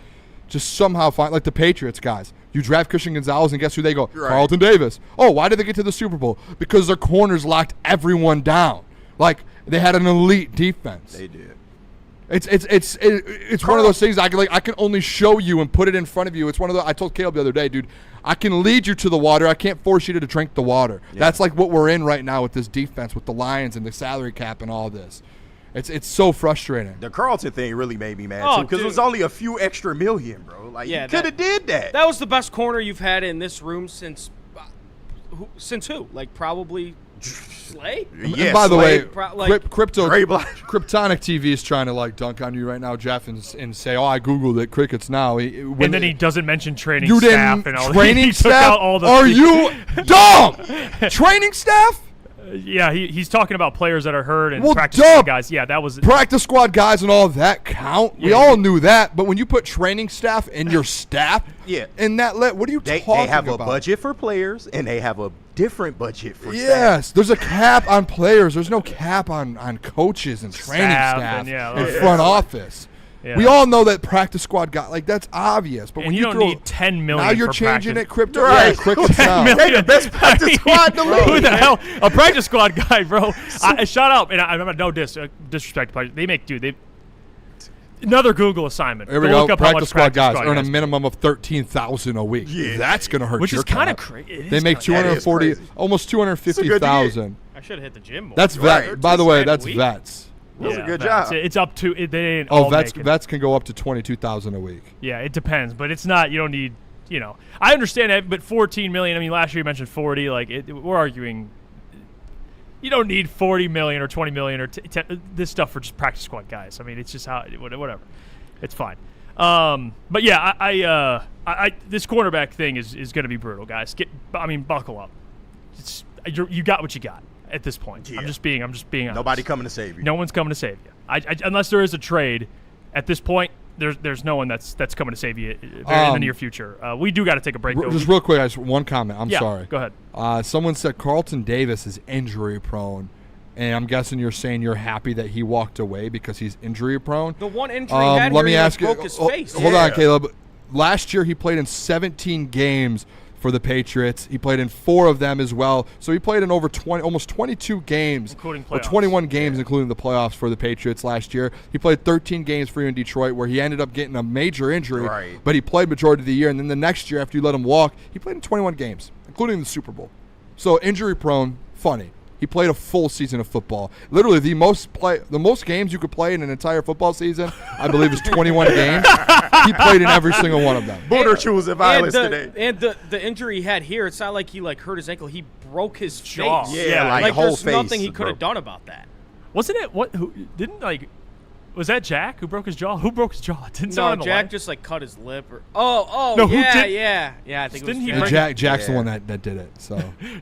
[SPEAKER 3] just somehow find, like the Patriots guys. You draft Christian Gonzalez, and guess who they go? Right. Carlton Davis. Oh, why did they get to the Super Bowl? Because their corners locked everyone down. Like, they had an elite defense.
[SPEAKER 5] They did.
[SPEAKER 3] It's one of those things I can only show you and put it in front of you. It's one of the, I told Caleb the other day, dude, I can lead you to the water. I can't force you to drink the water. Yeah. That's like what we're in right now with this defense, with the Lions and the salary cap and all this. It's so frustrating.
[SPEAKER 5] The Carlton thing really made me mad, too, because it was only a few extra million, bro. Like, you could have did that.
[SPEAKER 4] That was the best corner you've had in this room since who? Like, probably Slay?
[SPEAKER 3] Yeah, by the way, Kryptonic TV is trying to, like, dunk on you right now, Jeff, and say, I Googled it, crickets now.
[SPEAKER 2] And then he doesn't mention training staff and all that.
[SPEAKER 3] Training staff? Are you dumb? Training staff?
[SPEAKER 2] Yeah, he's talking about players that are hurt and practice squad guys. Yeah, that was
[SPEAKER 3] practice squad guys and all that count. We all knew that, but when you put training staff in your staff, in that what are you talking about?
[SPEAKER 5] They have a budget for players, and they have a different budget for staff.
[SPEAKER 3] Yes, there's a cap on players. There's no cap on coaches and training staff and front office. Yeah. We all know that practice squad got that's obvious. But
[SPEAKER 2] and
[SPEAKER 3] when
[SPEAKER 2] you don't need $10 million.
[SPEAKER 3] Now you're changing it, crypto. Right, crickets now.
[SPEAKER 5] They're the best practice squad in the league.
[SPEAKER 2] Who the hell? A practice squad guy, bro. Shout out, and I'm no disrespect. They make another Google assignment.
[SPEAKER 3] Here we go. Practice squad guys earn a minimum of $13,000 a week.
[SPEAKER 5] Yeah,
[SPEAKER 3] that's gonna hurt.
[SPEAKER 2] Which
[SPEAKER 3] your
[SPEAKER 2] is kind of crazy.
[SPEAKER 3] They make $240, almost $250,000.
[SPEAKER 4] I should have hit the gym more.
[SPEAKER 3] That's vet. By the way, that's vets.
[SPEAKER 5] That's a good job.
[SPEAKER 2] It's up to they ain't all
[SPEAKER 3] vets can go up to $22,000 a week.
[SPEAKER 2] Yeah, it depends, but it's not. You don't need. I understand that, but $14 million. I mean, last year you mentioned 40. We're arguing. You don't need $40 million or $20 million or this stuff for just practice squad guys. I mean, it's just whatever. It's fine. But yeah, I this cornerback thing is going to be brutal, guys. Buckle up. You got what you got. At this point, I'm just being honest.
[SPEAKER 5] Nobody coming to save you.
[SPEAKER 2] No one's coming to save you. Unless there is a trade. At this point, there's no one that's coming to save you in the near future. We do got to take a break, though.
[SPEAKER 3] Just real quick, one comment. I'm sorry.
[SPEAKER 2] Go ahead.
[SPEAKER 3] Someone said Carlton Davis is injury prone. And I'm guessing you're saying you're happy that he walked away because he's injury prone.
[SPEAKER 4] The one injury he had
[SPEAKER 3] let
[SPEAKER 4] here,
[SPEAKER 3] me ask you,
[SPEAKER 4] broke his face.
[SPEAKER 3] Hold on, Caleb. Last year he played in 17 games for the Patriots. He played in 4 of them as well. So he played in over almost 22 games,
[SPEAKER 2] including
[SPEAKER 3] or
[SPEAKER 2] playoffs.
[SPEAKER 3] 21 games, including the playoffs for the Patriots last year. He played 13 games for you in Detroit, where he ended up getting a major injury, but he played majority of the year. And then the next year, after you let him walk, he played in 21 games, including the Super Bowl. So injury prone, funny. He played a full season of football. Literally, the most games you could play in an entire football season, I believe, is 21 games. He played in every single one of them.
[SPEAKER 5] Booner chose the violence today.
[SPEAKER 4] And the injury he had here, it's not like he hurt his ankle. He broke his
[SPEAKER 2] Jaw.
[SPEAKER 4] face.
[SPEAKER 5] Yeah, like whole
[SPEAKER 4] there's
[SPEAKER 5] face
[SPEAKER 4] nothing he could
[SPEAKER 5] broke.
[SPEAKER 4] have done about that.
[SPEAKER 2] Wasn't it was that Jack who broke his jaw? Who broke his jaw? Didn't someone on
[SPEAKER 4] No,
[SPEAKER 2] the
[SPEAKER 4] Jack
[SPEAKER 2] line?
[SPEAKER 4] just cut his lip.
[SPEAKER 2] No, who did-
[SPEAKER 4] yeah. I think
[SPEAKER 2] Didn't he
[SPEAKER 4] it was
[SPEAKER 2] break
[SPEAKER 3] Jack's the one that did it. So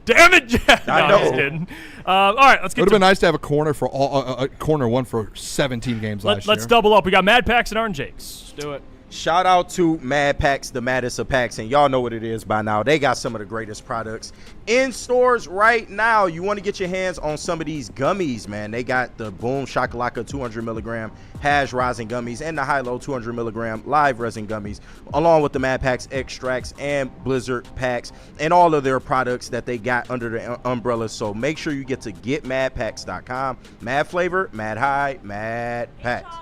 [SPEAKER 2] Damn it, Jack!
[SPEAKER 5] I
[SPEAKER 2] No,
[SPEAKER 5] know.
[SPEAKER 2] I'm just kidding. All right, let's
[SPEAKER 3] it
[SPEAKER 2] get
[SPEAKER 3] would
[SPEAKER 2] to
[SPEAKER 3] have been nice to have a corner for a corner one for 17 games last year.
[SPEAKER 2] Let's double up. We got Mad Packs and Art and Jakes.
[SPEAKER 4] Let's do it.
[SPEAKER 5] Shout out to Mad Packs, the maddest of packs, and y'all know what it is by now. They got some of the greatest products in stores right now. You want to get your hands on some of these gummies, man. They got the Boom Shakalaka 200 milligram hash rosin gummies and the High-Low 200 milligram live resin gummies, along with the Mad Packs extracts and Blizzard packs and all of their products that they got under the umbrella. So make sure you get to getmadpacks.com. Mad flavor, mad high, mad packs.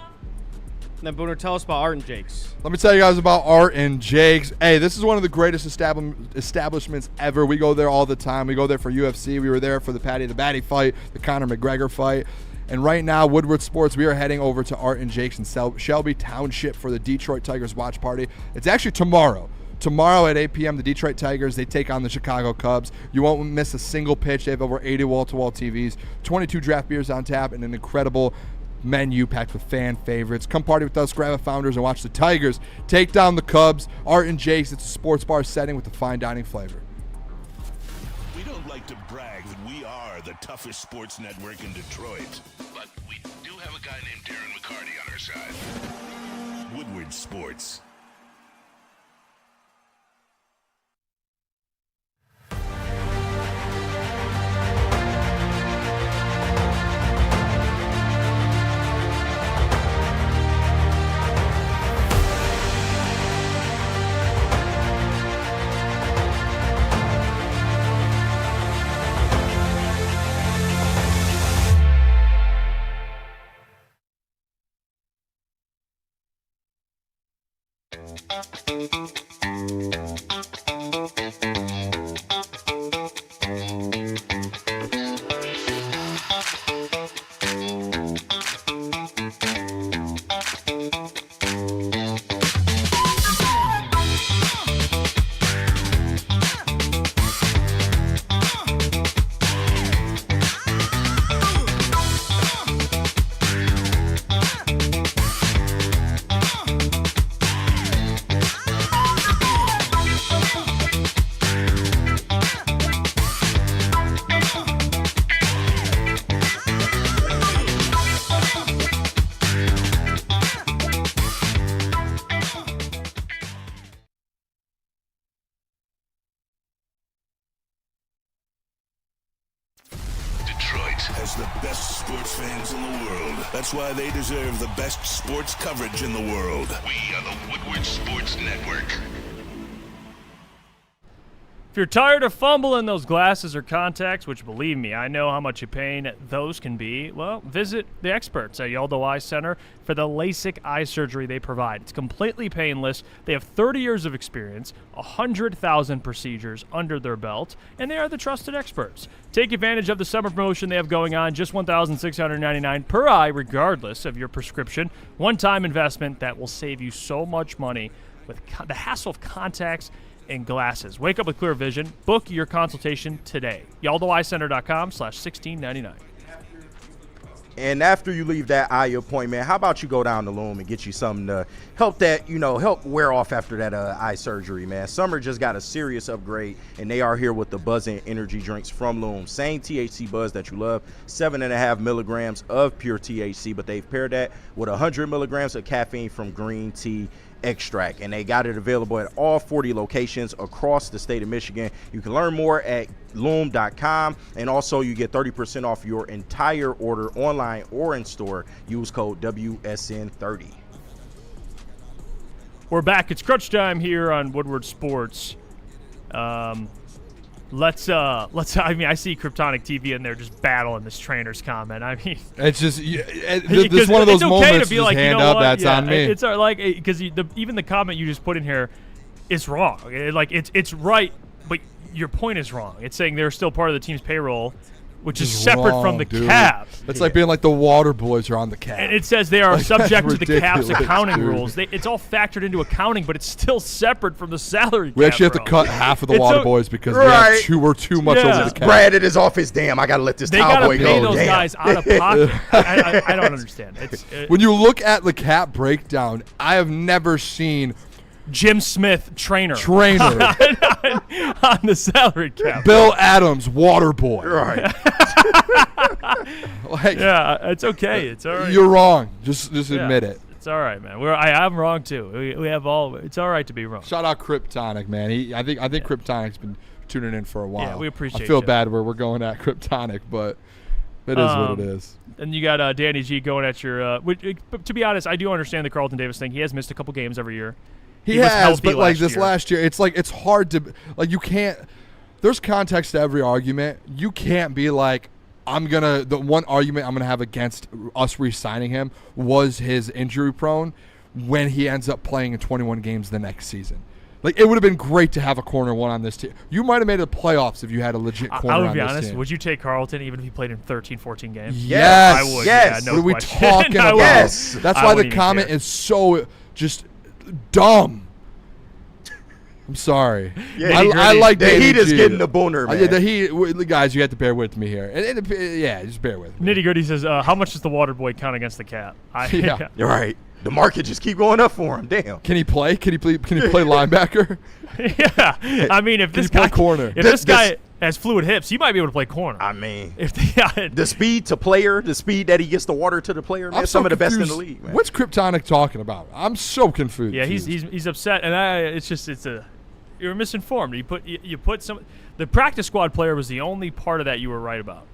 [SPEAKER 4] Then Booner, tell us about Art and Jakes.
[SPEAKER 3] Let me tell you guys about Art and Jakes. Hey, this is one of the greatest establishments ever. We go there all the time. We go there for UFC. We were there for the Paddy the Batty fight, the Conor McGregor fight. And right now, Woodward Sports, we are heading over to Art and Jakes in Shelby Township for the Detroit Tigers watch party. It's actually tomorrow. Tomorrow at 8 p.m., the Detroit Tigers, they take on the Chicago Cubs. You won't miss a single pitch. They have over 80 wall-to-wall TVs, 22 draft beers on tap, and an incredible menu packed with fan favorites. Come party with us, grab a Founders, and watch the Tigers take down the Cubs. Art and Jakes, it's a sports bar setting with a fine dining flavor.
[SPEAKER 1] We don't like to brag that we are the toughest sports network in Detroit, but we do have a guy named Darren McCarty on our side. Woodward Sports. Has the best sports fans in the world. That's why they deserve the best sports coverage in the world. We are the Woodward Sports Network.
[SPEAKER 2] If you're tired of fumbling those glasses or contacts, which believe me, I know how much a pain those can be, well, visit the experts at Yaldo Eye Center for the LASIK eye surgery they provide. It's completely painless. They have 30 years of experience, 100,000 procedures under their belt, and they are the trusted experts. Take advantage of the summer promotion they have going on, just $1,699 per eye, regardless of your prescription. One-time investment that will save you so much money with the hassle of contacts and glasses. Wake up with clear vision. Book your consultation today. YaldoEyeCenter.com/1699.
[SPEAKER 5] And after you leave that eye appointment, how about you go down to Loom and get you something to help that, help wear off after that eye surgery, man. Summer just got a serious upgrade, and they are here with the buzzing energy drinks from Loom. Same THC buzz that you love, 7.5 milligrams of pure THC, but they've paired that with 100 milligrams of caffeine from green tea extract, and they got it available at all 40 locations across the state of Michigan. You can learn more at loom.com, and also you get 30% off your entire order online or in store. Use code WSN30.
[SPEAKER 2] We're back. It's crunch time here on Woodward Sports. Let's. I mean, I see Kryptonic TV in there just battling this trainer's comment. I mean,
[SPEAKER 3] it's just this one of those moments. To be like, hand up, that's on me.
[SPEAKER 2] It's like because even the comment you just put in here is wrong. It's right, but your point is wrong. It's saying they're still part of the team's payroll, which is separate from the cap.
[SPEAKER 3] It's like being like the water boys are on the cap.
[SPEAKER 2] And it says they are subject to the cap's accounting
[SPEAKER 3] dude.
[SPEAKER 2] rules. It's all factored into accounting, but it's still separate from the salary cap.
[SPEAKER 3] We actually have to cut half of the water boys because we have we're too much over the cap.
[SPEAKER 5] Brad, it is off his damn. I got to let this cowboy go.
[SPEAKER 2] They got to pay those guys out of pocket. I don't understand.
[SPEAKER 3] When you look at the cap breakdown, I have never seen
[SPEAKER 2] Jim Smith, trainer
[SPEAKER 3] on
[SPEAKER 2] the salary cap.
[SPEAKER 3] Bill Adams, water boy.
[SPEAKER 5] Right.
[SPEAKER 2] Yeah, it's okay. It's all right.
[SPEAKER 3] You're wrong. Just admit it.
[SPEAKER 2] It's all right, man. I'm wrong too. We have all. It's all right to be wrong.
[SPEAKER 3] Shout out Kryptonic, man. I think Kryptonic's been tuning in for a while.
[SPEAKER 2] Yeah, we appreciate.
[SPEAKER 3] I feel bad where we're going at Kryptonic, but it is what it is.
[SPEAKER 2] And you got Danny G going at your. To be honest, I do understand the Carlton Davis thing. He has missed a couple games every year.
[SPEAKER 3] He has, but like this last year, it's like it's hard to like you can't. There's context to every argument. You can't be like, the one argument I'm gonna have against us re-signing him was his injury prone when he ends up playing in 21 games the next season. Like it would have been great to have a corner one on this team. You might have made the playoffs if you had a legit corner on this team.
[SPEAKER 2] I would be honest. Would you take Carlton even if he played in 13, 14 games?
[SPEAKER 3] Yes,
[SPEAKER 2] I would.
[SPEAKER 3] Yes.
[SPEAKER 2] Yeah, no
[SPEAKER 3] what are
[SPEAKER 2] question.
[SPEAKER 3] we talking about?
[SPEAKER 5] Yes.
[SPEAKER 3] That's why the comment is so just dumb. I'm sorry.
[SPEAKER 5] Yeah,
[SPEAKER 3] I like
[SPEAKER 5] the
[SPEAKER 3] Danny
[SPEAKER 5] heat is
[SPEAKER 3] G.
[SPEAKER 5] getting the Booner, man.
[SPEAKER 3] Yeah, the heat. Guys, you have to bear with me here. Yeah, just bear with me.
[SPEAKER 2] Nitty Gritty says, how much does the water boy count against the cap?
[SPEAKER 3] Yeah.
[SPEAKER 5] You're right. The market just keep going up for him. Damn.
[SPEAKER 3] Can he play? Can he play linebacker?
[SPEAKER 2] Yeah. I mean, if this
[SPEAKER 3] play
[SPEAKER 2] guy
[SPEAKER 3] corner.
[SPEAKER 2] If this guy has fluid hips, he might be able to play corner.
[SPEAKER 5] I mean,
[SPEAKER 2] if
[SPEAKER 5] the speed to player, the speed that he gets the water to the player, man, some of the best in the league, man.
[SPEAKER 3] What's Kryptonic talking about? I'm so confused.
[SPEAKER 2] Yeah, he's upset, and you're misinformed. You put some. The practice squad player was the only part of that you were right about.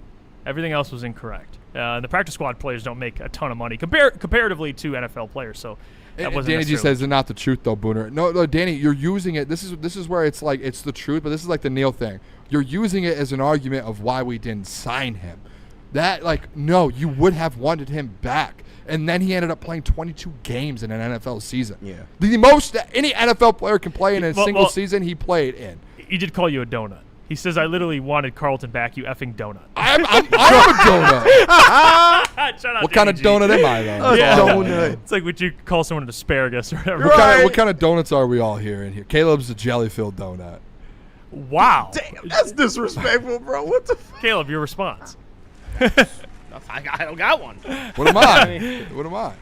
[SPEAKER 2] Everything else was incorrect. The practice squad players don't make a ton of money comparatively to NFL players. So that wasn't.
[SPEAKER 3] Danny G says it's not the truth though, Booner. No, Danny, you're using it. This is where it's like it's the truth, but this is like the Neil thing. You're using it as an argument of why we didn't sign him. No, you would have wanted him back. And then he ended up playing 22 games in an NFL season.
[SPEAKER 5] Yeah.
[SPEAKER 3] The most that any NFL player can play in a single season he played in.
[SPEAKER 2] He did call you a donut. He says, I literally wanted Carlton back, you effing donut.
[SPEAKER 3] I'm a donut. What kind of donut am I, though?
[SPEAKER 5] Donut.
[SPEAKER 2] It's like would you call someone an asparagus or whatever.
[SPEAKER 3] What kind of donuts are we all here in here? Caleb's a jelly-filled donut.
[SPEAKER 2] Wow.
[SPEAKER 5] Damn, that's disrespectful, bro. What the fuck?
[SPEAKER 2] Caleb, your response.
[SPEAKER 4] I don't got one.
[SPEAKER 3] What am I? What am I?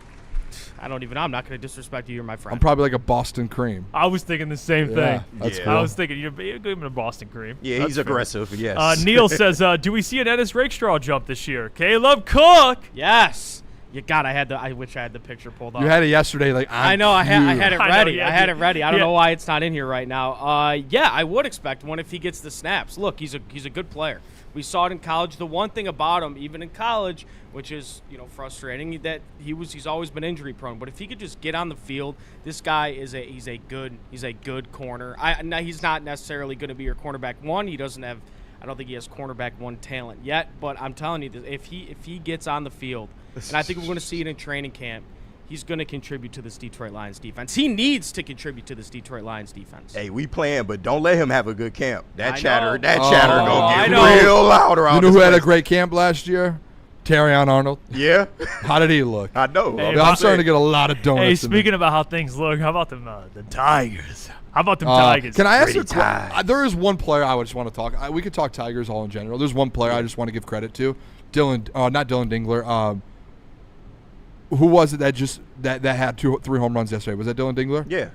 [SPEAKER 4] I don't even know. I'm not going to disrespect you. You're my friend.
[SPEAKER 3] I'm probably like a Boston cream.
[SPEAKER 2] I was thinking the same thing.
[SPEAKER 3] That's cool.
[SPEAKER 2] I was thinking you're giving him a Boston cream.
[SPEAKER 5] Yeah,
[SPEAKER 2] That's
[SPEAKER 5] he's
[SPEAKER 2] fair.
[SPEAKER 5] aggressive. Yes.
[SPEAKER 2] Neil says, do we see an Ennis Rakestraw jump this year? Caleb Cook.
[SPEAKER 4] Yes. I wish I had the picture pulled off.
[SPEAKER 3] You had it yesterday.
[SPEAKER 4] I know. I had it ready.
[SPEAKER 2] I
[SPEAKER 4] had it ready. I don't know why it's not in here right now. Yeah, I would expect one if he gets the snaps. Look, he's a good player. We saw it in college. The one thing about him, even in college, which is frustrating, that he's always been injury prone. But if he could just get on the field, this guy he's a good corner. Now he's not necessarily going to be your cornerback one. He doesn't have. I don't think he has cornerback one talent yet. But I'm telling you, if he gets on the field, and I think we're going to see it in training camp, he's going to contribute to this Detroit Lions defense. He needs to contribute to this Detroit Lions defense.
[SPEAKER 5] Hey, we playing, but don't let him have a good camp. That chatter
[SPEAKER 3] Oh,
[SPEAKER 5] gonna get real loud around.
[SPEAKER 3] You know who had a great camp last year? Terrion Arnold.
[SPEAKER 5] Yeah.
[SPEAKER 3] How did he look?
[SPEAKER 5] I know.
[SPEAKER 2] Hey,
[SPEAKER 3] I'm starting to get a lot of donuts.
[SPEAKER 2] Hey, speaking about how things look, how about them the Tigers? How about them Tigers?
[SPEAKER 3] Can I ask you? There is one player I would just want to talk. We could talk Tigers all in general. There's one player I just want to give credit to. Not Dylan Dingler. Who was it that had 3 home runs yesterday? Was that Dylan Dingler?
[SPEAKER 5] Yeah.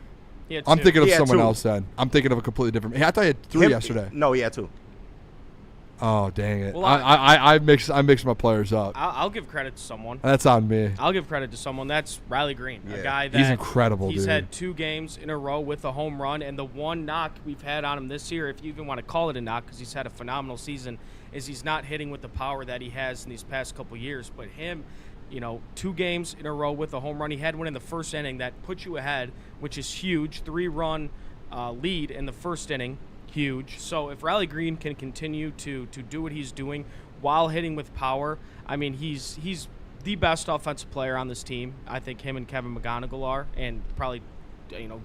[SPEAKER 3] I'm thinking of someone
[SPEAKER 5] 2.
[SPEAKER 3] else then. I'm thinking of a completely different. I thought he had 3 yesterday.
[SPEAKER 5] No, he had 2.
[SPEAKER 3] Oh, dang it.
[SPEAKER 4] Well,
[SPEAKER 3] I mix my players up.
[SPEAKER 4] I'll give credit to someone.
[SPEAKER 3] That's on me.
[SPEAKER 4] I'll give credit to someone. That's Riley Green, a guy that
[SPEAKER 3] he's incredible.
[SPEAKER 4] He's
[SPEAKER 3] dude.
[SPEAKER 4] had 2 games in a row with a home run, and the one knock we've had on him this year, if you even want to call it a knock, because he's had a phenomenal season, is he's not hitting with the power that he has in these past couple years. But him, 2 games in a row with a home run. He had one in the first inning that put you ahead, which is huge. 3-run lead in the first inning. Huge. So if Riley Green can continue to do what he's doing while hitting with power, I mean, he's the best offensive player on this team. I think him and Kevin McGonigal are, and probably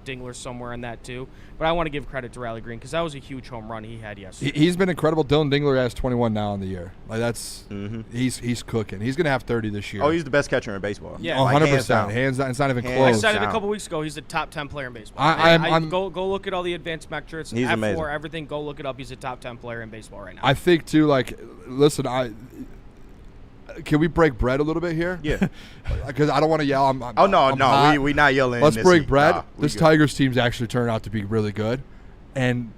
[SPEAKER 4] Dingler somewhere in that too. But I want to give credit to Riley Green because that was a huge home run he had yesterday.
[SPEAKER 3] He's been incredible. Dylan Dingler has 21 now in the year. Like that's he's cooking. He's gonna have 30 this year.
[SPEAKER 5] Oh, he's the best catcher in baseball.
[SPEAKER 4] Yeah,
[SPEAKER 3] 100%. Hands down. It's not even close.
[SPEAKER 4] I said it a couple weeks ago. He's a top 10 player in baseball. Go look at all the advanced metrics.
[SPEAKER 5] He's
[SPEAKER 4] F4,
[SPEAKER 5] amazing.
[SPEAKER 4] everything. Go look it up. He's a top 10 player in baseball right now.
[SPEAKER 3] I think too. Like, listen, can we break bread a little bit here?
[SPEAKER 5] Yeah.
[SPEAKER 3] Because I don't want to yell. I'm
[SPEAKER 5] no, we not yelling.
[SPEAKER 3] Let's break bread.
[SPEAKER 5] Nah,
[SPEAKER 3] this
[SPEAKER 5] good.
[SPEAKER 3] Tigers team's actually turned out to be really good, and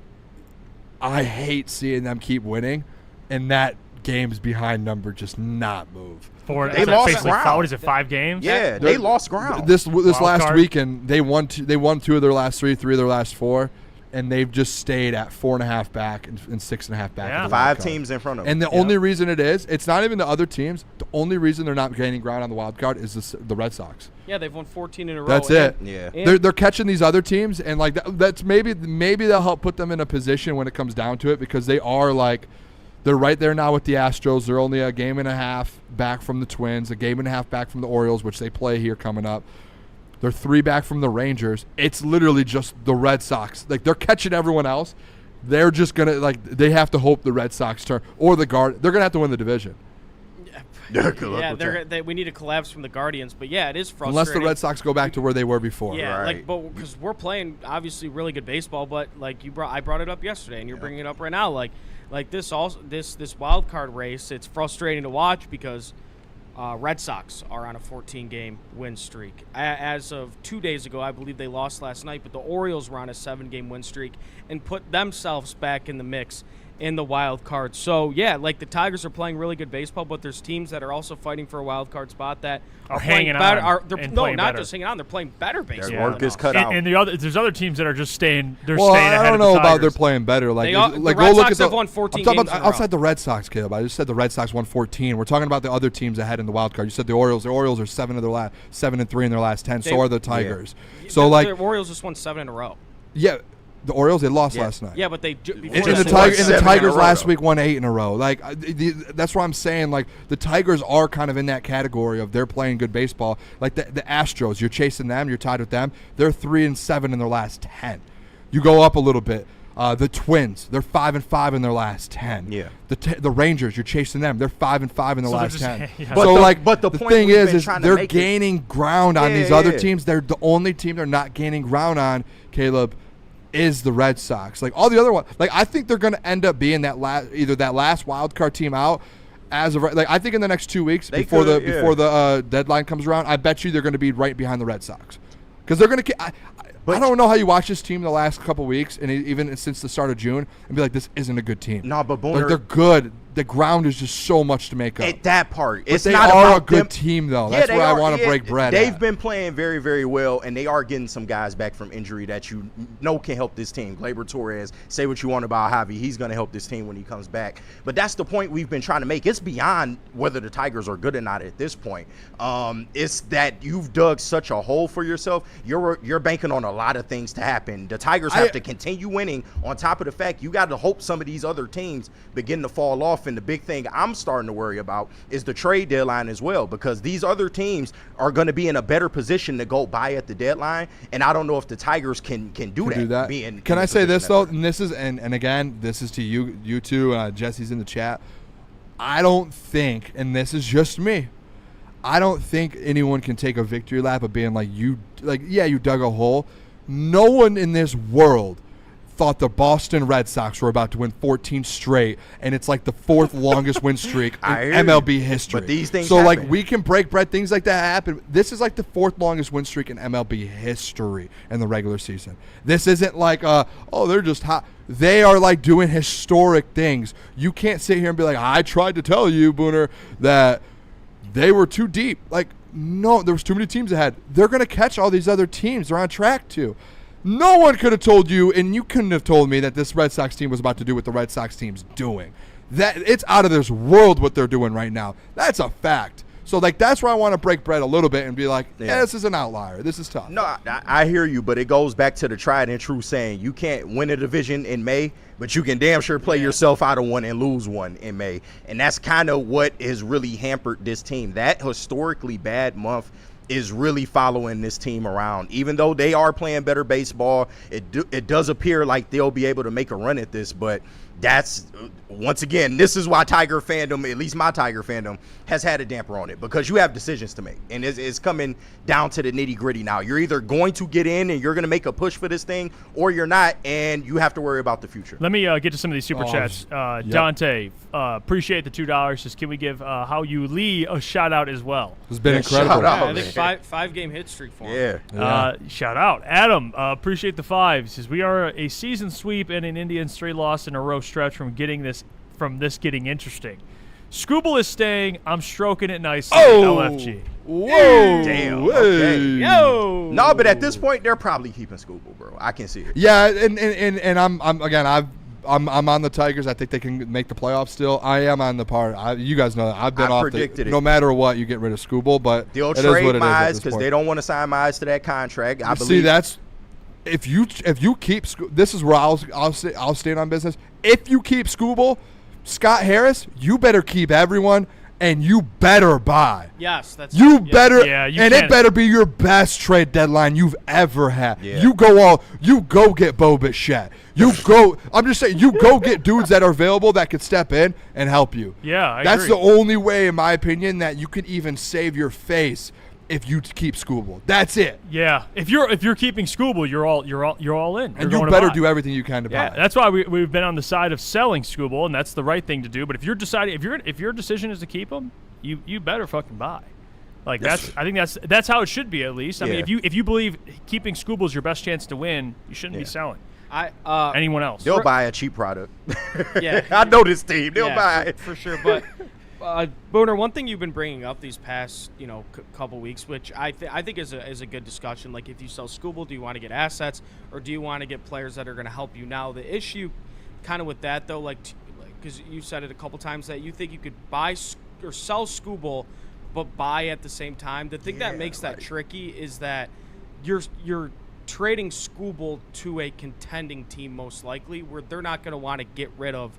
[SPEAKER 3] I hate seeing them keep winning, and that game's behind number just not move.
[SPEAKER 5] They lost ground.
[SPEAKER 2] What is it, 5 games?
[SPEAKER 5] Yeah, they lost ground.
[SPEAKER 3] This last weekend, they won 2 of their last 3 of their last 4. And they've just stayed at 4.5 back and 6.5 back.
[SPEAKER 5] Yeah. 5 teams in front of them.
[SPEAKER 3] And the only reason it's not even the other teams. The only reason they're not gaining ground on the wild card is the Red Sox.
[SPEAKER 4] Yeah, they've won 14 in a row.
[SPEAKER 3] That's it.
[SPEAKER 5] Yeah.
[SPEAKER 3] They're catching these other teams, and like that's maybe they'll help put them in a position when it comes down to it, because they are they're right there now with the Astros. They're only a game and a half back from the Twins, a game and a half back from the Orioles, which they play here coming up. They're 3 back from the Rangers. It's literally just the Red Sox. Like, they're catching everyone else. They're just going to, they have to hope the Red Sox turn. Or the Guard. They're going to have to win the division.
[SPEAKER 4] We need a collapse from the Guardians. But, yeah, it is frustrating.
[SPEAKER 3] Unless the Red Sox go back to where they were before.
[SPEAKER 4] Yeah, because we're playing, obviously, really good baseball. But, I brought it up yesterday, and you're bringing it up right now. This wild card race, it's frustrating to watch because – Red Sox are on a 14-game win streak. As of 2 days ago, I believe they lost last night, but the Orioles were on a 7-game win streak and put themselves back in the mix in the wild card. So, yeah, the Tigers are playing really good baseball, but there's teams that are also fighting for a wild card spot that
[SPEAKER 2] are hanging on.
[SPEAKER 4] Just hanging on. They're playing better baseball.
[SPEAKER 5] Their work is cut out.
[SPEAKER 2] And there's other teams that are just staying. They're
[SPEAKER 3] staying
[SPEAKER 2] ahead
[SPEAKER 3] I don't
[SPEAKER 2] of
[SPEAKER 3] know
[SPEAKER 2] the
[SPEAKER 3] about they're
[SPEAKER 2] Tigers.
[SPEAKER 3] playing better.
[SPEAKER 4] The
[SPEAKER 3] Red
[SPEAKER 4] Red
[SPEAKER 3] look
[SPEAKER 4] Sox
[SPEAKER 3] at
[SPEAKER 4] have won 14
[SPEAKER 3] I'm talking
[SPEAKER 4] games
[SPEAKER 3] about
[SPEAKER 4] in a row.
[SPEAKER 3] outside the Red Sox, Caleb. I just said the Red Sox won 14. We're talking about the other teams ahead in the wild card. You said the Orioles. The Orioles are 7-3 in their last 10. So are the Tigers.
[SPEAKER 4] Yeah.
[SPEAKER 3] So
[SPEAKER 4] the Orioles just won 7 in a row.
[SPEAKER 3] Yeah. The Orioles, they lost last night.
[SPEAKER 4] Yeah, but they
[SPEAKER 3] the Tigers last week won 8 in a row. That's what I'm saying. The Tigers are kind of in that category of they're playing good baseball. Like the Astros, you're chasing them, you're tied with them. They're 3-7 in their last 10. You go up a little bit. The Twins, they're 5-5 in their last 10.
[SPEAKER 5] Yeah.
[SPEAKER 3] The Rangers, you're chasing them. They're 5-5 in the last 10.
[SPEAKER 2] Yeah.
[SPEAKER 5] But the point
[SPEAKER 3] thing is
[SPEAKER 5] they're
[SPEAKER 3] gaining ground on these other teams. They're the only team they're not gaining ground on, Caleb, is the Red Sox. All the other ones, I think they're going to end up being that last wild card team out. As of I think in the next 2 weeks before the deadline comes around, I bet you they're going to be right behind the Red Sox, because they're going to. I don't know how you watch this team the last couple weeks and even since the start of June and be like, this isn't a good team.
[SPEAKER 5] No, but Booner,
[SPEAKER 3] they're good. The ground is just so much to make up.
[SPEAKER 5] At that part,
[SPEAKER 3] but they are a good team, though. That's where I want to break bread.
[SPEAKER 5] They've been playing very, very well, and they are getting some guys back from injury that you know can help this team. Gleyber Torres, say what you want about Javi, he's going to help this team when he comes back. But that's the point we've been trying to make. It's beyond whether the Tigers are good or not at this point. It's that you've dug such a hole for yourself. You're banking on a lot of things to happen. The Tigers have to continue winning. On top of the fact, you got to hope some of these other teams begin to fall off. And the big thing I'm starting to worry about is the trade deadline as well, because these other teams are going to be in a better position to go buy at the deadline, and I don't know if the Tigers can do that.
[SPEAKER 3] Can I say this though? And this is and again, this is to you two. Jesse's in the chat. I don't think, and this is just me, I don't think anyone can take a victory lap of being you dug a hole. No one in this world thought the Boston Red Sox were about to win 14 straight, and it's the 4th longest win streak in MLB history.
[SPEAKER 5] But these things
[SPEAKER 3] so
[SPEAKER 5] happen.
[SPEAKER 3] We can break bread, things like that happen. This is the 4th longest win streak in MLB history in the regular season. This isn't they're just hot. they are like doing historic things. You can't sit here and be like, I tried to tell you, Booner, that they were too deep. Like, no, there was too many teams ahead. They're going to catch all these other teams. They're on track to. No one could have told you, and you couldn't have told me that this Red Sox team was about to do what the Red Sox team's doing. That it's out of this world what they're doing right now. That's a fact. So, like, that's where I want to break bread a little bit and be like, yeah, this is an outlier. This is tough.
[SPEAKER 5] No, I hear you, but it goes back to the tried and true saying you can't win a division in May, but you can damn sure play yourself out of one and lose one in May. And that's kind of what has really hampered this team. That historically bad month is really following this team around. Even though they are playing better baseball, it does appear like they'll be able to make a run at this, but that's, once again, this is why Tiger fandom, at least my Tiger fandom, has had a damper on it, because you have decisions to make, and it's coming down to the nitty-gritty now. You're either going to get in and you're going to make a push for this thing, or you're not, and you have to worry about the future.
[SPEAKER 2] Let me get to some of these super chats. Dante, appreciate the $2. Just can we give How You Lee a shout-out as well?
[SPEAKER 3] It's been incredible.
[SPEAKER 4] I think five-game hit streak for him.
[SPEAKER 2] Shout out. Adam, appreciate the 5. Says, we are a season sweep and an Indian straight loss in a row stretch from this getting interesting. Scooble is staying. I'm stroking it nicely. LFG.
[SPEAKER 3] Whoa.
[SPEAKER 5] Damn.
[SPEAKER 3] Hey.
[SPEAKER 5] Okay.
[SPEAKER 4] Yo.
[SPEAKER 5] No, but at this point, they're probably keeping Scooble, bro. I can see it.
[SPEAKER 3] Yeah, and I'm on the Tigers. I think they can make the playoffs still. I am on the part. You guys know that. I've been off
[SPEAKER 5] predicted it.
[SPEAKER 3] No matter what, you get rid of Scooble, but
[SPEAKER 5] they'll
[SPEAKER 3] it
[SPEAKER 5] trade
[SPEAKER 3] is what it
[SPEAKER 5] Mize
[SPEAKER 3] is
[SPEAKER 5] because they don't want to sign Mize to that contract. I believe.
[SPEAKER 3] See, that's if you keep this is where I'll stand on business. If you keep Scooble, Scott Harris, you better keep everyone, and you better buy.
[SPEAKER 4] Yes, that's
[SPEAKER 3] you better,
[SPEAKER 2] you
[SPEAKER 3] and
[SPEAKER 2] can't.
[SPEAKER 3] it better be your best trade deadline you've ever had.
[SPEAKER 5] Yeah.
[SPEAKER 3] You go get Bo Bichette. I'm just saying, you go get dudes that are available that could step in and help you.
[SPEAKER 2] Yeah,
[SPEAKER 3] that's
[SPEAKER 2] agree.
[SPEAKER 3] the only way, in my opinion, that you can even save your face. If you keep Scooble, that's it.
[SPEAKER 2] Yeah, if you're keeping Scooble, you're all in.
[SPEAKER 3] And
[SPEAKER 2] You're
[SPEAKER 3] you
[SPEAKER 2] going
[SPEAKER 3] better
[SPEAKER 2] to buy.
[SPEAKER 3] do everything you can to
[SPEAKER 2] Yeah,
[SPEAKER 3] buy.
[SPEAKER 2] that's why we've been on the side of selling Scooble, and that's the right thing to do. But if you're deciding, if your decision is to keep him, you better fucking buy. Like I think that's how it should be, at least. I mean, if you believe keeping Scooble is your best chance to win, you shouldn't be selling. Anyone else?
[SPEAKER 5] They'll buy a cheap product.
[SPEAKER 4] Yeah,
[SPEAKER 5] I know this team. They'll buy it
[SPEAKER 4] for sure. But Booner, one thing you've been bringing up these past couple weeks, which I think is a good discussion. Like, if you sell Scooble, do you want to get assets or do you want to get players that are going to help you? Now, the issue kind of with that though, like because you said it a couple times that you think you could buy or sell Scooble, but buy at the same time. The thing that makes that tricky is that you're trading Scooble to a contending team most likely, where they're not going to want to get rid of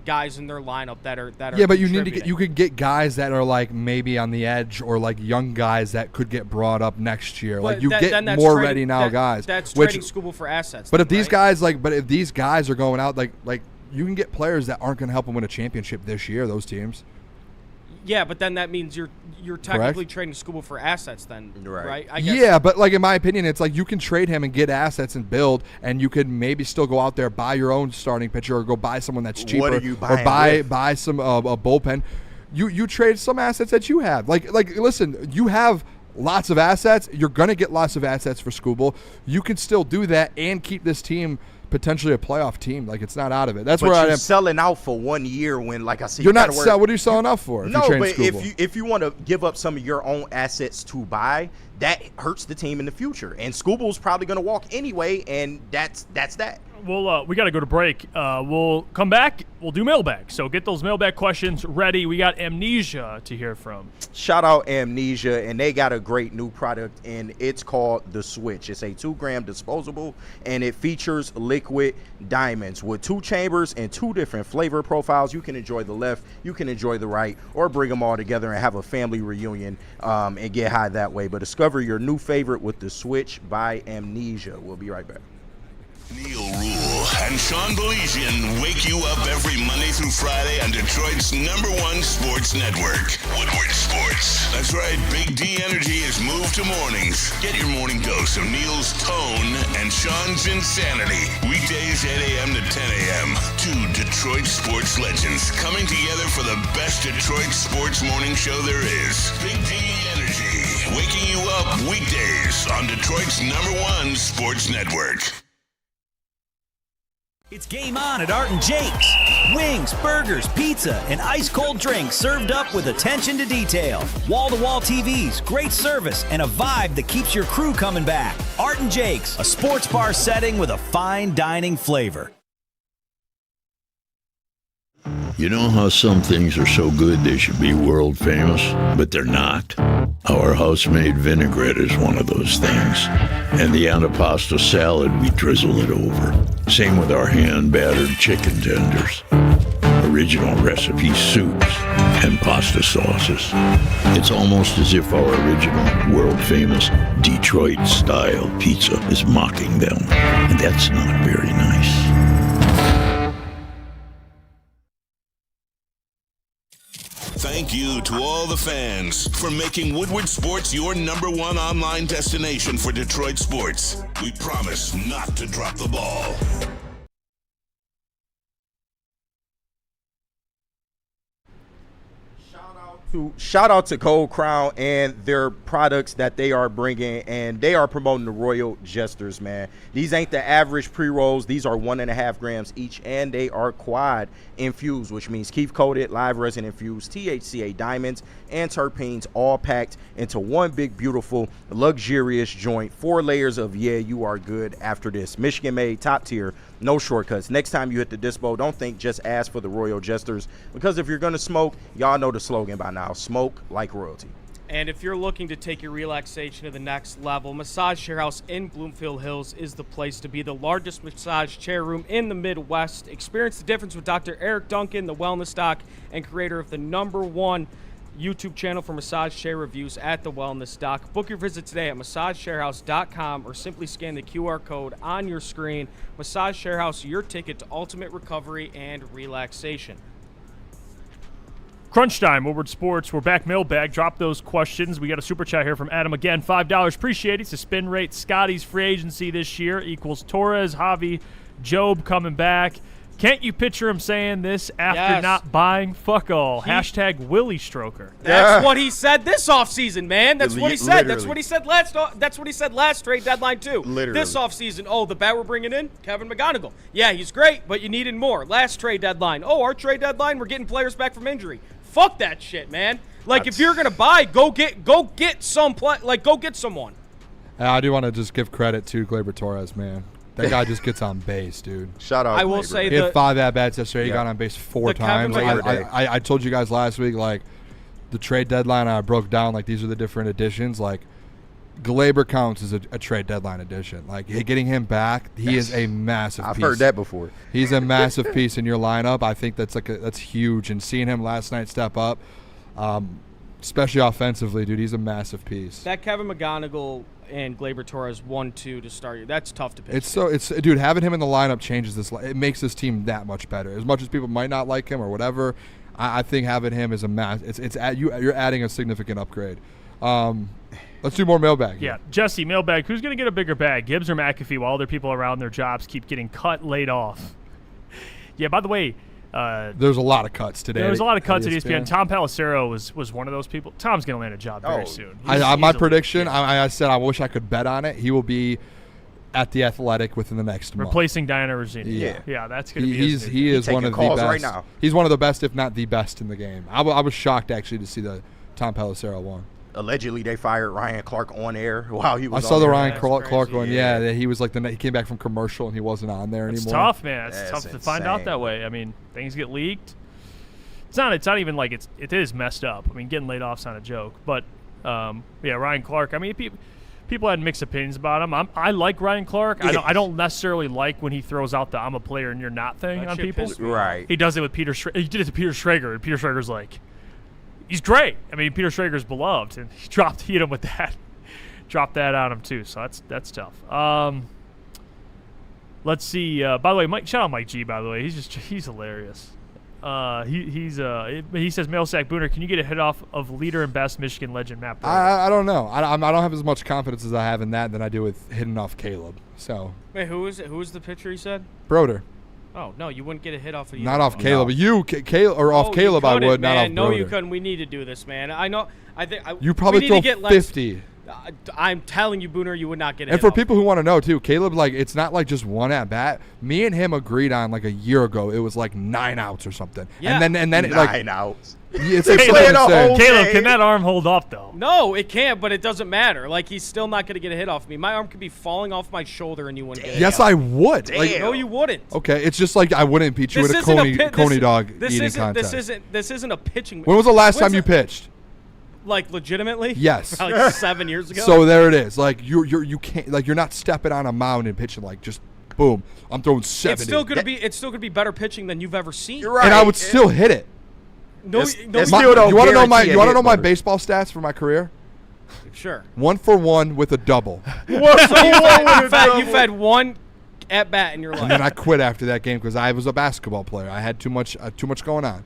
[SPEAKER 4] guys in their lineup that are
[SPEAKER 3] yeah, but you could get guys that are like maybe on the edge, or like young guys that could get brought up next year.
[SPEAKER 4] But
[SPEAKER 3] like you get more ready now guys.
[SPEAKER 4] That's trading Scooble for assets.
[SPEAKER 3] But
[SPEAKER 4] then,
[SPEAKER 3] if these guys are going out, like you can get players that aren't going to help them win a championship this year. Those teams.
[SPEAKER 4] Yeah, but then that means you're technically trading Scooble for assets then, right? I guess.
[SPEAKER 3] Yeah, but like in my opinion, it's like you can trade him and get assets and build, and you could maybe still go out there, buy your own starting pitcher, or go buy someone that's cheaper,
[SPEAKER 5] What are you
[SPEAKER 3] or
[SPEAKER 5] buying
[SPEAKER 3] buy some a bullpen. You trade some assets that you have. Like listen, you have lots of assets. You're gonna get lots of assets for Scooble. You can still do that and keep this team potentially a playoff team. Like, it's not out of it. That's
[SPEAKER 5] but
[SPEAKER 3] where I
[SPEAKER 5] you're
[SPEAKER 3] am.
[SPEAKER 5] Selling out for 1 year when, like I said,
[SPEAKER 3] you're not selling. What are you selling out for?
[SPEAKER 5] No, but if you want to give up some of your own assets to buy, that hurts the team in the future. And Scooble's probably going to walk anyway, and that's that.
[SPEAKER 2] Well, we got to go to break. We'll come back. We'll do mailbag. So get those mailbag questions ready. We got Amnesia to hear from.
[SPEAKER 5] Shout out Amnesia, and they got a great new product, and it's called The Switch. It's a 2-gram disposable, and it features liquid diamonds with 2 chambers and 2 different flavor profiles. You can enjoy the left, you can enjoy the right, or bring them all together and have a family reunion and get high that way. But discover your new favorite with The Switch by Amnesia. We'll be right back.
[SPEAKER 1] Neil Rule and Sean Belizian wake you up every Monday through Friday on Detroit's #1 sports network, Woodward Sports. That's right, Big D Energy has moved to mornings. Get your morning dose of Neil's tone and Sean's insanity. Weekdays 8 a.m. to 10 a.m. 2 Detroit sports legends coming together for the best Detroit sports morning show there is. Big D Energy, waking you up weekdays on Detroit's #1 sports network.
[SPEAKER 7] It's game on at Art and Jake's. Wings, burgers, pizza, and ice-cold drinks served up with attention to detail. Wall-to-wall TVs, great service, and a vibe that keeps your crew coming back. Art and Jake's, a sports bar setting with a fine dining flavor.
[SPEAKER 18] You know how some things are so good they should be world famous, but they're not? Our house-made vinaigrette is one of those things. And the antipasto salad, we drizzle it over. Same with our hand-battered chicken tenders. Original recipe soups and pasta sauces. It's almost as if our original, world-famous Detroit-style pizza is mocking them. And that's not very nice.
[SPEAKER 1] Thank you to all the fans for making Woodward Sports your #1 online destination for Detroit sports. We promise not to drop the ball.
[SPEAKER 5] Shout out to Cold Crown and their products that they are bringing, and they are promoting the Royal Jesters, man. These ain't the average pre-rolls. These are 1.5 grams each, and they are quad infused, which means keef coated, live resin infused, THCA diamonds, and terpenes, all packed into one big, beautiful, luxurious joint. 4 layers of yeah, you are good after this. Michigan made, top tier, no shortcuts. Next time you hit the dispo, don't think, just ask for the Royal Jesters, because if you're gonna smoke, y'all know the slogan by now: smoke like royalty.
[SPEAKER 4] And if you're looking to take your relaxation to the next level, Massage Chair House in Bloomfield Hills is the place to be. The largest massage chair room in the Midwest. Experience the difference with Dr. Eric Duncan, the wellness doc and creator of the #1 YouTube channel for massage chair reviews at the Wellness Doc. Book your visit today at massagechairhouse.com or simply scan the QR code on your screen. Massage Chair House, your ticket to ultimate recovery and relaxation.
[SPEAKER 2] Crunch time, Woodward Sports. We're back, mailbag. Drop those questions. We got a super chat here from Adam again. $5. Appreciate it. It's a spin rate. Scotty's free agency this year equals Torres, Javi, Job coming back. Can't you picture him saying this after not buying fuck all? Hashtag Willie Stroker.
[SPEAKER 4] That's what he said this offseason, man. That's what he said. That's what he said last. That's what he said last trade deadline too.
[SPEAKER 5] Literally.
[SPEAKER 4] This offseason, oh, the bat we're bringing in, Kevin McGonigal. Yeah, he's great, but you needed more. Last trade deadline, oh, our trade deadline, we're getting players back from injury. Fuck that shit, man. Like, if you're gonna buy, go get some go get someone.
[SPEAKER 3] I do want to just give credit to Gleyber Torres, man. That guy just gets on base, dude.
[SPEAKER 5] Shout out.
[SPEAKER 4] I will say
[SPEAKER 3] he had 5 at-bats yesterday. He got on base 4 times. I told you guys last week, like, the trade deadline, I broke down, like, these are the different additions. Like, Gleyber counts as a trade deadline addition. Like, getting him back, he is a massive piece.
[SPEAKER 5] I've heard that before.
[SPEAKER 3] He's a massive piece in your lineup. I think that's that's huge. And seeing him last night step up, especially offensively, dude, he's a massive piece.
[SPEAKER 4] That Kevin McGonigal and Gleyber Torres 1-2 to start you. That's tough to pitch.
[SPEAKER 3] Dude, having him in the lineup changes this. It makes this team that much better. As much as people might not like him or whatever, I think having him is you're adding a significant upgrade. Let's do more mailbag.
[SPEAKER 2] Yeah, Jesse, mailbag. Who's going to get a bigger bag, Gibbs or McAfee, while other people around their jobs keep getting cut, laid off? Yeah, by the way,
[SPEAKER 3] there's a lot of cuts today.
[SPEAKER 2] There was a lot of cuts at ESPN. Tom Pelissero was one of those people. Tom's going to land a job very soon.
[SPEAKER 3] My prediction, I said I wish I could bet on it. He will be at the Athletic within the next month.
[SPEAKER 2] Replacing Diana Rosini. Yeah, that's going to be
[SPEAKER 3] he is one of the best.
[SPEAKER 5] Right now.
[SPEAKER 3] He's one of the best, if not the best, in the game. I was shocked, actually, to see the Tom Pelissero one.
[SPEAKER 5] Allegedly, they fired Ryan Clark on air while he was.
[SPEAKER 3] I saw the Ryan Clark one. Yeah, he was like he came back from commercial and he wasn't on there anymore.
[SPEAKER 2] It's tough, man. It's tough to find out that way. I mean, things get leaked. It's not even like it is messed up. I mean, getting laid off's not a joke. But yeah, Ryan Clark. I mean, people had mixed opinions about him. I like Ryan Clark. I don't necessarily like when he throws out the "I'm a player and you're not" thing on people.
[SPEAKER 5] Right.
[SPEAKER 2] He does it with Peter. He did it to Peter Schrager, and Peter Schrager's like, he's great. I mean, Peter Schrager's beloved, and he hit him with that. Dropped that on him too. So that's tough. Let's see. By the way, shout out Mike G. By the way, he's hilarious. He says, Mail Sack Booner, can you get a hit off of leader and best Michigan legend Matt Braylon?
[SPEAKER 3] I don't know. I don't have as much confidence as I have in that than I do with hitting off Caleb. So
[SPEAKER 4] wait, who is it? Who is the pitcher he said?
[SPEAKER 3] Broder.
[SPEAKER 4] Oh no, you wouldn't get a hit off of you.
[SPEAKER 3] Not off Caleb. No. Off Caleb I would,
[SPEAKER 4] man.
[SPEAKER 3] not off Broder.
[SPEAKER 4] No, you couldn't. We need to do this, man. I know. I think
[SPEAKER 3] you probably throw 50.
[SPEAKER 4] I'm telling you, Booner, you would not get it.
[SPEAKER 3] And for people who want to know, too, Caleb, like, it's not like just one at bat. Me and him agreed on, like, a year ago, it was like 9 outs or something.
[SPEAKER 4] Yeah.
[SPEAKER 3] And then
[SPEAKER 5] 9 outs.
[SPEAKER 3] It's like
[SPEAKER 2] Caleb, can that arm hold up, though?
[SPEAKER 4] No, it can't, but it doesn't matter. Like, he's still not going to get a hit off me. My arm could be falling off my shoulder and you wouldn't get it.
[SPEAKER 3] Yes, I would.
[SPEAKER 5] Damn.
[SPEAKER 4] No, you wouldn't.
[SPEAKER 3] Okay, it's just like I wouldn't impeach you with a Coney dog eating contest.
[SPEAKER 4] This isn't a pitching.
[SPEAKER 3] When was the last time you pitched?
[SPEAKER 4] Like, legitimately?
[SPEAKER 3] Yes.
[SPEAKER 4] Like 7 years ago?
[SPEAKER 3] So there it is. Like, you can't, like, you're not stepping on a mound and pitching, like, just boom, I'm throwing 70.
[SPEAKER 4] It's still gonna be better pitching than you've ever seen.
[SPEAKER 5] You're right.
[SPEAKER 3] And I would still hit it.
[SPEAKER 4] No,
[SPEAKER 5] you want to
[SPEAKER 3] know my baseball stats for my career?
[SPEAKER 4] Sure.
[SPEAKER 3] 1 for 1 with a double.
[SPEAKER 4] You've had one at bat in your life.
[SPEAKER 3] And then I quit after that game because I was a basketball player. I had too much going on.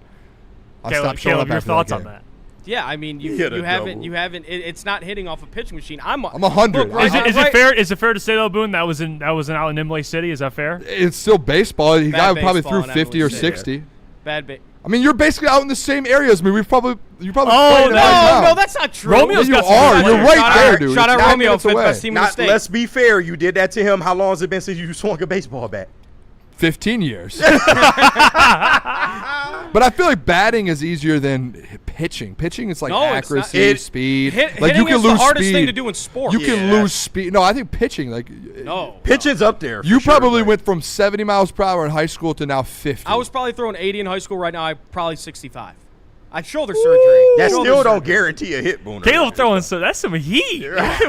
[SPEAKER 3] I stopped showing up
[SPEAKER 2] your
[SPEAKER 3] after
[SPEAKER 2] thoughts
[SPEAKER 3] that
[SPEAKER 2] on
[SPEAKER 3] game.
[SPEAKER 2] that?
[SPEAKER 4] Yeah, I mean, you haven't. It's not hitting off a pitching machine. I'm
[SPEAKER 3] 100.
[SPEAKER 2] Is it fair? Is it fair to say though, Boone, that was out in Imlay City? Is that fair?
[SPEAKER 3] It's still baseball. The guy probably threw
[SPEAKER 4] baseball in
[SPEAKER 3] 50 or
[SPEAKER 4] Imlay City.
[SPEAKER 3] 60.
[SPEAKER 4] Bad.
[SPEAKER 3] I mean, you're basically out in the same area as me. You probably.
[SPEAKER 4] Oh
[SPEAKER 3] played it right now.
[SPEAKER 4] no, that's not true.
[SPEAKER 3] Romeo's got some good
[SPEAKER 4] You're
[SPEAKER 3] players.
[SPEAKER 4] right
[SPEAKER 3] there, dude.
[SPEAKER 4] Shout
[SPEAKER 3] It's
[SPEAKER 4] out
[SPEAKER 3] 9
[SPEAKER 4] Romeo
[SPEAKER 3] minutes
[SPEAKER 4] for the
[SPEAKER 3] away.
[SPEAKER 4] best team in the state.
[SPEAKER 5] Let's be fair. You did that to him. How long has it been since you swung a baseball bat?
[SPEAKER 3] 15 years. But I feel like batting is easier than pitching. Pitching is like accuracy, speed. Like you can
[SPEAKER 4] is
[SPEAKER 3] lose
[SPEAKER 4] the hardest
[SPEAKER 3] speed.
[SPEAKER 4] thing to do in sports.
[SPEAKER 3] You can lose speed. No, I think pitching, like
[SPEAKER 5] pitching's up there.
[SPEAKER 3] You
[SPEAKER 5] for
[SPEAKER 3] probably
[SPEAKER 5] sure,
[SPEAKER 3] went from 70 miles per hour in high school to now 50.
[SPEAKER 4] I was probably throwing 80 in high school. Right now, I'm probably 65. I shoulder surgery.
[SPEAKER 5] That still don't guarantee a hit, Booner.
[SPEAKER 2] Caleb throwing that's some heat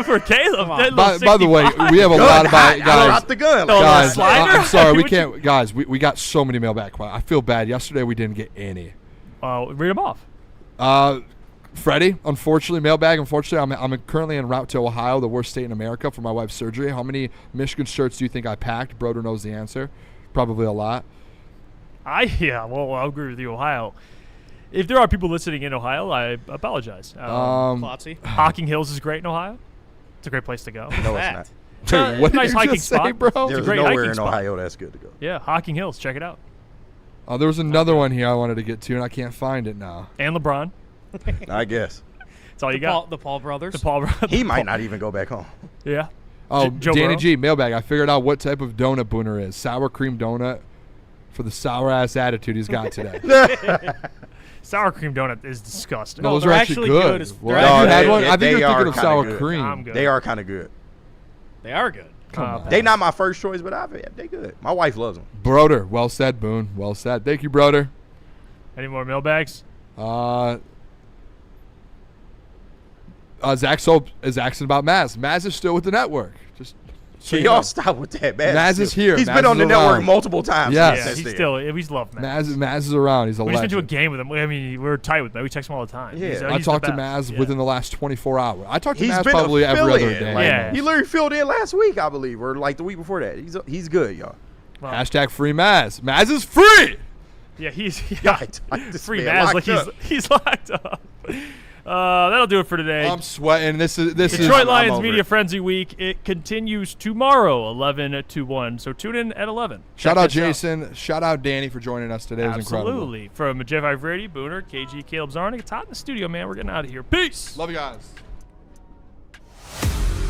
[SPEAKER 2] for Caleb.
[SPEAKER 3] By the way, we have a lot of guys.
[SPEAKER 5] Drop the gun,
[SPEAKER 3] guys,
[SPEAKER 2] slider?
[SPEAKER 3] I'm sorry, we can't. Guys, we got so many mailbag questions. I feel bad. Yesterday we didn't get any.
[SPEAKER 2] Read them off.
[SPEAKER 3] Freddie, unfortunately, mailbag. Unfortunately, I'm currently en route to Ohio, the worst state in America, for my wife's surgery. How many Michigan shirts do you think I packed? Broder knows the answer. Probably a lot.
[SPEAKER 2] Well, I'll agree with you, Ohio. If there are people listening in Ohio, I apologize. Hocking Hills is great in Ohio. It's a great place to go.
[SPEAKER 5] No, it's not.
[SPEAKER 3] Dude, what
[SPEAKER 2] nice
[SPEAKER 3] did you
[SPEAKER 2] hiking
[SPEAKER 3] just say,
[SPEAKER 2] spot,
[SPEAKER 3] bro?
[SPEAKER 5] There's
[SPEAKER 2] great
[SPEAKER 5] nowhere
[SPEAKER 2] hiking
[SPEAKER 5] in
[SPEAKER 2] spot.
[SPEAKER 5] Ohio that's good to go.
[SPEAKER 2] Yeah, Hocking Hills. Check it out.
[SPEAKER 3] There was another one here I wanted to get to, and I can't find it now.
[SPEAKER 2] And LeBron.
[SPEAKER 5] I guess.
[SPEAKER 2] That's all you got.
[SPEAKER 4] The Paul brothers.
[SPEAKER 2] The Paul brothers.
[SPEAKER 5] He might not even go back home.
[SPEAKER 2] Yeah.
[SPEAKER 3] Oh,
[SPEAKER 2] Joe
[SPEAKER 3] Danny
[SPEAKER 2] Burrow?
[SPEAKER 3] G, mailbag. I figured out what type of donut Booner is. Sour cream donut for the sour-ass attitude he's got today.
[SPEAKER 2] Sour cream donut is disgusting.
[SPEAKER 3] No, those
[SPEAKER 4] they're
[SPEAKER 3] are actually good.
[SPEAKER 4] they're
[SPEAKER 3] Have you had
[SPEAKER 5] they-
[SPEAKER 3] one? I think
[SPEAKER 5] they
[SPEAKER 3] you're
[SPEAKER 5] are
[SPEAKER 3] thinking of
[SPEAKER 5] kinda
[SPEAKER 3] sour
[SPEAKER 5] good.
[SPEAKER 3] cream.
[SPEAKER 2] I'm good.
[SPEAKER 5] They are kind of good.
[SPEAKER 4] They are good.
[SPEAKER 5] They not my first choice, but they good. My wife loves them.
[SPEAKER 3] Broder, well said, Boone. Well said. Thank you, Broder.
[SPEAKER 2] Any more mailbags?
[SPEAKER 3] Zach is asking about Maz. Maz is still with the network. Just so you
[SPEAKER 5] Y'all
[SPEAKER 3] know.
[SPEAKER 5] stop with that,
[SPEAKER 3] Maz is here.
[SPEAKER 5] He's
[SPEAKER 3] Maz
[SPEAKER 5] been on
[SPEAKER 3] is
[SPEAKER 5] the network
[SPEAKER 3] around.
[SPEAKER 5] multiple times.
[SPEAKER 3] Yes.
[SPEAKER 2] Yeah, he's loved Maz.
[SPEAKER 3] Maz is around. He's a
[SPEAKER 2] We just been
[SPEAKER 3] legend.
[SPEAKER 2] to a game with him. I mean, we're tight with him. We text him all the time.
[SPEAKER 5] Yeah.
[SPEAKER 3] I
[SPEAKER 2] he's
[SPEAKER 3] talked
[SPEAKER 2] the
[SPEAKER 3] to
[SPEAKER 2] best.
[SPEAKER 3] Maz within the last 24 hours. I talked to
[SPEAKER 5] He's
[SPEAKER 3] Maz
[SPEAKER 5] been
[SPEAKER 3] probably every other
[SPEAKER 5] affiliate.
[SPEAKER 3] day.
[SPEAKER 5] Like,
[SPEAKER 2] Yeah.
[SPEAKER 5] He literally filled in last week, I believe, or like the week before that. He's good, y'all.
[SPEAKER 2] Well,
[SPEAKER 3] Hashtag free Maz. Maz is free.
[SPEAKER 2] Yeah, he's
[SPEAKER 5] This
[SPEAKER 2] free
[SPEAKER 5] man
[SPEAKER 2] Maz.
[SPEAKER 5] locked
[SPEAKER 2] Like
[SPEAKER 5] up.
[SPEAKER 2] he's locked up. That'll do it for today.
[SPEAKER 3] I'm sweating. This is
[SPEAKER 2] Detroit
[SPEAKER 5] I'm
[SPEAKER 2] Lions
[SPEAKER 5] over
[SPEAKER 2] Media
[SPEAKER 5] it.
[SPEAKER 2] Frenzy Week. It continues tomorrow, 11 to 1. So tune in at 11.
[SPEAKER 3] Shout
[SPEAKER 2] Check
[SPEAKER 3] out
[SPEAKER 2] us
[SPEAKER 3] Jason. Shout out Danny for joining us today. It was incredible.
[SPEAKER 2] Absolutely. From Jeff Iafrate, Booner, KG, Caleb Czarnik. It's hot in the studio, man. We're getting out of here. Peace.
[SPEAKER 3] Love you guys.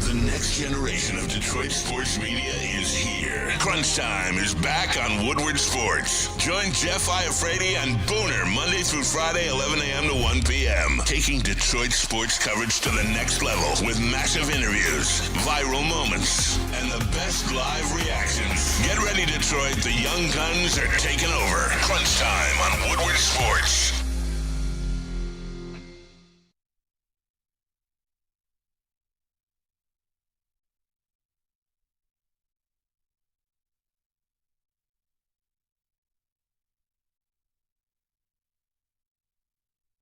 [SPEAKER 1] The next generation of Detroit sports media is here. Crunch Time is back on Woodward Sports. Join Jeff Iafrate and Booner Monday through Friday, 11 a.m. to 1 p.m. Taking Detroit sports coverage to the next level with massive interviews, viral moments, and the best live reactions. Get ready, Detroit. The young guns are taking over. Crunch Time on Woodward Sports.